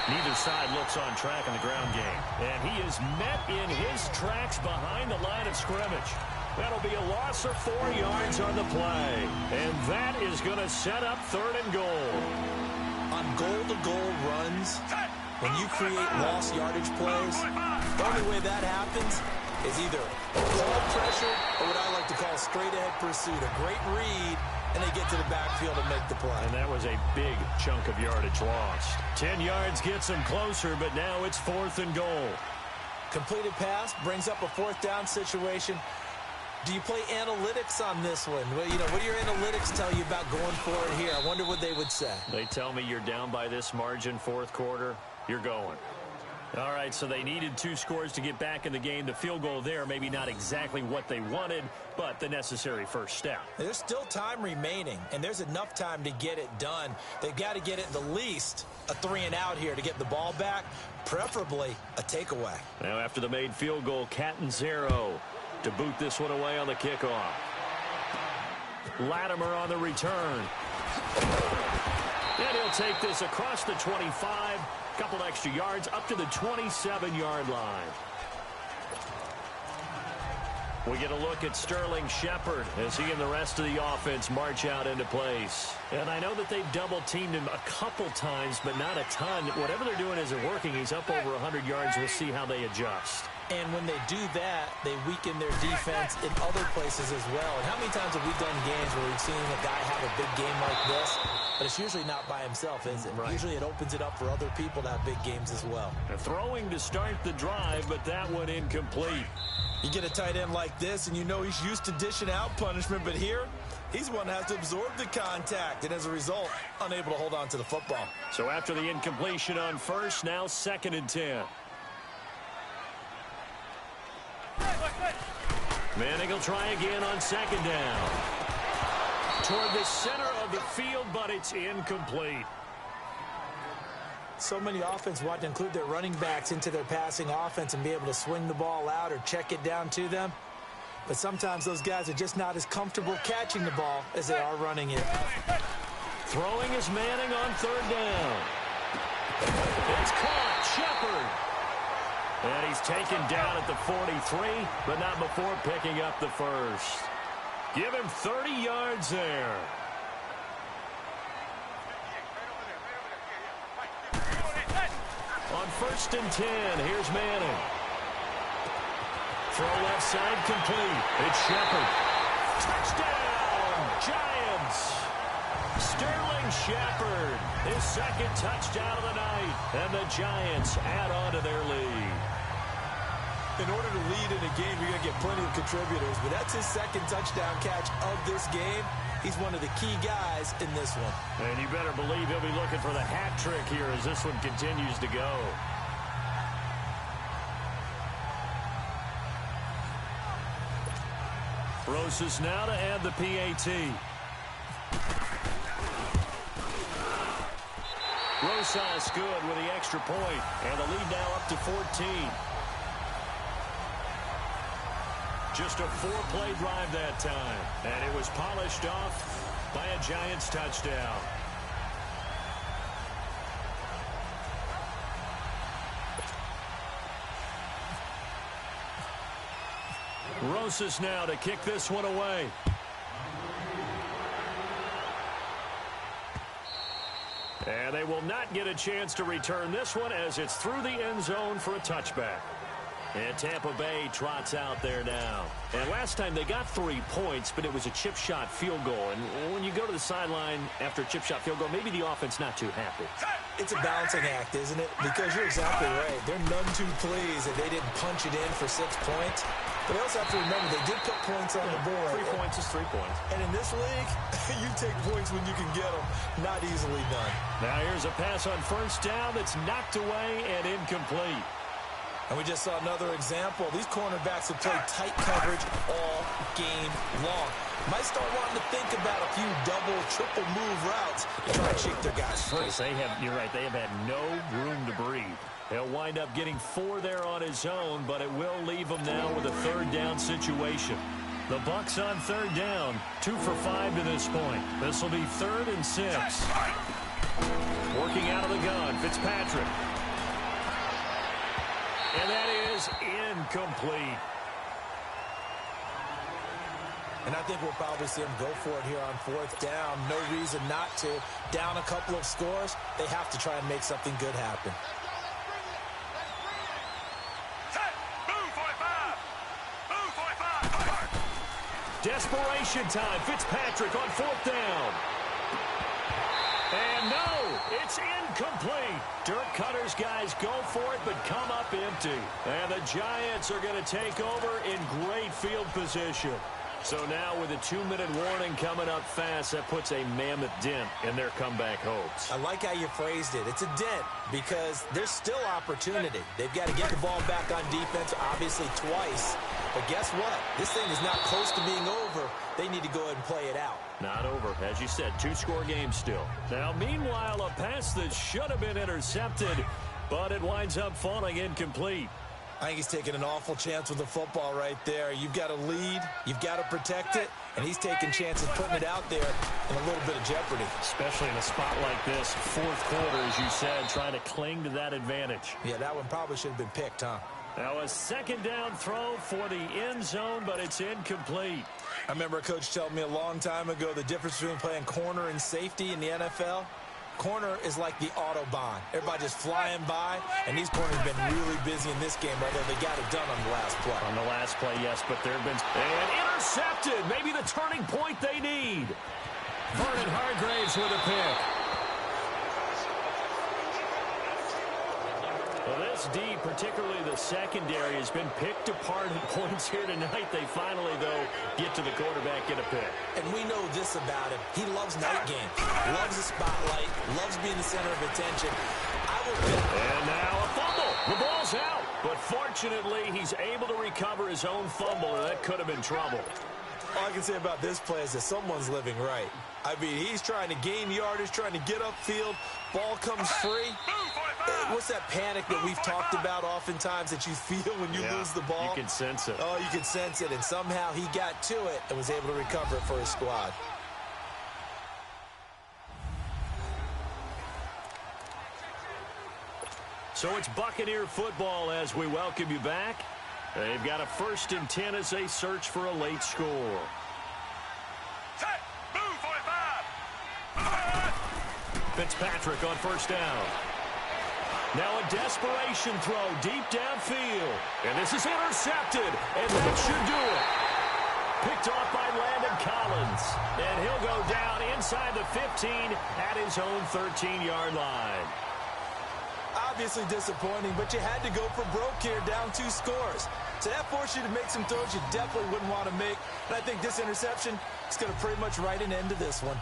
Neither side looks on track in the ground game. And he is met in his tracks behind the line of scrimmage. That'll be a loss of 4 yards on the play. And that is going to set up 3rd and goal. On goal-to-goal runs, when you create lost yardage plays, the only way that happens is either call pressure or what I like to call straight-ahead pursuit. A great read, and they get to the backfield and make the play. And that was a big chunk of yardage lost. 10 yards gets them closer, but now it's 4th and goal. Completed pass brings up a 4th down situation. Do you play analytics on this one? Well, what do your analytics tell you about going for it here? I wonder what they would say. They tell me you're down by this margin, 4th quarter, you're going. All right, so they needed 2 scores to get back in the game. The field goal there, maybe not exactly what they wanted, but the necessary 1st step. There's still time remaining, and there's enough time to get it done. They've got to get it the least a 3 and out here to get the ball back, preferably a takeaway. Now after the made field goal, Catanzaro to boot this one away on the kickoff. Latimer on the return. And he'll take this across the 25. Couple extra yards up to the 27-yard line. We get a look at Sterling Shepard as he and the rest of the offense march out into place. And I know that they've double-teamed him a couple times, but not a ton. Whatever they're doing isn't working. He's up over 100 yards. We'll see how they adjust. And when they do that, they weaken their defense in other places as well. And how many times have we done games where we've seen a guy have a big game like this? But it's usually not by himself, is it? Right. Usually it opens it up for other people to have big games as well. Throwing to start the drive, but that one incomplete. You get a tight end like this, and you know he's used to dishing out punishment. But here, he's one that has to absorb the contact. And as a result, unable to hold on to the football. So after the incompletion on 1st, now 2nd and 10. Manning will try again on 2nd down. Toward the center of the field, but it's incomplete. So many offenses want to include their running backs into their passing offense and be able to swing the ball out or check it down to them. But sometimes those guys are just not as comfortable catching the ball as they are running it. Throwing is Manning on 3rd down. It's caught. Shepard. And he's taken down at the 43, but not before picking up the 1st. Give him 30 yards there. On 1st and 10, here's Manning. Throw left side complete. It's Shepard. Touchdown, Giants. Sterling Shepard, his 2nd touchdown of the night. And the Giants add on to their lead. In order to lead in a game, you're going to get plenty of contributors, but that's his 2nd touchdown catch of this game. He's one of the key guys in this one. And you better believe he'll be looking for the hat trick here as this one continues to go. Rosas now to add the PAT. Rosas good with the extra point, and the lead now up to 14. Just a 4-play drive that time, and it was polished off by a Giants touchdown. Rosas now to kick this one away. And they will not get a chance to return this one as it's through the end zone for a touchback. And Tampa Bay trots out there now. And last time they got 3 points, but it was a chip shot field goal. And when you go to the sideline after a chip shot field goal, maybe the offense not too happy. It's a balancing act, isn't it? Because you're exactly right. They're none too pleased that they didn't punch it in for 6 points. But they also have to remember they did put points on the board. 3 points is 3 points. And in this league, you take points when you can get them. Not easily done. Now here's a pass on first down that's knocked away and incomplete. And we just saw another example. These cornerbacks have played tight coverage all game long. Might start wanting to think about a few double, triple move routes to try and shake their guys free. You're right, they have had no room to breathe. He'll wind up getting 4 there on his own, but it will leave him now with a third down situation. The Bucs on third down, 2 for 5 to this point. This will be 3rd and 6. Working out of the gun, Fitzpatrick. And that is incomplete. And I think we'll probably see him go for it here on 4th down. No reason not to. Down a couple of scores, they have to try and make something good happen. Desperation time. Fitzpatrick on 4th down. And no, it's incomplete. Dirk Cutter's guys go for it, but come up empty. And the Giants are going to take over in great field position. So now with a 2-minute warning coming up fast, that puts a mammoth dent in their comeback hopes. I like how you phrased it. It's a dent because there's still opportunity. They've got to get the ball back on defense, obviously twice. But guess what? This thing is not close to being over. They need to go ahead and play it out. Not over. As you said, 2-score game still. Now, meanwhile, a pass that should have been intercepted, but it winds up falling incomplete. I think he's taking an awful chance with the football right there. You've got to lead. You've got to protect it. And he's taking chances putting it out there in a little bit of jeopardy. Especially in a spot like this, 4th quarter, as you said, trying to cling to that advantage. Yeah, that one probably should have been picked, huh? Now a 2nd down throw for the end zone, but it's incomplete. I remember a coach telling me a long time ago the difference between playing corner and safety in the NFL. Corner is like the Autobahn. Everybody just flying by, and these corners have been really busy in this game, although they got it done on the last play. On the last play, yes, but there have been... And intercepted! Maybe the turning point they need. Vernon Hargraves with a pick. Well, this D, particularly the secondary, has been picked apart at points here tonight. They finally, though, get to the quarterback, get a pick. And we know this about him. He loves night games, loves the spotlight, loves being the center of attention. And now a fumble. The ball's out. But fortunately, he's able to recover his own fumble, and that could have been trouble. All I can say about this play is that someone's living right. I mean, he's trying to gain yardage, trying to get upfield. Ball comes free. What's that panic that we've talked about oftentimes that you feel when you lose the ball? You can sense it. Oh, you can sense it. And somehow he got to it and was able to recover it for his squad. So it's Buccaneer football as we welcome you back. They've got a 1st and 10 as they search for a late score. Fitzpatrick on 1st down. Now a desperation throw deep downfield. And this is intercepted. And that should do it. Picked off by Landon Collins. And he'll go down inside the 15 at his own 13-yard line. Obviously disappointing, but you had to go for broke here, down 2 scores. So that forced you to make some throws you definitely wouldn't want to make. And I think this interception is going to pretty much write an end to this one.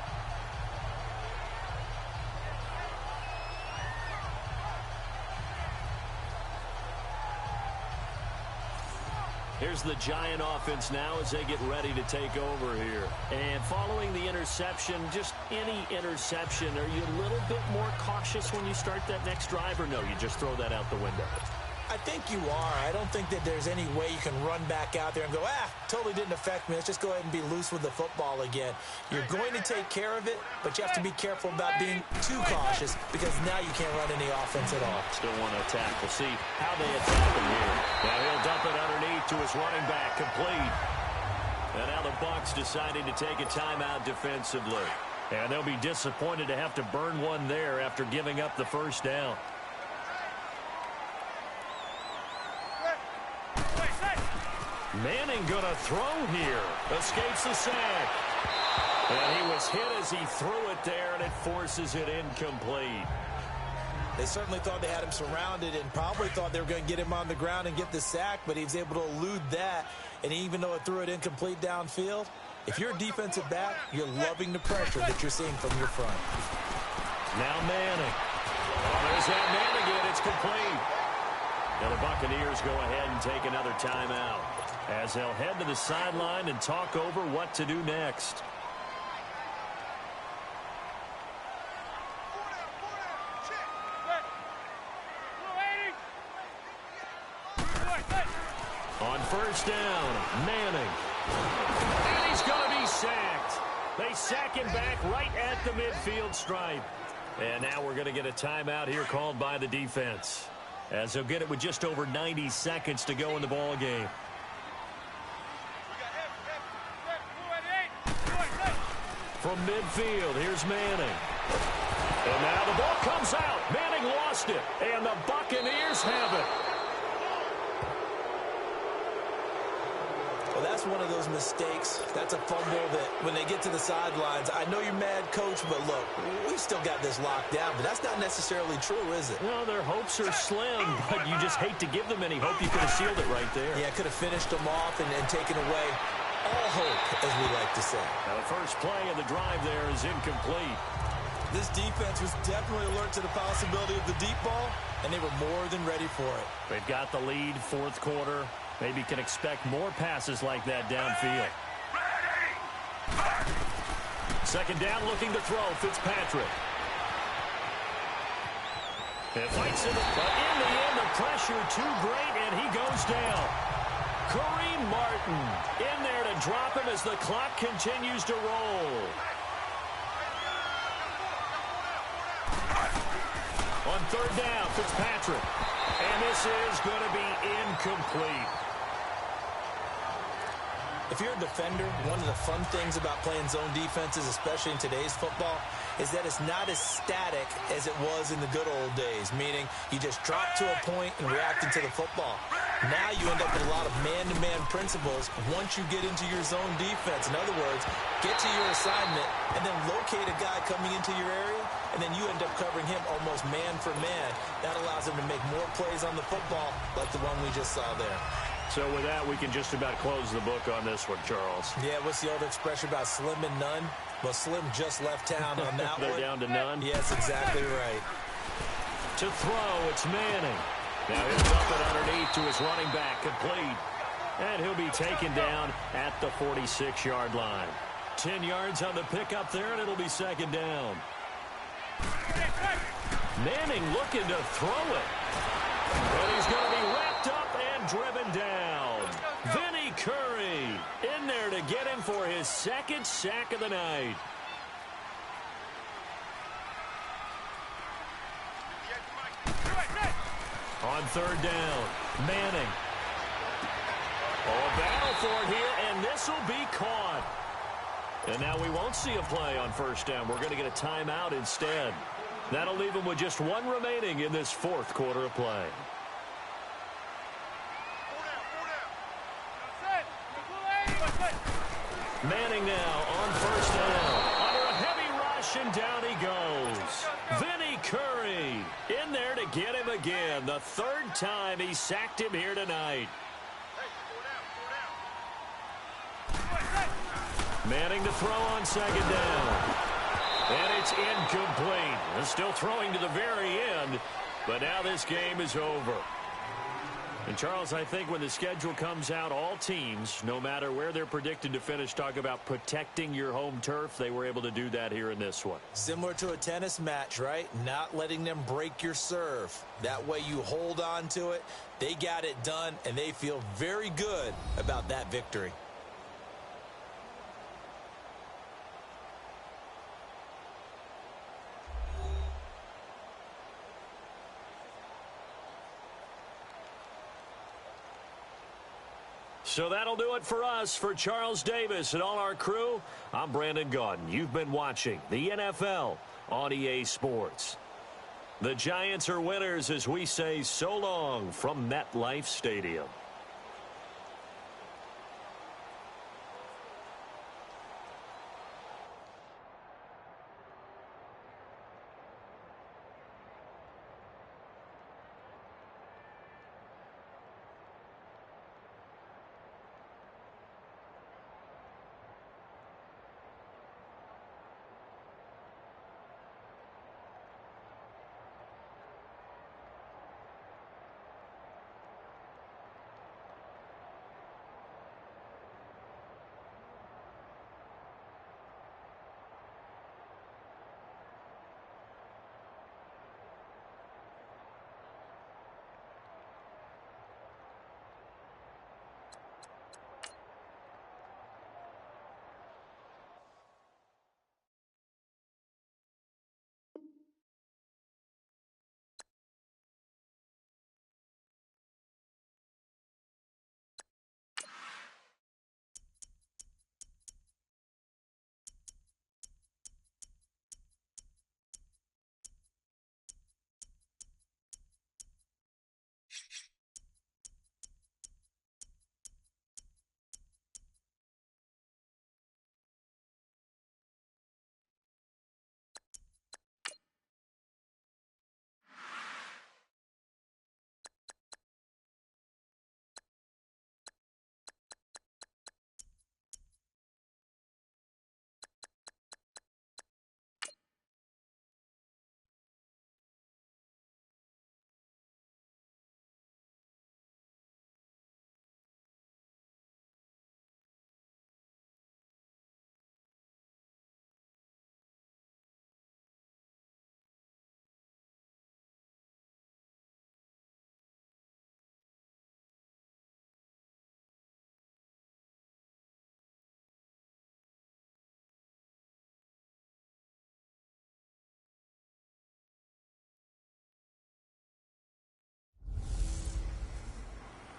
Here's the Giant offense now as they get ready to take over here. And following the interception, just any interception, are you a little bit more cautious when you start that next drive, or no, you just throw that out the window? I think you are. I don't think that there's any way you can run back out there and go, totally didn't affect me. Let's just go ahead and be loose with the football again. You're going to take care of it, but you have to be careful about being too cautious because now you can't run any offense at all. Still want to attack. We'll see how they attack him here. Now he'll dump it underneath to his running back, complete. And now the Bucs deciding to take a timeout defensively. And they'll be disappointed to have to burn one there after giving up the first down. Manning going to throw here. Escapes the sack. And he was hit as he threw it there, and it forces it incomplete. They certainly thought they had him surrounded and probably thought they were going to get him on the ground and get the sack, but he was able to elude that. And even though it threw it incomplete downfield, if you're a defensive back, you're loving the pressure that you're seeing from your front. Now Manning. Oh, there's that man again. It's complete. Now the Buccaneers go ahead and take another timeout, As they'll head to the sideline and talk over what to do next. On first down, Manning. And he's going to be sacked. They sack him back right at the midfield stripe. And now we're going to get a timeout here called by the defense, as they'll get it with just over 90 seconds to go in the ball game. From midfield, here's Manning. And now the ball comes out. Manning lost it, and the Buccaneers have it. Well, that's one of those mistakes. That's a fumble that when they get to the sidelines, I know you're mad, Coach, but look, we still got this locked down, but that's not necessarily true, is it? Well, their hopes are slim, but you just hate to give them any hope. You could have sealed it right there. Yeah, could have finished them off and taken away all hope, as we like to say. Now, the first play of the drive there is incomplete. This defense was definitely alert to the possibility of the deep ball, and they were more than ready for it. They've got the lead, fourth quarter. Maybe can expect more passes like that downfield. Second down, looking to throw, Fitzpatrick. It fights it, but in the end, the pressure too great, and he goes down. Kareem Martin in there to drop him as the clock continues to roll. On third down, Fitzpatrick. And this is going to be incomplete. If you're a defender, one of the fun things about playing zone defenses, especially in today's football, is that it's not as static as it was in the good old days, meaning you just drop to a point and react into the football. Now you end up with a lot of man-to-man principles once you get into your zone defense. In other words, get to your assignment and then locate a guy coming into your area, and then you end up covering him almost man for man. That allows him to make more plays on the football like the one we just saw there. So with that, we can just about close the book on this one, Charles. Yeah, what's the old expression about slim and none? Well, Slim just left town on that They're one. down to none? Yes, exactly right. To throw, it's Manning. Now he'll dump it underneath to his running back, complete. And he'll be taken down at the 46-yard line. 10 yards on the pickup there, and it'll be second down. Manning looking to throw it. And he's going to be wrapped up and driven down. Vinny Curry in there to get him for his second sack of the night. On third down, Manning. Oh, a battle for it here, and this will be caught. And now we won't see a play on first down. We're going to get a timeout instead. That'll leave them with just one remaining in this fourth quarter of play. Manning now on first down. Under a heavy rush, and down he goes. Vinny Curry in there to get him again. The third time he sacked him here tonight. Manning to throw on second down. And it's incomplete. They're still throwing to the very end, but now this game is over. And, Charles, I think when the schedule comes out, all teams, no matter where they're predicted to finish, talk about protecting your home turf. They were able to do that here in this one. Similar to a tennis match, right? Not letting them break your serve. That way you hold on to it. They got it done, and they feel very good about that victory. So that'll do it for us. For Charles Davis and all our crew, I'm Brandon Gaudin. You've been watching the NFL on EA Sports. The Giants are winners as we say so long from MetLife Stadium.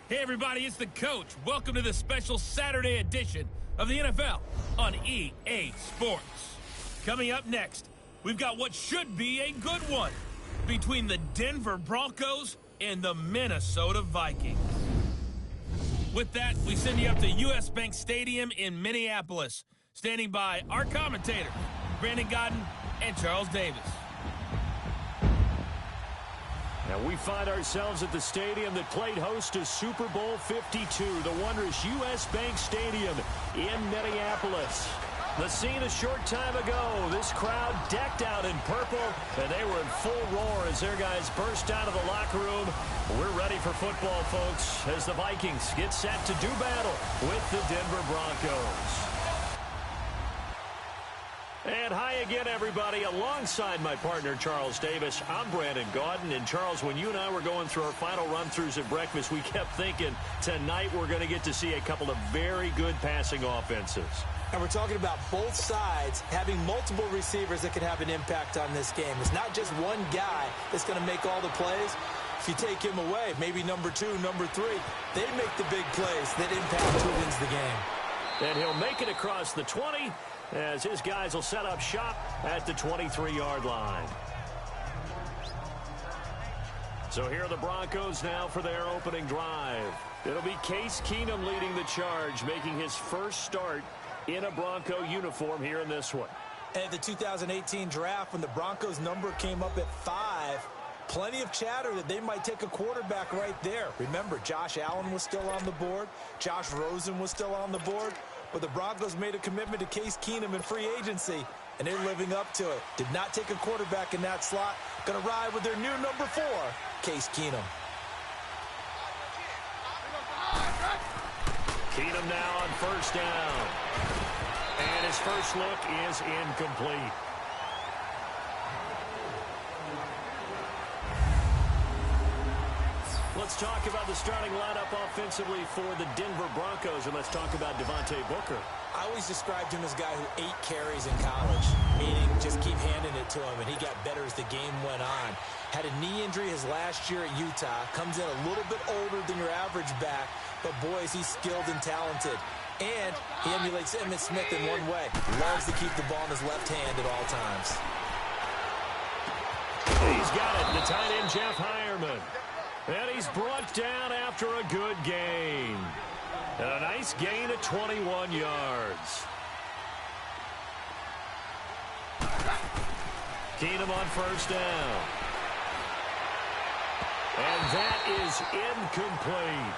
Hey everybody, it's the coach. Welcome to the special Saturday edition of the NFL on EA Sports. Coming up next, we've got what should be a good one between the Denver Broncos and the Minnesota Vikings. With that, we send you up to US Bank Stadium in Minneapolis. Standing by our commentators, Brandon Gaudin and Charles Davis. Now we find ourselves at the stadium that played host to Super Bowl 52, the wondrous US Bank Stadium in Minneapolis. The scene a short time ago, this crowd decked out in purple, and they were in full roar as their guys burst out of the locker room. We're ready for football, folks, as the Vikings get set to do battle with the Denver Broncos. And hi again, everybody. Alongside my partner, Charles Davis, I'm Brandon Gaudin. And, Charles, when you and I were going through our final run-throughs at breakfast, we kept thinking tonight we're going to get to see a couple of very good passing offenses. And we're talking about both sides having multiple receivers that can have an impact on this game. It's not just one guy that's going to make all the plays. If you take him away, maybe number 2, number 3, they make the big plays that impact who wins the game. And he'll make it across the 20 as his guys will set up shop at the 23-yard line. So here are the Broncos now for their opening drive. It'll be Case Keenum leading the charge, making his first start in a Bronco uniform here in this one. And at the 2018 draft, when the Broncos number came up at 5, plenty of chatter that they might take a quarterback right there. Remember, Josh Allen was still on the board. Josh Rosen was still on the board. But the Broncos made a commitment to Case Keenum in free agency, and they're living up to it. Did not take a quarterback in that slot. Going to ride with their new number 4, Case Keenum. Keenum now on first down. And his first look is incomplete. Let's talk about the starting lineup offensively for the Denver Broncos, and let's talk about Devontae Booker. I always described him as a guy who ate carries in college, meaning just keep handing it to him, and he got better as the game went on. Had a knee injury his last year at Utah, comes in a little bit older than your average back, but boy, is he skilled and talented. And he emulates Emmitt Smith in one way. Loves to keep the ball in his left hand at all times. He's got it, the tight end, Jeff Hireman. And he's brought down after a good gain. And a nice gain of 21 yards. Keenum on first down. And that is incomplete.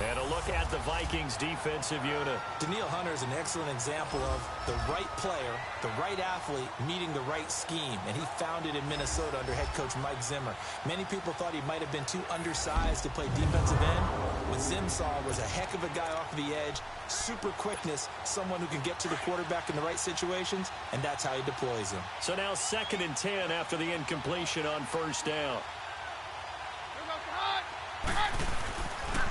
And a look at the Vikings defensive unit. Danielle Hunter is an excellent example of the right player, the right athlete, meeting the right scheme. And he found it in Minnesota under head coach Mike Zimmer. Many people thought he might have been too undersized to play defensive end. What Zim saw was a heck of a guy off the edge, super quickness, someone who can get to the quarterback in the right situations, and that's how he deploys him. So now 2nd and 10 after the incompletion on first down.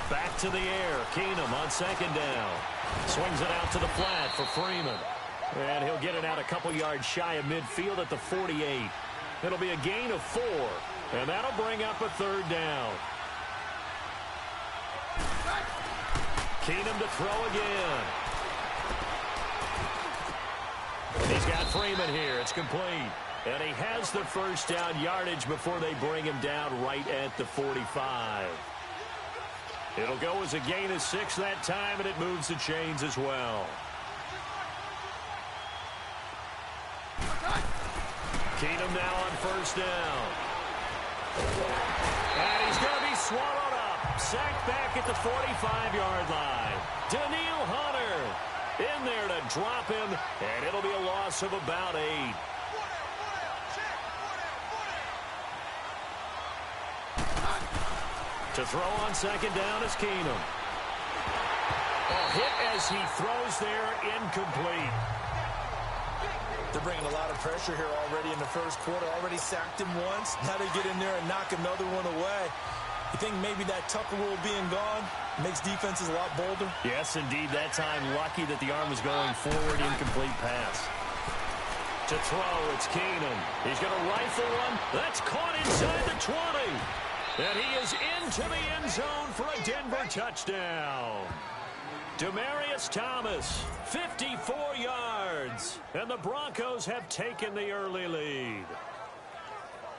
Back to the air. Keenum on 2nd down. Swings it out to the flat for Freeman. And he'll get it out a couple yards shy of midfield at the 48. It'll be a gain of 4. And that'll bring up a 3rd down. Keenum to throw again. He's got Freeman here. It's complete. And he has the first down yardage before they bring him down right at the 45. It'll go as a gain of 6 that time, and it moves the chains as well. Keenum now on first down. And he's going to be swallowed up. Sacked back at the 45-yard line. Danielle Hunter in there to drop him, and it'll be a loss of about 8. To throw on 2nd down is Keenum. A hit as he throws there, incomplete. They're bringing a lot of pressure here already in the first quarter. Already sacked him once. Now they get in there and knock another one away. You think maybe that Tucker rule being gone makes defenses a lot bolder? Yes, indeed. That time, lucky that the arm was going forward. Incomplete pass. To throw, it's Keenum. He's going to rifle one. That's caught inside the 20. And he is into the end zone for a Denver touchdown. Demaryius Thomas, 54 yards. And the Broncos have taken the early lead.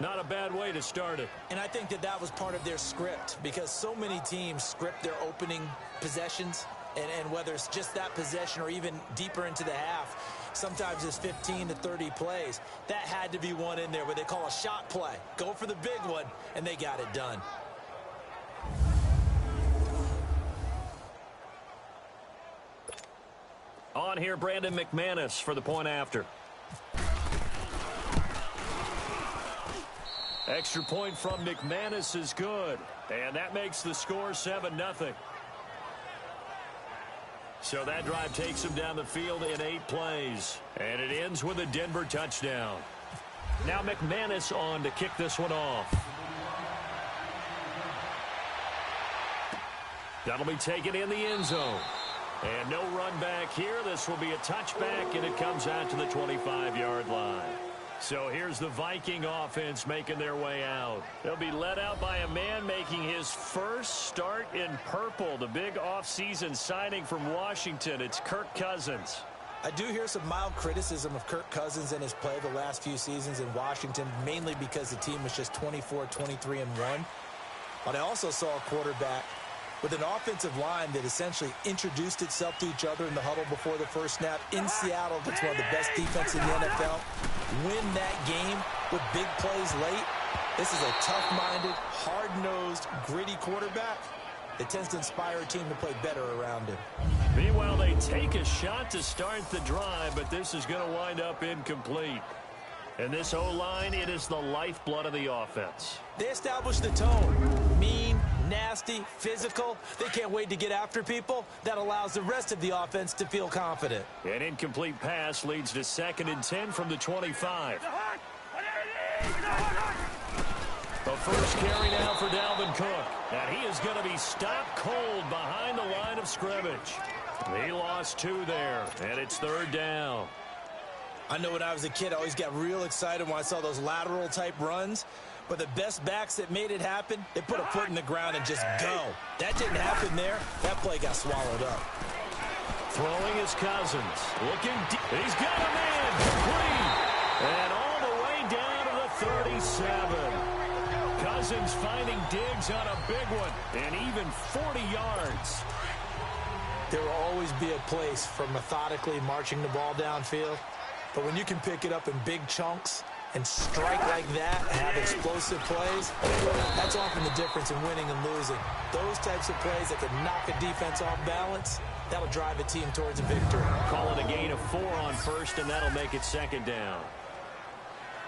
Not a bad way to start it. And I think that was part of their script, because so many teams script their opening possessions, and whether it's just that possession or even deeper into the half, sometimes it's 15 to 30 plays. That had to be one in there where they call a shot play. Go for the big one, and they got it done. On here, Brandon McManus for the point after. Extra point from McManus is good. And that makes the score 7-0. So that drive takes him down the field in 8 plays. And it ends with a Denver touchdown. Now McManus on to kick this one off. That'll be taken in the end zone. And no run back here. This will be a touchback, and it comes out to the 25-yard line. So here's the Viking offense making their way out. They'll be led out by a man making his first start in purple. The big offseason signing from Washington. It's Kirk Cousins. I do hear some mild criticism of Kirk Cousins and his play the last few seasons in Washington, mainly because the team was just 24-23-1. But I also saw a quarterback with an offensive line that essentially introduced itself to each other in the huddle before the first snap. In Seattle, that's one of the best defenses in the NFL. Win that game with big plays late. This is a tough-minded, hard-nosed, gritty quarterback that tends to inspire a team to play better around him. Meanwhile, they take a shot to start the drive, but this is going to wind up incomplete. And this O-line, it is the lifeblood of the offense. They establish the tone. Mean, nasty, physical. They can't wait to get after people. That allows the rest of the offense to feel confident. An incomplete pass leads to 2nd and 10 from the 25. The first carry now for Dalvin Cook. And he is going to be stopped cold behind the line of scrimmage. He lost 2 there, and it's 3rd down. I know when I was a kid, I always got real excited when I saw those lateral-type runs. But the best backs that made it happen, they put a foot in the ground and just go. That didn't happen there. That play got swallowed up. Throwing is Cousins. Looking deep. He's got a man. Complete. And all the way down to the 37. Cousins finding Diggs on a big one. And even 40 yards. There will always be a place for methodically marching the ball downfield. But when you can pick it up in big chunks and strike like that and have explosive plays, that's often the difference in winning and losing. Those types of plays that can knock a defense off balance, that'll drive a team towards a victory. Call it a gain of 4 on first, and that'll make it second down.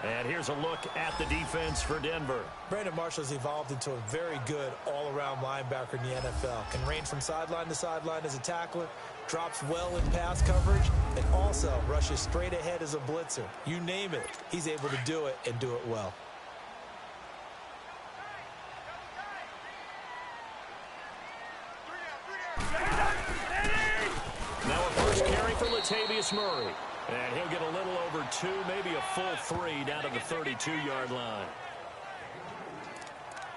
And here's a look at the defense for Denver. Brandon Marshall's evolved into a very good all-around linebacker in the NFL. Can range from sideline to sideline as a tackler, drops well in pass coverage, and also rushes straight ahead as a blitzer. You name it, he's able to do it and do it well. Now a first carry for Latavius Murray. And he'll get a little over 2, maybe a full 3 down to the 32-yard line.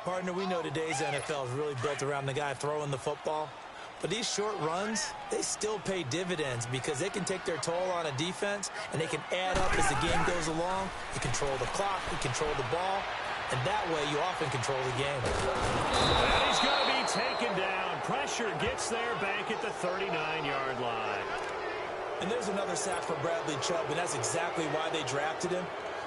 Partner, we know today's NFL is really built around the guy throwing the football. But these short runs, they still pay dividends because they can take their toll on a defense and they can add up as the game goes along. You control the clock, you control the ball, and that way you often control the game. And he's going to be taken down. Pressure gets there back at the 39-yard line. And there's another sack for Bradley Chubb, and that's exactly why they drafted him.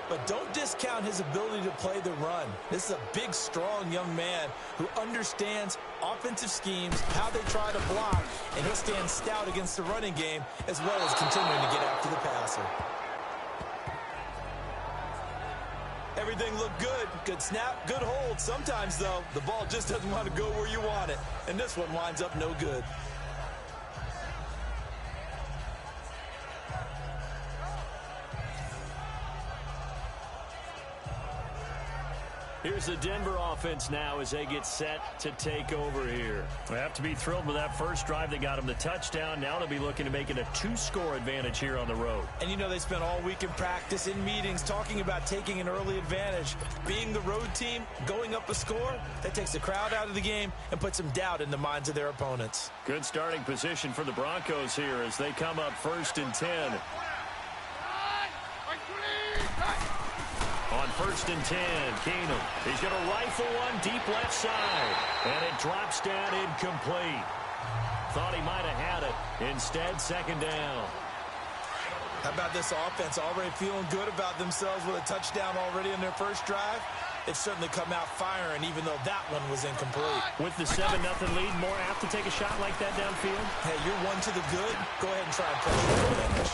But don't discount his ability to play the run. This is a big, strong young man who understands offensive schemes, how they try to block, and he'll stand stout against the running game as well as continuing to get after the passer. Everything looked good. Good snap, good hold. Sometimes, though, the ball just doesn't want to go where you want it. And this one winds up no good. Here's the Denver offense now as they get set to take over here. They have to be thrilled with that first drive. They got them the touchdown. Now they'll be looking to make it a 2-score advantage here on the road. And you know they spent all week in practice, in meetings, talking about taking an early advantage. Being the road team, going up a score, that takes the crowd out of the game and puts some doubt in the minds of their opponents. Good starting position for the Broncos here as they come up 1st and 10. On 1st and 10, Keenum. He's going to rifle one deep left side. And it drops down incomplete. Thought he might have had it. Instead, second down. How about this offense already feeling good about themselves with a touchdown already in their first drive? They've certainly come out firing, even though that one was incomplete. With the 7-0 lead, more apt to take a shot like that downfield? Hey, you're one to the good. Go ahead and try and pressure the finish.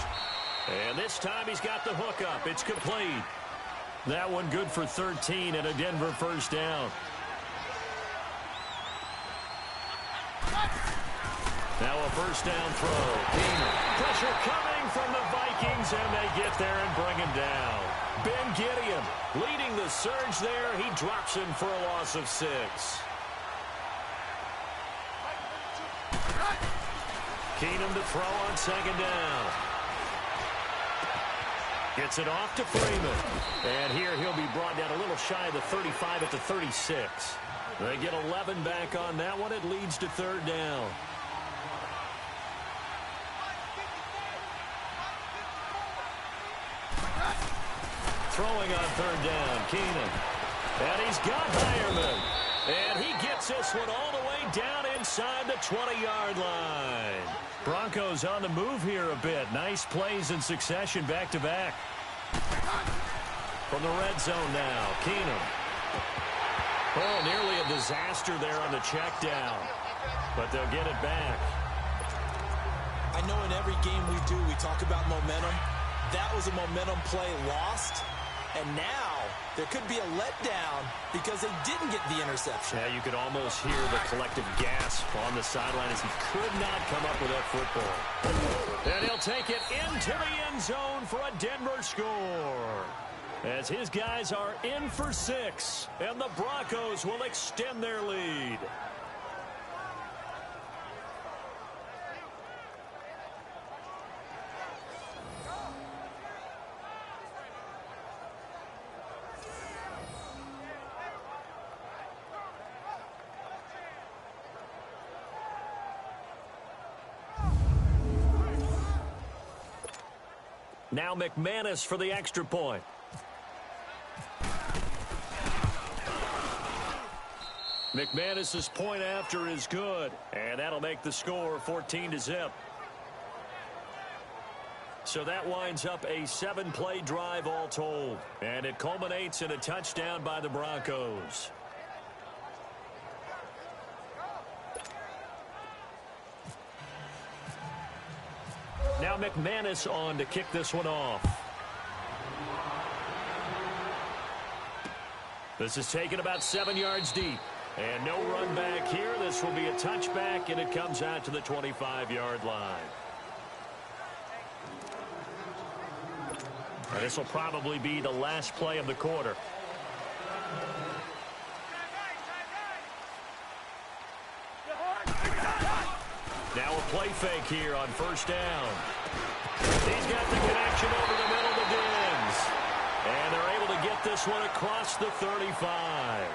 And this time he's got the hook up. It's complete. That one good for 13 and a Denver first down. Now a first down throw. Keenum. Pressure coming from the Vikings, and they get there and bring him down. Ben Gideon leading the surge there. He drops him for a loss of 6. Keenum to throw on second down. Gets it off to Freeman. And here he'll be brought down a little shy of the 35 at the 36. They get 11 back on that one. It leads to third down. Throwing on third down, Keenum. And he's got Hireman. And he gets this one all the way down inside the 20-yard line. Broncos on the move here a bit. Nice plays in succession back-to-back. From the red zone now, Keenum. Oh, nearly a disaster there on the check down. But they'll get it back. I know in every game we do, we talk about momentum. That was a momentum play lost. And now there could be a letdown because they didn't get the interception. Yeah, you could almost hear the collective gasp on the sideline as he could not come up with that football. And he'll take it into the end zone for a Denver score. As his guys are in for 6, and the Broncos will extend their lead. Now McManus for the extra point. McManus's point after is good, and that'll make the score 14-0. So that winds up a 7-play drive all told, and it culminates in a touchdown by the Broncos. Now McManus on to kick this one off. This is taken about 7 yards deep. And no run back here. This will be a touchback, and it comes out to the 25-yard line. And this will probably be the last play of the quarter. Now a play fake here on first down. He's got the connection over the middle to Diggs. And they're able to get this one across the 35.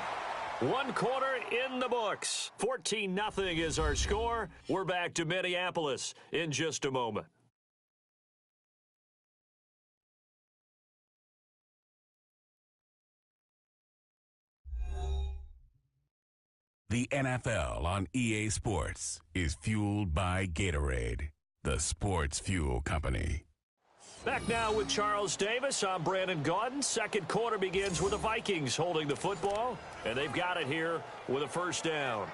1 quarter in the books. 14-0 is our score. We're back to Minneapolis in just a moment. The NFL on EA Sports is fueled by Gatorade, the sports fuel company. Back now with Charles Davis. I'm Brandon Gaudin. Second quarter begins with the Vikings holding the football, and they've got it here with a first down.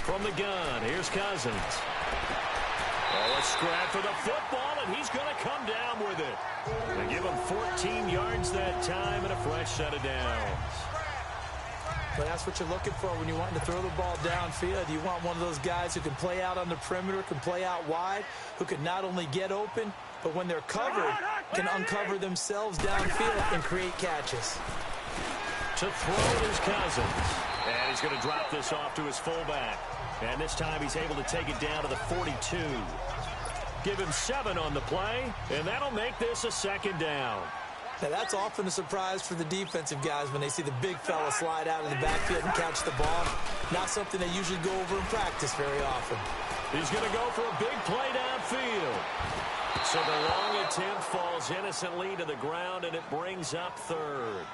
From the gun, here's Cousins. Oh, a scrap for the football, and he's going to come down with it. They give him 14 yards that time and a fresh set of downs. But that's what you're looking for when you're wanting to throw the ball downfield. You want one of those guys who can play out on the perimeter, can play out wide, who can not only get open, but when they're covered, can uncover themselves downfield and create catches. To throw is Cousins. And he's going to drop this off to his fullback. And this time he's able to take it down to the 42. Give him 7 on the play, and that'll make this a second down. Now, that's often a surprise for the defensive guys when they see the big fella slide out of the backfield and catch the ball. Not something they usually go over in practice very often. He's going to go for a big play downfield. So the long attempt falls innocently to the ground, and it brings up third.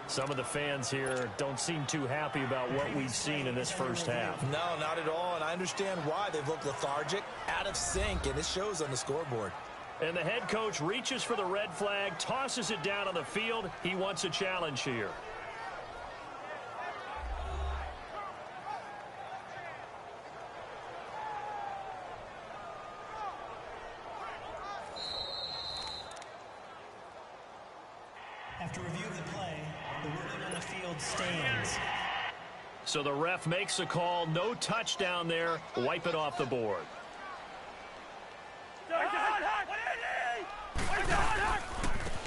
Some of the fans here don't seem too happy about what we've seen in this first half. No, not at all, and I understand why. They've looked lethargic, out of sync, and it shows on the scoreboard. And the head coach reaches for the red flag, tosses it down on the field. He wants a challenge here. After review of the play, the wording on the field stands. So the ref makes a call. No touchdown there. Wipe it off the board.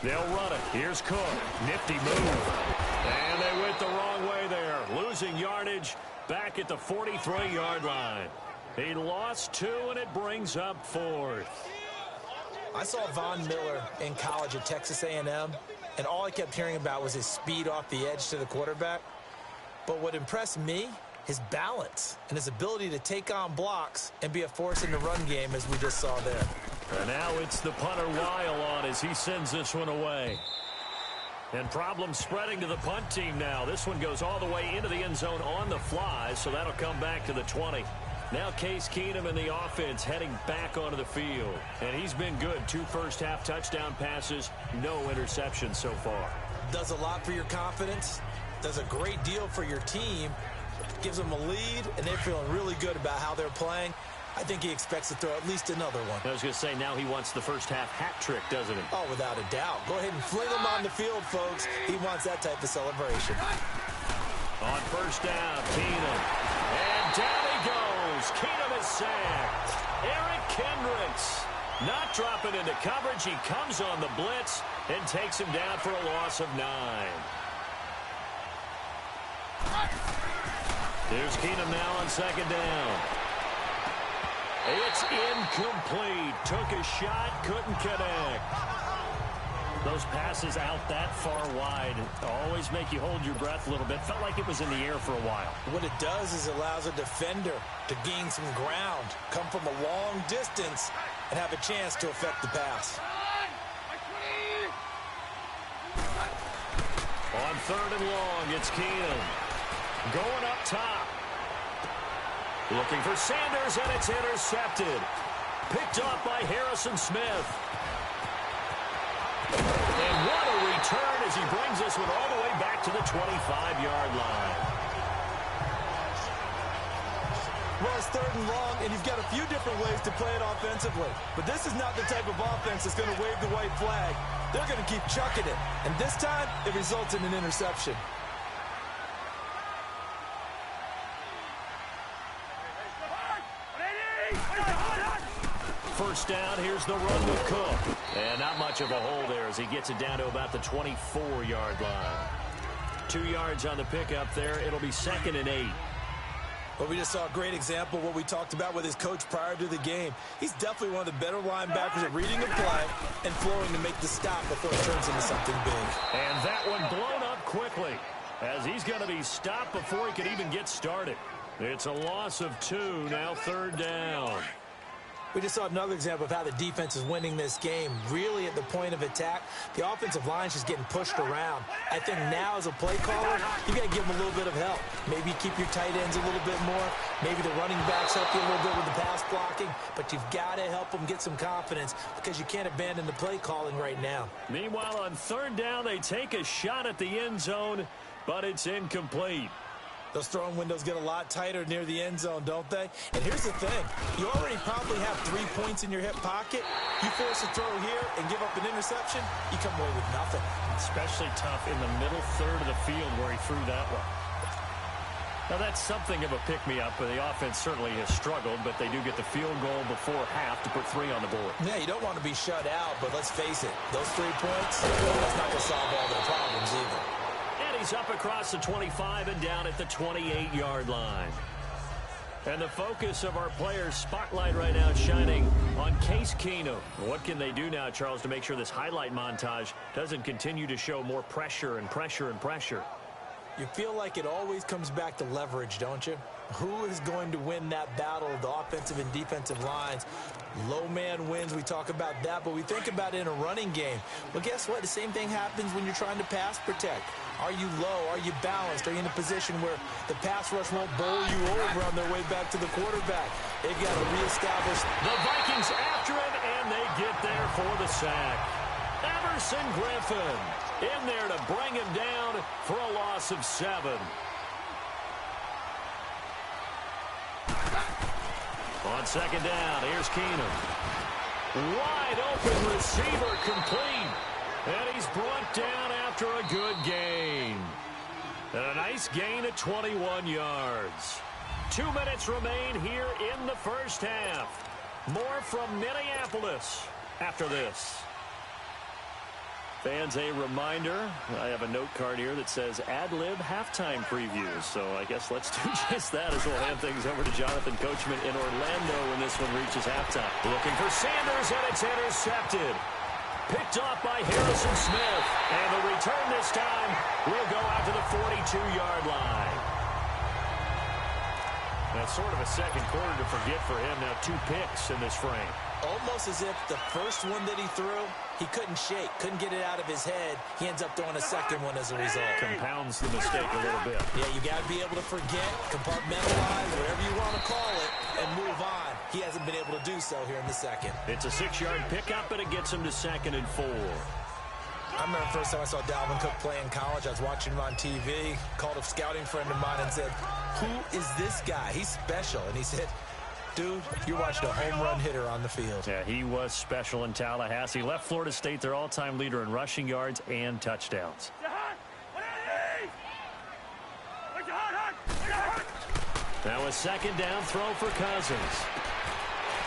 They'll run it. Here's Cook. Nifty move. And they went the wrong way there. Losing yardage back at the 43-yard line. He lost 2, and it brings up 4th. I saw Von Miller in college at Texas A&M, and all I kept hearing about was his speed off the edge to the quarterback. But what impressed me, his balance and his ability to take on blocks and be a force in the run game, as we just saw there. And now it's the punter Weil on as he sends this one away. And problems spreading to the punt team now. This one goes all the way into the end zone on the fly, so that'll come back to the 20. Now Case Keenum and the offense heading back onto the field. And he's been good. 2 first-half touchdown passes, no interceptions so far. Does a lot for your confidence, does a great deal for your team, gives them a lead, and they're feeling really good about how they're playing. I think he expects to throw at least another one. I was going to say, now he wants the first-half hat trick, doesn't he? Oh, without a doubt. Go ahead and fling him on the field, folks. He wants that type of celebration. On first down, Keenum. And down he goes. Keenum is sacked. Eric Kendricks not dropping into coverage. He comes on the blitz and takes him down for a loss of 9. Here's Keenum now on second down. It's incomplete. Took a shot, couldn't connect. Those passes out that far wide always make you hold your breath a little bit. Felt like it was in the air for a while. What it does is it allows a defender to gain some ground, come from a long distance, and have a chance to affect the pass. On 3rd and long, it's Keenum. Going up top. Looking for Sanders, and it's intercepted. Picked off by Harrison Smith. And what a return as he brings this one all the way back to the 25-yard line. Well, it's 3rd and long, and you've got a few different ways to play it offensively. But this is not the type of offense that's going to wave the white flag. They're going to keep chucking it. And this time, it results in an interception. First down, here's the run with Cook. And not much of a hole there as he gets it down to about the 24-yard line. 2 yards on the pickup there. It'll be 2nd and 8. Well, we just saw a great example of what we talked about with his coach prior to the game. He's definitely one of the better linebackers at reading a play and flowing to make the stop before it turns into something big. And that one blown up quickly as he's going to be stopped before he could even get started. It's a loss of 2, now 3rd down. We just saw another example of how the defense is winning this game. Really at the point of attack, the offensive line's just getting pushed around. I think now as a play caller, you got to give them a little bit of help. Maybe keep your tight ends a little bit more. Maybe the running backs help you a little bit with the pass blocking. But you've got to help them get some confidence because you can't abandon the play calling right now. Meanwhile, on 3rd down, they take a shot at the end zone, but it's incomplete. Those throwing windows get a lot tighter near the end zone, don't they? And here's the thing. You already probably have 3 points in your hip pocket. You force a throw here and give up an interception, you come away with nothing. Especially tough in the middle third of the field where he threw that one. Now, that's something of a pick-me-up. The offense certainly has struggled, but they do get the field goal before half to put 3 on the board. Yeah, you don't want to be shut out, but let's face it. Those 3 points, that's not going to solve all their problems either. He's up across the 25 and down at the 28-yard line. And the focus of our players' spotlight right now is shining on Case Keenum. What can they do now, Charles, to make sure this highlight montage doesn't continue to show more pressure and pressure and pressure? You feel like it always comes back to leverage, don't you? Who is going to win that battle of the offensive and defensive lines? Low man wins. We talk about that, but we think about it in a running game. Well, guess what? The same thing happens when you're trying to pass protect. Are you low? Are you balanced? Are you in a position where the pass rush won't bowl you over on their way back to the quarterback? They've got to reestablish. The Vikings after him, and they get there for the sack. Everson Griffin in there to bring him down for a loss of 7. On 2nd down, here's Keenum. Wide open receiver complete. And he's brought down after a good gain. And a nice gain of 21 yards. 2 minutes remain here in the first half. More from Minneapolis after this. Fans, a reminder, I have a note card here that says ad-lib halftime previews. So I guess let's do just that as we'll hand things over to Jonathan Coachman in Orlando when this one reaches halftime. Looking for Sanders, and it's intercepted. Picked off by Harrison Smith. And the return this time will go out to the 42-yard line. That's sort of a second quarter to forget for him. Now 2 picks in this frame. Almost as if the first one that he threw, he couldn't shake, couldn't get it out of his head. He ends up throwing a second one as a result. Compounds the mistake a little bit. Yeah, you got to be able to forget, compartmentalize, whatever you want to call it, and move on. He hasn't been able to do so here in the second. It's a 6-yard pickup, but it gets him to 2nd and 4. I remember the first time I saw Dalvin Cook play in college. I was watching him on TV, called a scouting friend of mine and said, "Who is this guy? He's special." And he said, "Dude, you're watching a home run hitter on the field." Yeah, he was special in Tallahassee. Left Florida State their all-time leader in rushing yards and touchdowns. Now a 2nd down throw for Cousins.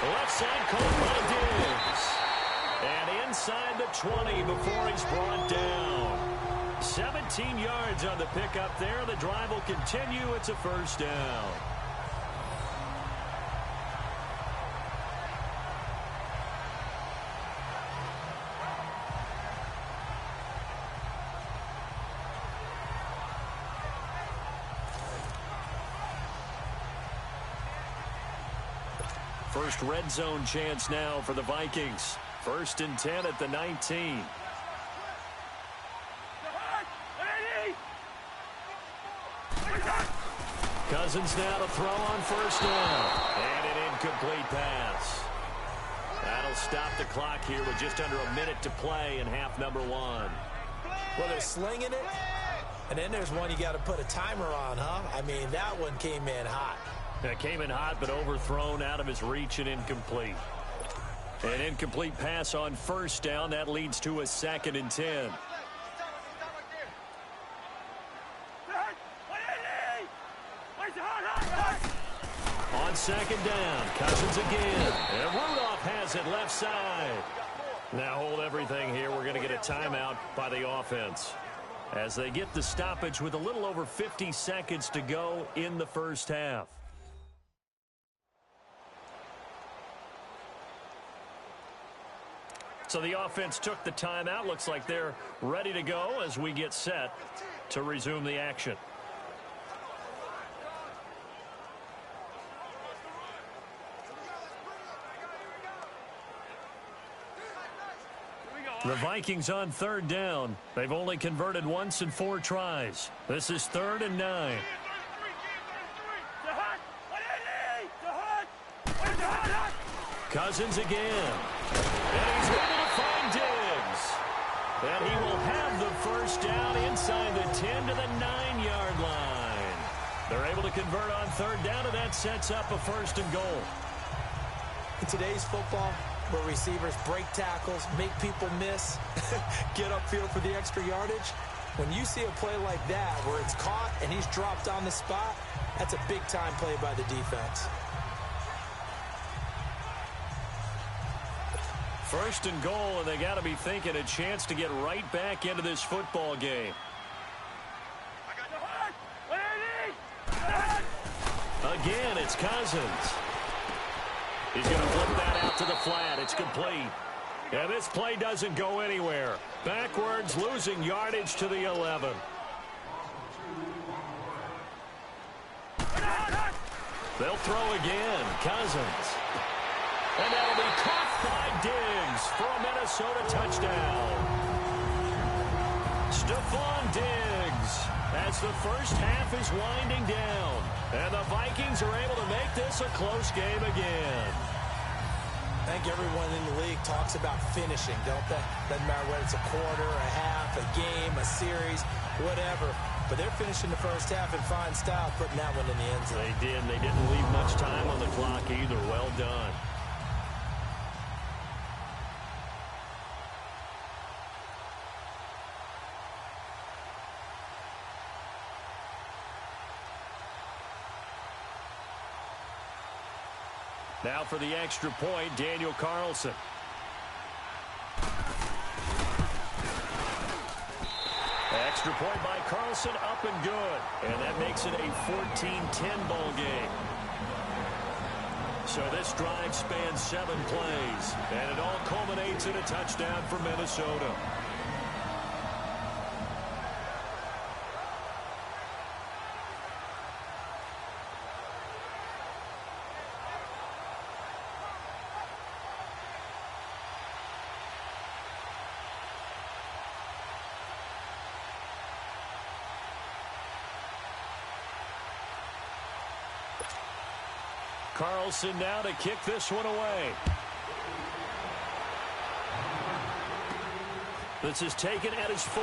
Left side caught by Diggs. And inside the 20 before he's brought down. 17 yards on the pickup there. The drive will continue. It's a first down. First red zone chance now for the Vikings. 1st and 10 at the 19. Cousins now to throw on 1st down. And an incomplete pass. That'll stop the clock here with just under a minute to play in half number 1. Well, they're slinging it. And then there's one you got to put a timer on, huh? I mean, that one came in hot. It came in hot, but overthrown, out of his reach, and incomplete. An incomplete pass on 1st down. That leads to a 2nd and 10. On 2nd down, Cousins again. And Rudolph has it left side. Now hold everything here. We're going to get a timeout by the offense as they get the stoppage with a little over 50 seconds to go in the 1st half. So the offense took the timeout. Looks like they're ready to go as we get set to resume the action. The Vikings on 3rd down. They've only converted once in 4 tries. This is 3rd and 9. Cousins again. And he's able to find Diggs. And he will have the 1st down inside the 10 to the 9-yard line. They're able to convert on 3rd down, and that sets up a 1st and goal. In today's football, where receivers break tackles, make people miss, get upfield for the extra yardage, when you see a play like that where it's caught and he's dropped on the spot, that's a big-time play by the defense. 1st and goal, and they got to be thinking a chance to get right back into this football game. Again, it's Cousins. He's going to flip that out to the flat. It's complete. And this play doesn't go anywhere. Backwards, losing yardage to the 11. They'll throw again. Cousins. And that'll be caught by Diggs for a Minnesota touchdown. Stephon Diggs as the 1st half is winding down. And the Vikings are able to make this a close game again. I think everyone in the league talks about finishing, don't they? Doesn't matter whether it's a quarter, a half, a game, a series, whatever. But they're finishing the 1st half in fine style, putting that one in the end zone. They did. They didn't leave much time on the clock either. Well done. Now for the extra point, Daniel Carlson. Extra point by Carlson, up and good. And that makes it a 14-10 ball game. So this drive spans 7 plays. And it all culminates in a touchdown for Minnesota. Carlson now to kick this one away. This is taken at his 4.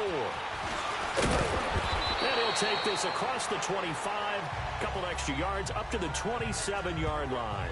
And he'll take this across the 25. Couple extra yards up to the 27-yard line.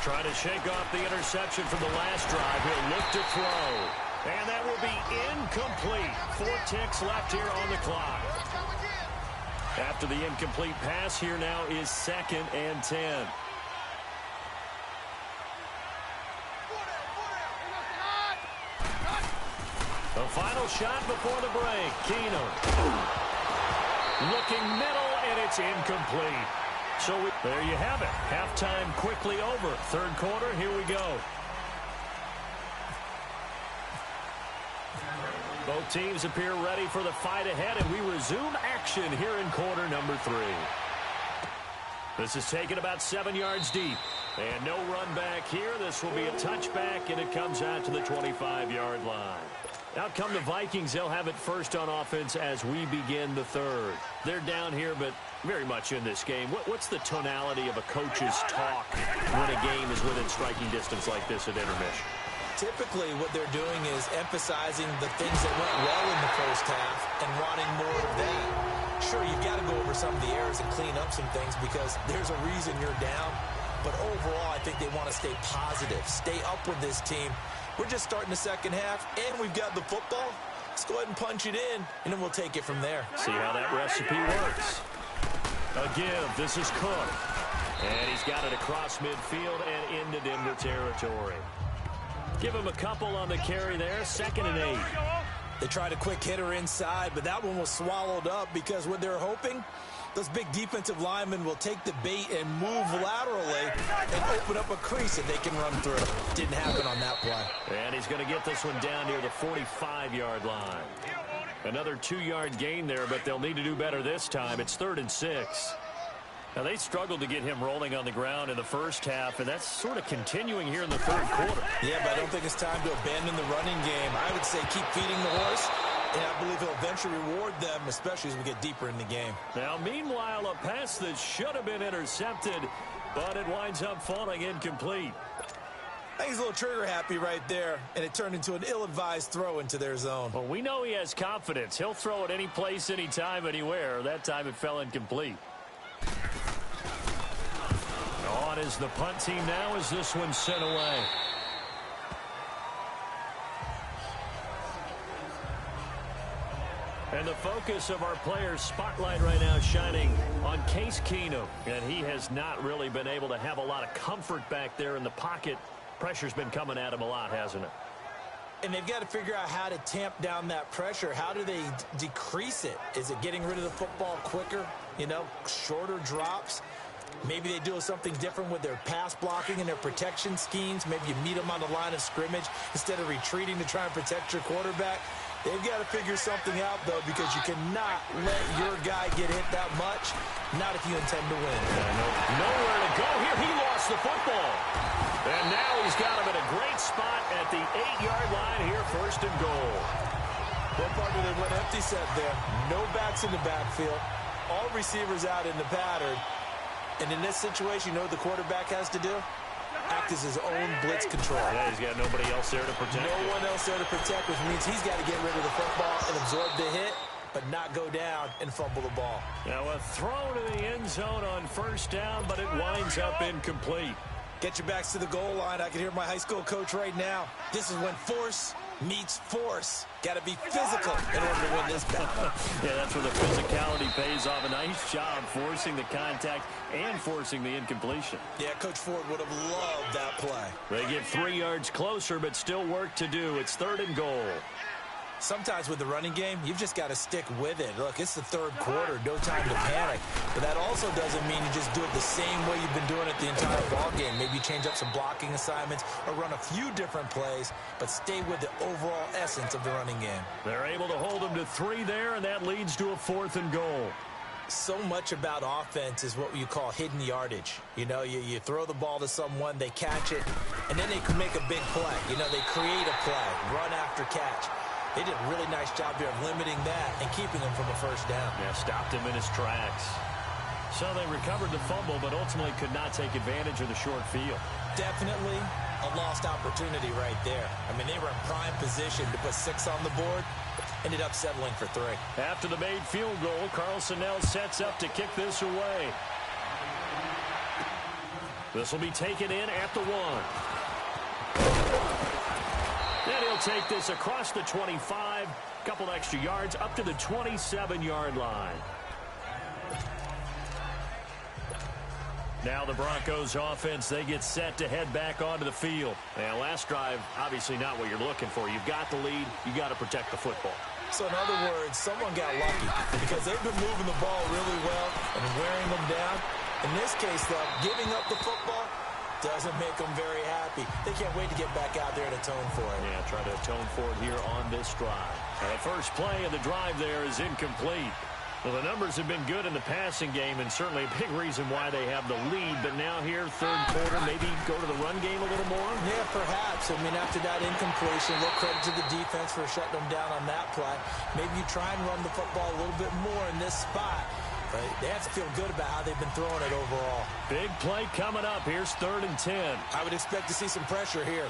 Trying to shake off the interception from the last drive. He'll look to throw. And that will be incomplete. 4 ticks left here on the clock. After the incomplete pass, here now is 2nd and 10. final shot before the break. Keenum. Looking middle, and it's incomplete. So there you have it. Halftime quickly over. Third quarter, here we go. Both teams appear ready for the fight ahead, and we resume action here in quarter number 3. This is taken about 7 yards deep. And no run back here. This will be a touchback, and it comes out to the 25-yard line. Out come the Vikings. They'll have it first on offense as we begin the third. They're down here, but very much in this game. What's the tonality of a coach's talk when a game is within striking distance like this at intermission? Typically, what they're doing is emphasizing the things that went well in the first half and wanting more of that. Sure, you've got to go over some of the errors and clean up some things because there's a reason you're down. But overall, I think they want to stay positive, stay up with this team. We're just starting the second half, and we've got the football. Let's go ahead and punch it in, and then we'll take it from there. See how that recipe works. A give. This is Cook. And he's got it across midfield and into Denver territory. Give him a couple on the carry there. 2nd and 8. They tried a quick hitter inside, but that one was swallowed up because what they're hoping, those big defensive linemen will take the bait and move laterally and open up a crease that they can run through. Didn't happen on that play. And he's going to get this one down near the 45-yard line. Another 2-yard gain there, but they'll need to do better this time. It's 3rd and 6. Now, they struggled to get him rolling on the ground in the first half, and that's sort of continuing here in the third quarter. Yeah, but I don't think it's time to abandon the running game. I would say keep feeding the horse, and I believe he'll eventually reward them, especially as we get deeper in the game. Now, meanwhile, a pass that should have been intercepted, but it winds up falling incomplete. I think he's a little trigger happy right there, and it turned into an ill-advised throw into their zone. Well, we know he has confidence. He'll throw it any place, anytime, anywhere. That time it fell incomplete. On is the punt team now as this one's sent away. And the focus of our players' spotlight right now is shining on Case Keenum. And he has not really been able to have a lot of comfort back there in the pocket. Pressure's been coming at him a lot, hasn't it? And they've got to figure out how to tamp down that pressure. How do they decrease it? Is it getting rid of the football quicker? You know, shorter drops? Maybe they do something different with their pass blocking and their protection schemes. Maybe you meet them on the line of scrimmage instead of retreating to try and protect your quarterback. They've got to figure something out, though, because you cannot let your guy get hit that much, not if you intend to win. Nowhere to go here. He lost the football. And now he's got him in a great spot at the 8-yard line here, 1st and goal. What part did they went empty set there? No backs in the backfield. All receivers out in the pattern. And in this situation, you know what the quarterback has to do? Act as his own blitz control. Yeah, he's got nobody else there to protect. No one else there to protect, which means he's got to get rid of the football and absorb the hit, but not go down and fumble the ball. Now a throw to the end zone on 1st down, but it winds up incomplete. Get your backs to the goal line. I can hear my high school coach right now. This is when force meets force. Got to be physical in order to win this battle. Yeah, that's where the physicality pays off. A nice job forcing the contact and forcing the incompletion. Yeah, Coach Ford would have loved that play. They get 3 yards closer, but still work to do. It's 3rd and goal. Sometimes with the running game, you've just got to stick with it. Look, it's the third quarter, no time to panic. But that also doesn't mean you just do it the same way you've been doing it the entire ball game. Maybe you change up some blocking assignments or run a few different plays, but stay with the overall essence of the running game. They're able to hold them to 3 there, and that leads to a 4th and goal. So much about offense is what you call hidden yardage. You know, you throw the ball to someone, they catch it, and then they can make a big play. You know, they create a play, run after catch. They did a really nice job here of limiting that and keeping him from a 1st down. Yeah, stopped him in his tracks. So they recovered the fumble, but ultimately could not take advantage of the short field. Definitely a lost opportunity right there. I mean, they were in prime position to put 6 on the board. Ended up settling for 3. After the made field goal, Carlson now sets up to kick this away. This will be taken in at the 1. And he'll take this across the 25, couple extra yards, up to the 27-yard line. Now the Broncos offense, they get set to head back onto the field. And last drive, obviously not what you're looking for. You've got the lead. You got to protect the football. So in other words, someone got lucky because they've been moving the ball really well and wearing them down. In this case, though, giving up the football doesn't make them very happy. They can't wait to get back out there and atone for it. Yeah, try to atone for it here on this drive. And the first play of the drive there is incomplete. Well, the numbers have been good in the passing game, and certainly a big reason why they have the lead. But now here, third quarter, maybe go to the run game a little more? Yeah, perhaps. I mean, after that incompletion, a little credit to the defense for shutting them down on that play. Maybe you try and run the football a little bit more in this spot. But they have to feel good about how they've been throwing it overall. Big play coming up. Here's 3rd and 10. I would expect to see some pressure here.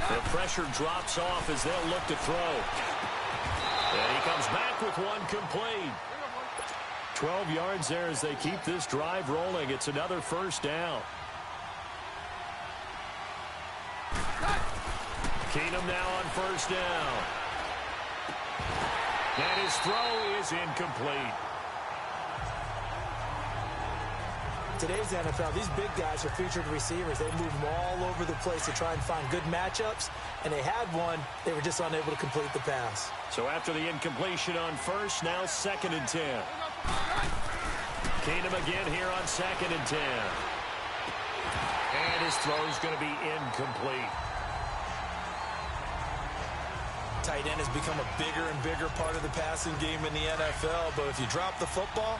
The pressure drops off as they'll look to throw. And he comes back with one complete. 12 yards there as they keep this drive rolling. It's another first down. Keenum now on first down. And his throw is incomplete. Today's NFL, these big guys are featured receivers. They move them all over the place to try and find good matchups, and they had one. They were just unable to complete the pass. So after the incompletion on first, now 2nd and 10. Keenum again here on 2nd and 10. And his throw is going to be incomplete. Tight end has become a bigger and bigger part of the passing game in the NFL, but if you drop the football,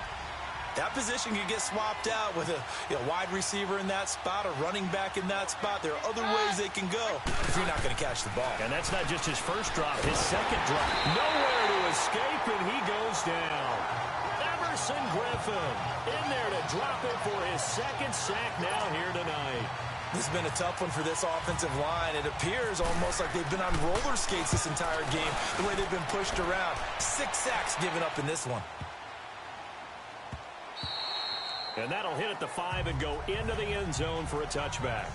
that position can get swapped out with a wide receiver in that spot, a running back in that spot. There are other ways they can go if you're not going to catch the ball. And that's not just his first drop, his second drop. Nowhere to escape, and he goes down. Everson Griffin in there to drop it for his second sack now here tonight. This has been a tough one for this offensive line. It appears almost like they've been on roller skates this entire game, the way they've been pushed around. 6 sacks given up in this one. And that'll hit at the 5 and go into the end zone for a touchback.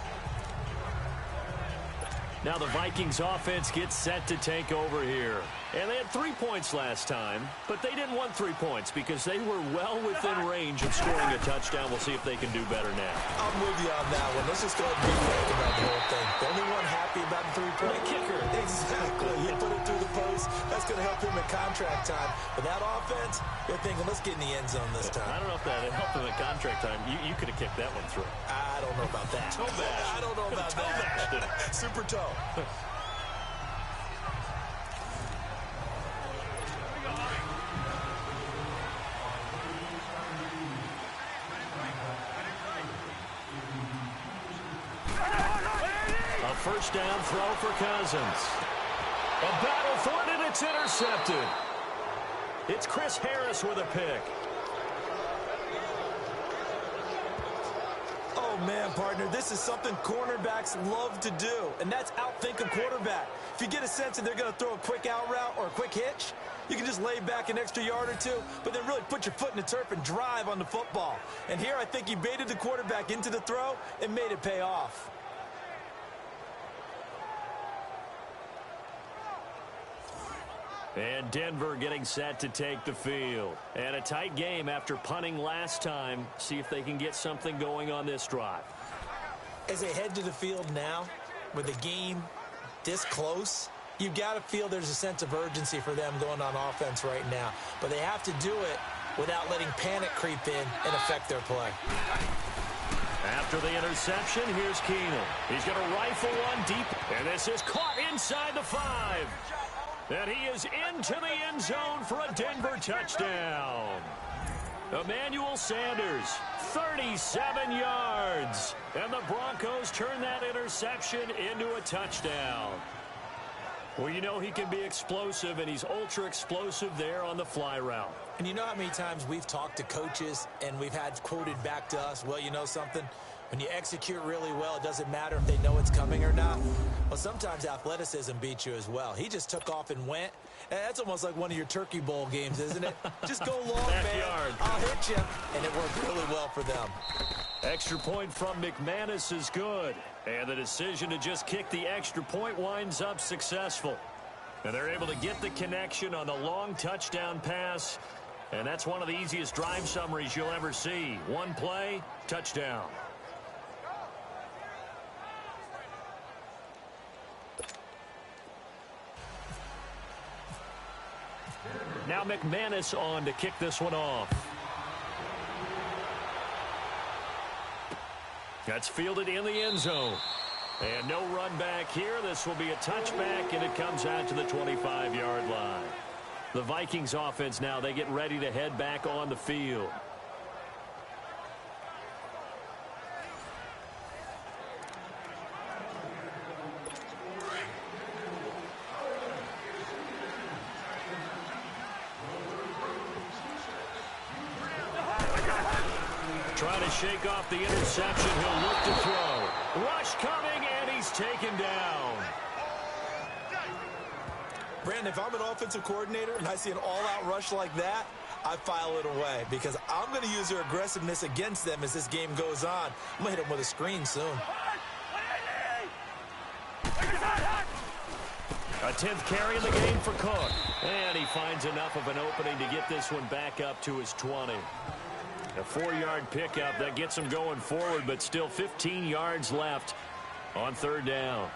Now the Vikings offense gets set to take over here. And they had 3 points last time, but they didn't want 3 points because they were well within range of scoring a touchdown. We'll see if they can do better now. I'm with you on that one. Let's just go ahead and be frank about the whole thing. The only one happy about the 3-point kicker. Exactly. He put it through the post. That's going to help him at contract time. But that offense, they're thinking, let's get in the end zone this time. I don't know if that helped him at contract time. You could have kicked that one through. I don't know about that. Toe bash. I don't know about that. Super toe. A first down throw for Cousins. A battle for it, and it's intercepted. It's Chris Harris with a pick. Oh, man, partner, this is something cornerbacks love to do, and that's outthink a quarterback. If you get a sense that they're going to throw a quick out route or a quick hitch, you can just lay back an extra yard or two, but then really put your foot in the turf and drive on the football. And here I think he baited the quarterback into the throw and made it pay off. And Denver getting set to take the field. And a tight game after punting last time. See if they can get something going on this drive. As they head to the field now, with the game this close, you've got to feel there's a sense of urgency for them going on offense right now. But they have to do it without letting panic creep in and affect their play. After the interception, here's Keenum. He's going to rifle one deep. And this is caught inside the 5. And he is into the end zone for a Denver touchdown. Emmanuel Sanders, 37 yards. And the Broncos turn that interception into a touchdown. Well, you know he can be explosive, and he's ultra explosive there on the fly route. And you know how many times we've talked to coaches and we've had quoted back to us, well, you know something? When you execute really well, it doesn't matter if they know it's coming or not. Well, sometimes athleticism beats you as well. He just took off and went. And that's almost like one of your Turkey Bowl games, isn't it? Just go long, man. I'll hit you. And it worked really well for them. Extra point from McManus is good. And the decision to just kick the extra point winds up successful. And they're able to get the connection on the long touchdown pass. And that's one of the easiest drive summaries you'll ever see. One play, touchdown. Now McManus on to kick this one off. That's fielded in the end zone. And no run back here. This will be a touchback, and it comes out to the 25-yard line. The Vikings offense now, they get ready to head back on the field. Trying to shake off the interception. He'll look to throw. Rush coming, and he's taken down. Brandon, if I'm an offensive coordinator and I see an all-out rush like that, I file it away because I'm going to use their aggressiveness against them as this game goes on. I'm going to hit them with a screen soon. A 10th carry in the game for Cook. And he finds enough of an opening to get this one back up to his 20. A 4-yard pickup that gets him going forward, but still 15 yards left on third down.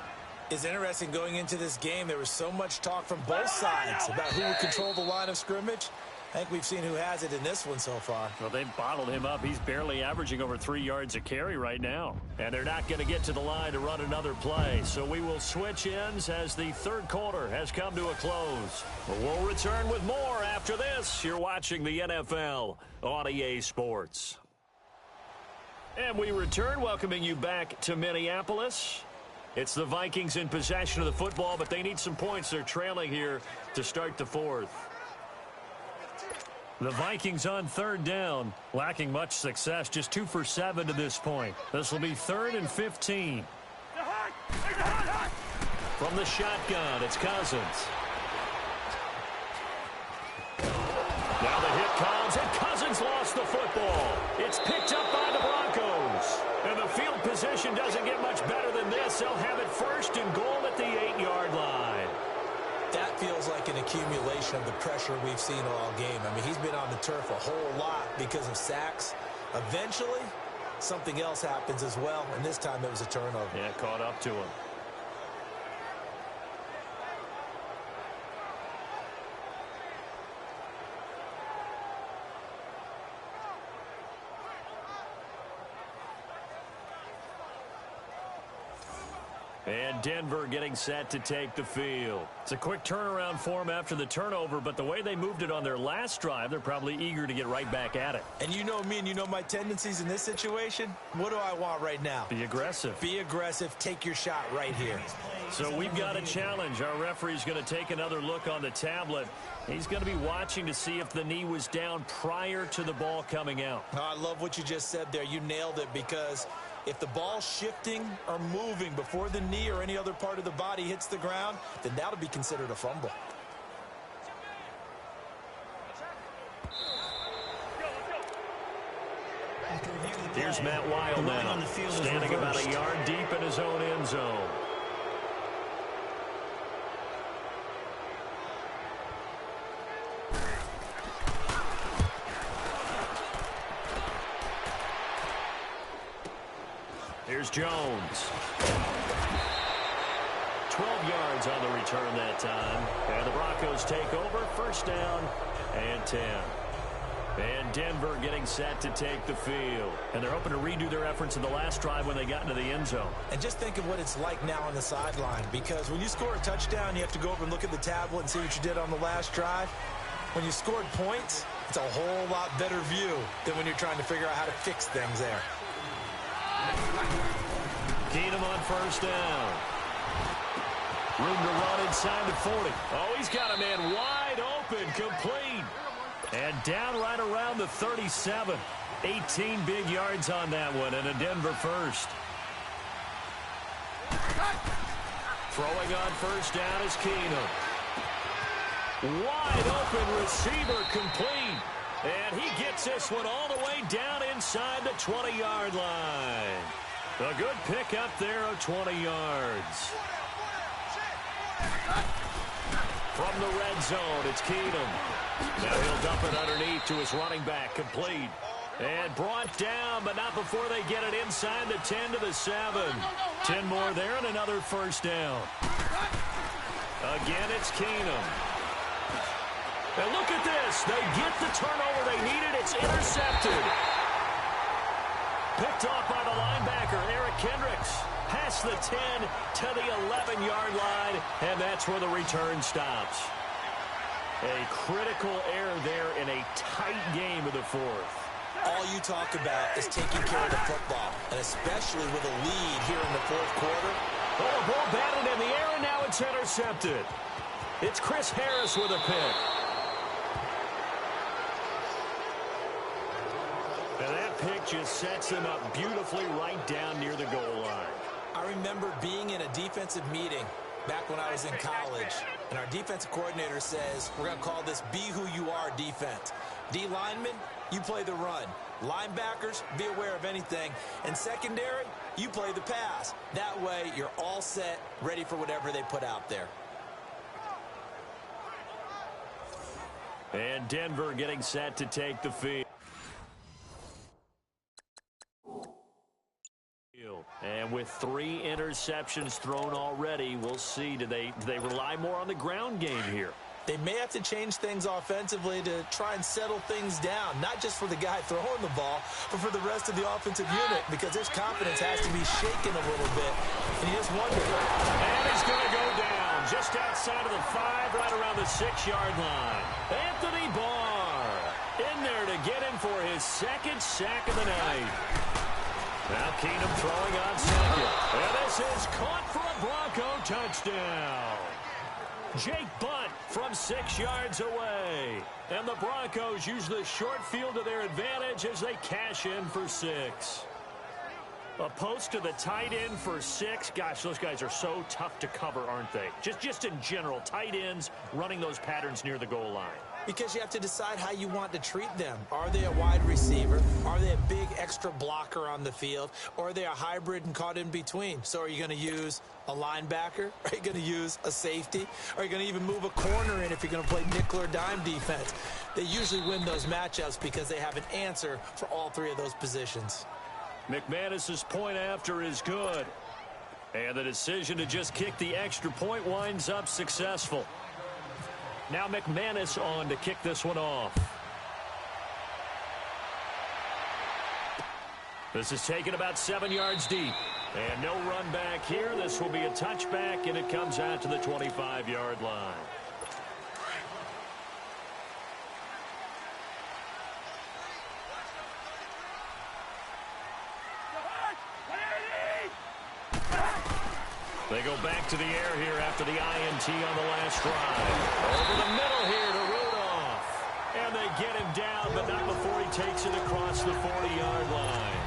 It's interesting going into this game. There was so much talk from both sides about who would control the line of scrimmage. I think we've seen who has it in this one so far. Well, they've bottled him up. He's barely averaging over 3 yards a carry right now. And they're not going to get to the line to run another play. So we will switch ends as the third quarter has come to a close. But we'll return with more after this. You're watching the NFL on EA Sports. And we return, welcoming you back to Minneapolis. It's the Vikings in possession of the football, but they need some points. They're trailing here to start the fourth. The Vikings on third down, lacking much success, just 2 for 7 to this point. This will be 3rd and 15. From the shotgun, it's Cousins. Now the hit comes, and Cousins lost the football. It's picked up by the Broncos. And the field position doesn't get much better than this. They'll have it 1st and goal at the 8-yard line. That feels like an accumulation of the pressure we've seen all game. I mean, he's been on the turf a whole lot because of sacks. Eventually, something else happens as well, and this time it was a turnover. Yeah, caught up to him. And Denver getting set to take the field. It's a quick turnaround for them after the turnover, but the way they moved it on their last drive, they're probably eager to get right back at it. And you know me and you know my tendencies in this situation. What do I want right now? Be aggressive. Be aggressive. Take your shot right here. So we've got a challenge. Our referee's going to take another look on the tablet. He's going to be watching to see if the knee was down prior to the ball coming out. Oh, I love what you just said there. You nailed it, because if the ball's shifting or moving before the knee or any other part of the body hits the ground, then that'll be considered a fumble. Here's Matt Wild now, standing about a yard deep in his own end zone. Here's Jones. 12 yards on the return that time. And the Broncos take over, 1st down and 10. And Denver getting set to take the field. And they're hoping to redo their efforts in the last drive when they got into the end zone. And just think of what it's like now on the sideline, because when you score a touchdown, you have to go over and look at the tablet and see what you did on the last drive. When you scored points, it's a whole lot better view than when you're trying to figure out how to fix things there. Keenum on 1st down. Room to run inside the 40. Oh, he's got a man wide open, complete. And down right around the 37. 18 big yards on that one, and a Denver 1st. Throwing on 1st down is Keenum. Wide open receiver, complete. And he gets this one all the way down inside the 20-yard line. A good pickup there of 20 yards. From the red zone, it's Keenum. Now he'll dump it underneath to his running back, complete. And brought down, but not before they get it inside the 10 to the 7. 10 more there and another first down. Again, it's Keenum. And look at this. They get the turnover they needed. It's intercepted. Picked off by the linebacker, Eric Kendricks. Past the 10 to the 11-yard line, and that's where the return stops. A critical error there in a tight game of the fourth. All you talk about is taking care of the football, and especially with a lead here in the fourth quarter. Oh, the ball batted in the air, and now it's intercepted. It's Chris Harris with a pick. And that pick just sets him up beautifully right down near the goal line. I remember being in a defensive meeting back when I was in college, and our defensive coordinator says, we're going to call this Be Who You Are defense. D linemen, you play the run. Linebackers, be aware of anything. And secondary, you play the pass. That way, you're all set, ready for whatever they put out there. And Denver getting set to take the field. And with 3 interceptions thrown already, we'll see. Do they rely more on the ground game here? They may have to change things offensively to try and settle things down, not just for the guy throwing the ball, but for the rest of the offensive unit, because his confidence has to be shaken a little bit. And you just wonder. And he's going to go down just outside of the 5, right around the 6-yard line. Anthony Barr in there to get him for his 2nd sack of the night. Now Keenum throwing on 2nd. And this is caught for a Bronco touchdown. Jake Butt from 6 yards away. And the Broncos use the short field to their advantage as they cash in for 6. A post to the tight end for 6. Gosh, those guys are so tough to cover, aren't they? Just in general, tight ends running those patterns near the goal line. Because you have to decide how you want to treat them. Are they a wide receiver? Are they a big extra blocker on the field? Or are they a hybrid and caught in between? So are you going to use a linebacker? Are you going to use a safety? Are you going to even move a corner in if you're going to play nickel or dime defense? They usually win those matchups because they have an answer for all 3 of those positions. McManus's point after is good. And the decision to just kick the extra point winds up successful. Now McManus on to kick this one off. This is taken about 7 yards deep. And no run back here. This will be a touchback, and it comes out to the 25-yard line. They go back to the air here after the INT on the last drive. Over the middle here to Rudolph. And they get him down, but not before he takes it across the 40-yard line.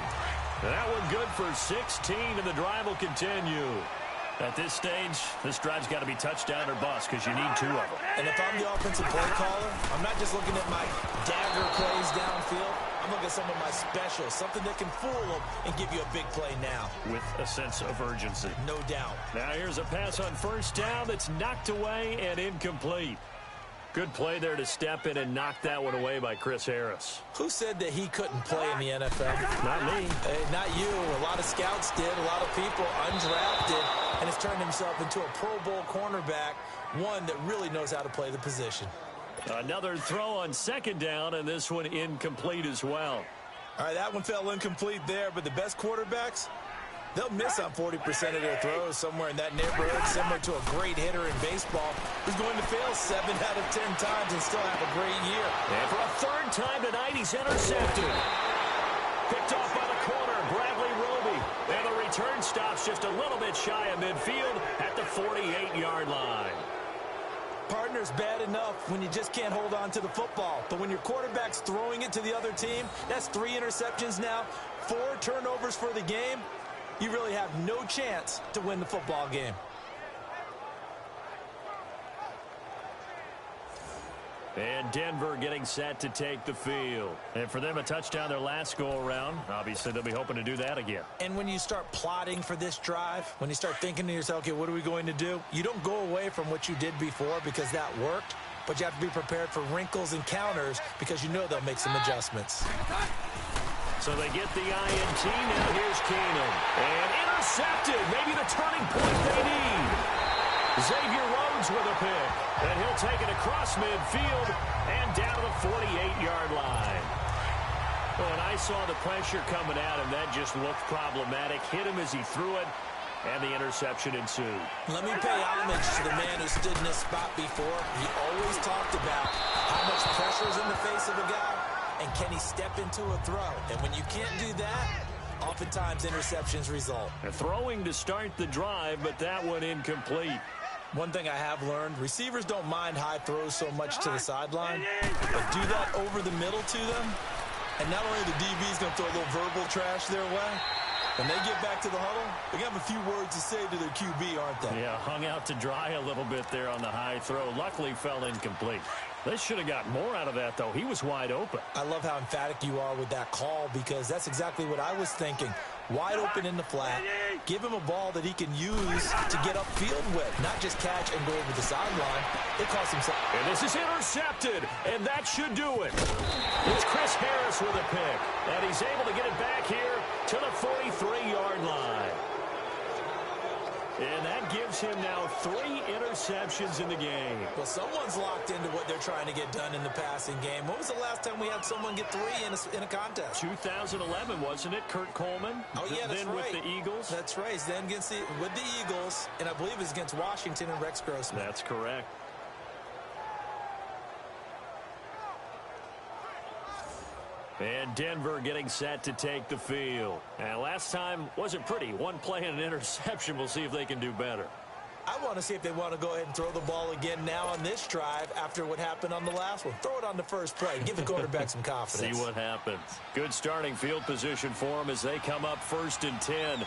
And that one good for 16, and the drive will continue. At this stage, this drive's got to be touchdown or bust because you need 2 of them. And if I'm the offensive play caller, I'm not just looking at my dagger plays downfield. I'm looking at some of my specials, something that can fool them and give you a big play now. With a sense of urgency. No doubt. Now here's a pass on first down that's knocked away and incomplete. Good play there to step in and knock that one away by Chris Harris. Who said that he couldn't play in the NFL? Not me. Not you. A lot of scouts did. A lot of people undrafted and has turned himself into a Pro Bowl cornerback, one that really knows how to play the position. Another throw on second down, and this one incomplete as well. All right, that one fell incomplete there, but the best quarterbacks, they'll miss on 40% of their throws somewhere in that neighborhood, similar to a great hitter in baseball who's going to fail 7 out of 10 times and still have a great year. And for a 3rd time tonight, he's intercepted. Picked off by the corner, Bradley Roby. And the return stops just a little bit shy of midfield at the 48-yard line. Partner's bad enough when you just can't hold on to the football. But when your quarterback's throwing it to the other team, that's 3 interceptions now, 4 turnovers for the game. You really have no chance to win the football game. And Denver getting set to take the field. And for them, a touchdown their last go-around. Obviously, they'll be hoping to do that again. And when you start plotting for this drive, when you start thinking to yourself, okay, what are we going to do? You don't go away from what you did before because that worked, but you have to be prepared for wrinkles and counters because you know they'll make some adjustments. So they get the INT. Now here's Keenum. And intercepted. Maybe the turning point they need. Xavier Rhodes with a pick. And he'll take it across midfield and down to the 48-yard line. Well, and I saw the pressure coming at him. That just looked problematic. Hit him as he threw it, and the interception ensued. Let me pay homage to the man who stood in this spot before. He always talked about how much pressure is in the face of a guy, and can he step into a throw? And when you can't do that, oftentimes interceptions result. And throwing to start the drive, but that one incomplete. One thing I have learned, receivers don't mind high throws so much to the sideline, but do that over the middle to them, and not only the DB's going to throw a little verbal trash their way, when they get back to the huddle, they're going to have a few words to say to their QB, aren't they? Yeah, hung out to dry a little bit there on the high throw. Luckily fell incomplete. They should have got more out of that, though. He was wide open. I love how emphatic you are with that call because that's exactly what I was thinking. Wide open in the flat. Give him a ball that he can use to get upfield with, not just catch and go over the sideline. It cost him something. And this is intercepted, and that should do it. It's Chris Harris with a pick, and he's able to get it back here to the 43-yard line. And that gives him now 3 interceptions in the game. Well, someone's locked into what they're trying to get done in the passing game. When was the last time we had someone get 3 in a contest? 2011, wasn't it? Kurt Coleman? Oh, yeah, that's then right. with the Eagles? That's right. Then with the Eagles, and I believe it was against Washington and Rex Grossman. That's correct. And Denver getting set to take the field. And last time wasn't pretty. One play and an interception. We'll see if they can do better. I want to see if they want to go ahead and throw the ball again now on this drive after what happened on the last one. Throw it on the first play. Give the quarterback some confidence. See what happens. Good starting field position for them as they come up 1st and 10.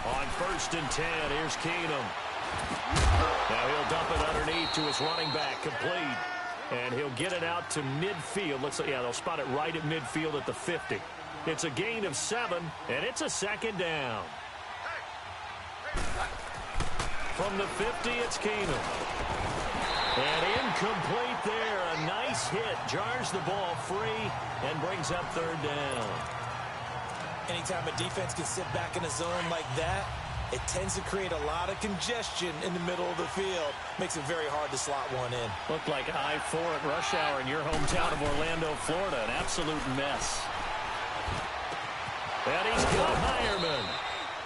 On 1st and 10, here's Keenum. Now he'll dump it underneath to his running back, complete. And he'll get it out to midfield. Looks like, yeah, they'll spot it right at midfield at the 50. It's a gain of 7, and it's a 2nd down. From the 50, it's Keenum. And incomplete there. A nice hit. Jars the ball free and brings up 3rd down. Anytime a defense can sit back in a zone like that, it tends to create a lot of congestion in the middle of the field. Makes it very hard to slot one in. Looked like I-4 at rush hour in your hometown of Orlando, Florida. An absolute mess. And he's got Hireman.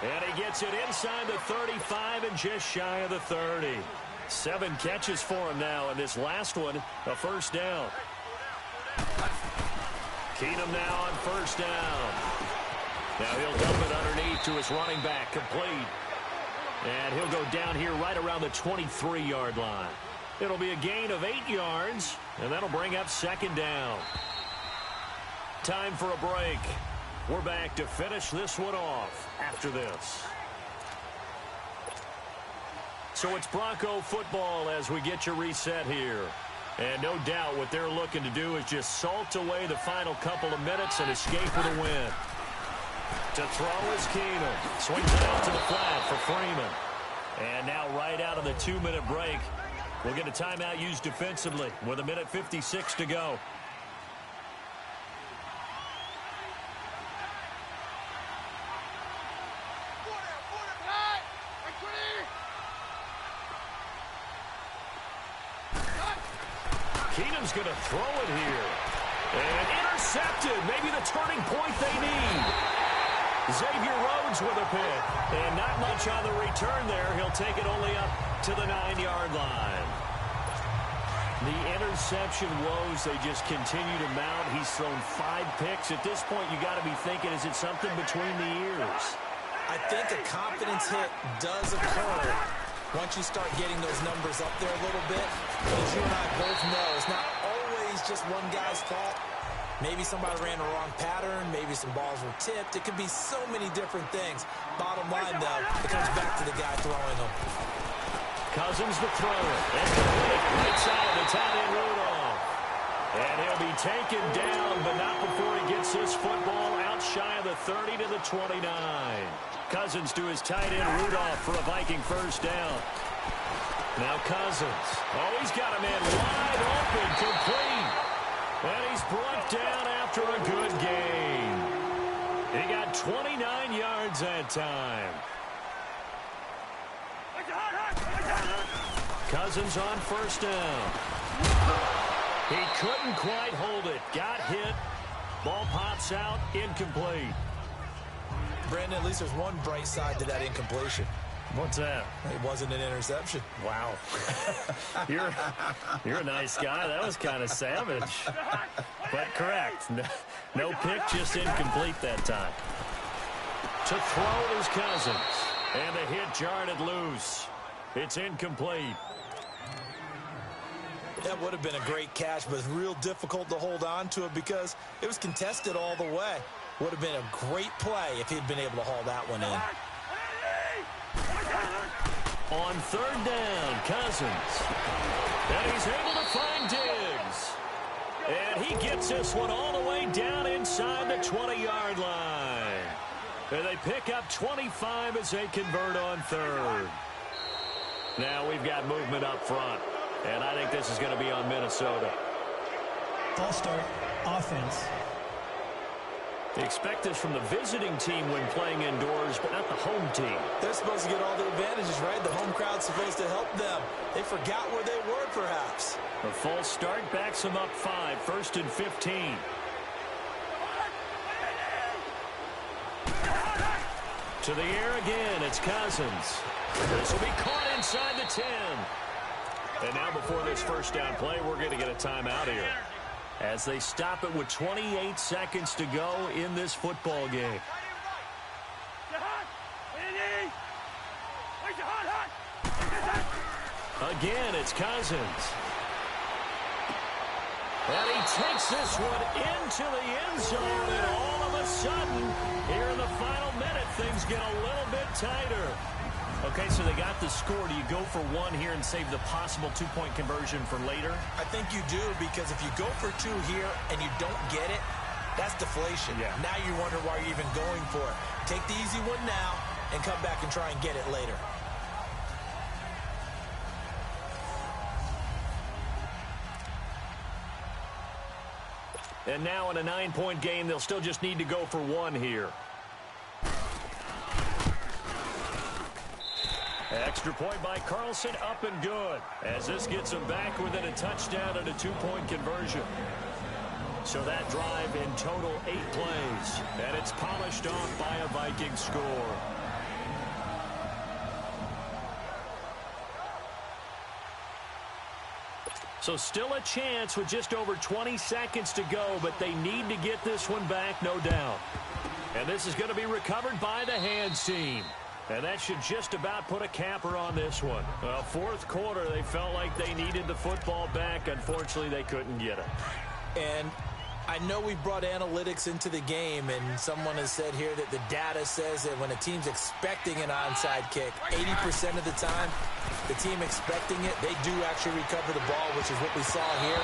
And he gets it inside the 35 and just shy of the 30. 7 catches for him now, and this last one, a 1st down. Keenum now on 1st down. Now he'll dump it underneath to his running back, complete. And he'll go down here right around the 23-yard line. It'll be a gain of 8 yards, and that'll bring up 2nd down. Time for a break. We're back to finish this one off after this. So it's Bronco football as we get you reset here. And no doubt what they're looking to do is just salt away the final couple of minutes and escape with a win. To throw is Keenum. Swings it out to the flat for Freeman. And now right out of the 2-minute break, we'll get a timeout used defensively with 1:56 to go. Keenum's going to throw it here. And intercepted. Maybe the turning point they need. Xavier Rhodes with a pick. And not much on the return there. He'll take it only up to the 9-yard line. The interception woes, they just continue to mount. He's thrown 5 picks. At this point, you got to be thinking, is it something between the ears? I think a confidence hit does occur once you start getting those numbers up there a little bit. But as you and I both know, it's not always just one guy's fault. Maybe somebody ran the wrong pattern. Maybe some balls were tipped. It could be so many different things. Bottom line, though, it comes back to the guy throwing them. Cousins to throw it. Incomplete. Right side to tight end Rudolph. And he'll be taken down, but not before he gets this football out shy of the 30 to the 29. Cousins to his tight end Rudolph for a Viking first down. Now Cousins. Oh, he's got a man wide open, complete. And he's brought down after a good gain. He got 29 yards that time. Cousins on first down. He couldn't quite hold it. Got hit. Ball pops out. Incomplete. Brandon, at least there's one bright side to that incompletion. What's that? It wasn't an interception. Wow. You're a nice guy. That was kind of savage. But correct. No pick, just incomplete that time. To throw is Cousins. And the hit jarred it loose. It's incomplete. That would have been a great catch, but it's real difficult to hold on to it because it was contested all the way. Would have been a great play if he'd been able to haul that one in. On third down, Cousins. And he's able to find Diggs. And he gets this one all the way down inside the 20-yard line. And they pick up 25 as they convert on third. Now we've got movement up front. And I think this is going to be on Minnesota. False start, offense. They expect this from the visiting team when playing indoors, but not the home team. They're supposed to get all the advantages, right? The home crowd's supposed to help them. They forgot where they were, perhaps. A false start backs them up 5, 1st and 15. To the air again, it's Cousins. This will be caught inside the 10. And now before this first down play, we're going to get a timeout here as they stop it with 28 seconds to go in this football game. Again, it's Cousins. And he takes this one into the end zone, and all of a sudden, here in the final minute, things get a little bit tighter. Okay, so they got the score. Do you go for one here and save the possible two-point conversion for later? I think you do, because if you go for 2 here and you don't get it, that's deflation. Yeah. Now you wonder why you're even going for it. Take the easy one now and come back and try and get it later. And now in a 9-point game, they'll still just need to go for 1 here. Extra point by Carlson, up and good, as this gets them back within a touchdown and a 2-point conversion. So that drive in total 8 plays, and it's polished off by a Viking score. So still a chance with just over 20 seconds to go, but they need to get this one back, no doubt. And this is going to be recovered by the hands team. And that should just about put a capper on this one. Well, fourth quarter, they felt like they needed the football back. Unfortunately, they couldn't get it. And I know we brought analytics into the game, and someone has said here that the data says that when a team's expecting an onside kick, 80% of the time, the team expecting it, they do actually recover the ball, which is what we saw here.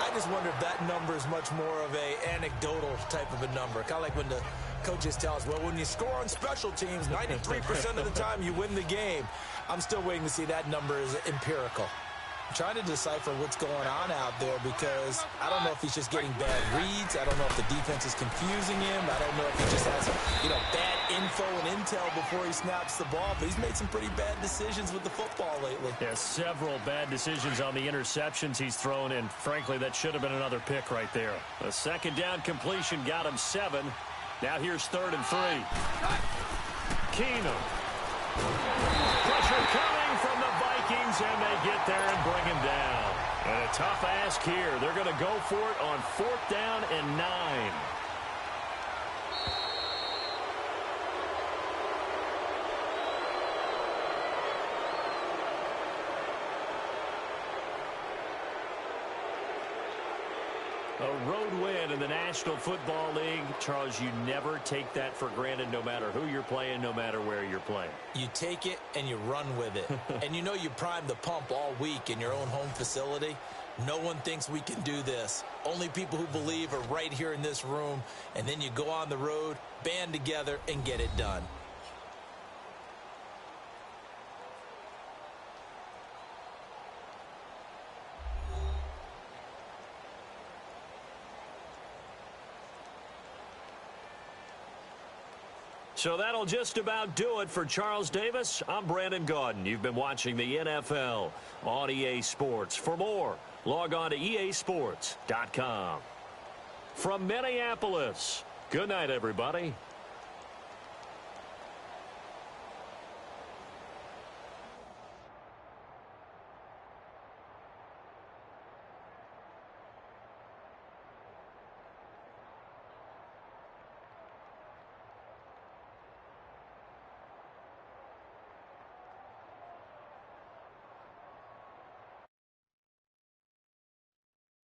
I just wonder if that number is much more of a anecdotal type of a number. Kind of like when the coaches tell us, well, when you score on special teams, 93% of the time you win the game. I'm still waiting to see that number is empirical. I'm trying to decipher what's going on out there because I don't know if he's just getting bad reads. I don't know if the defense is confusing him. I don't know if he just has, bad info and intel before he snaps the ball. But he's made some pretty bad decisions with the football lately. Yeah, several bad decisions on the interceptions he's thrown, and frankly, that should have been another pick right there. A second down completion got him 7. Now here's 3rd and 3. Keenum. Pressure coming from the Vikings, and they get there and bring him down. And a tough ask here. They're going to go for it on 4th down and 9. A road win in the National Football League. Charles, you never take that for granted no matter who you're playing, no matter where you're playing. You take it and you run with it. And you know you primed the pump all week in your own home facility. No one thinks we can do this. Only people who believe are right here in this room. And then you go on the road, band together, and get it done. So that'll just about do it for Charles Davis. I'm Brandon Gaudin. You've been watching the NFL on EA Sports. For more, log on to easports.com. From Minneapolis, good night, everybody.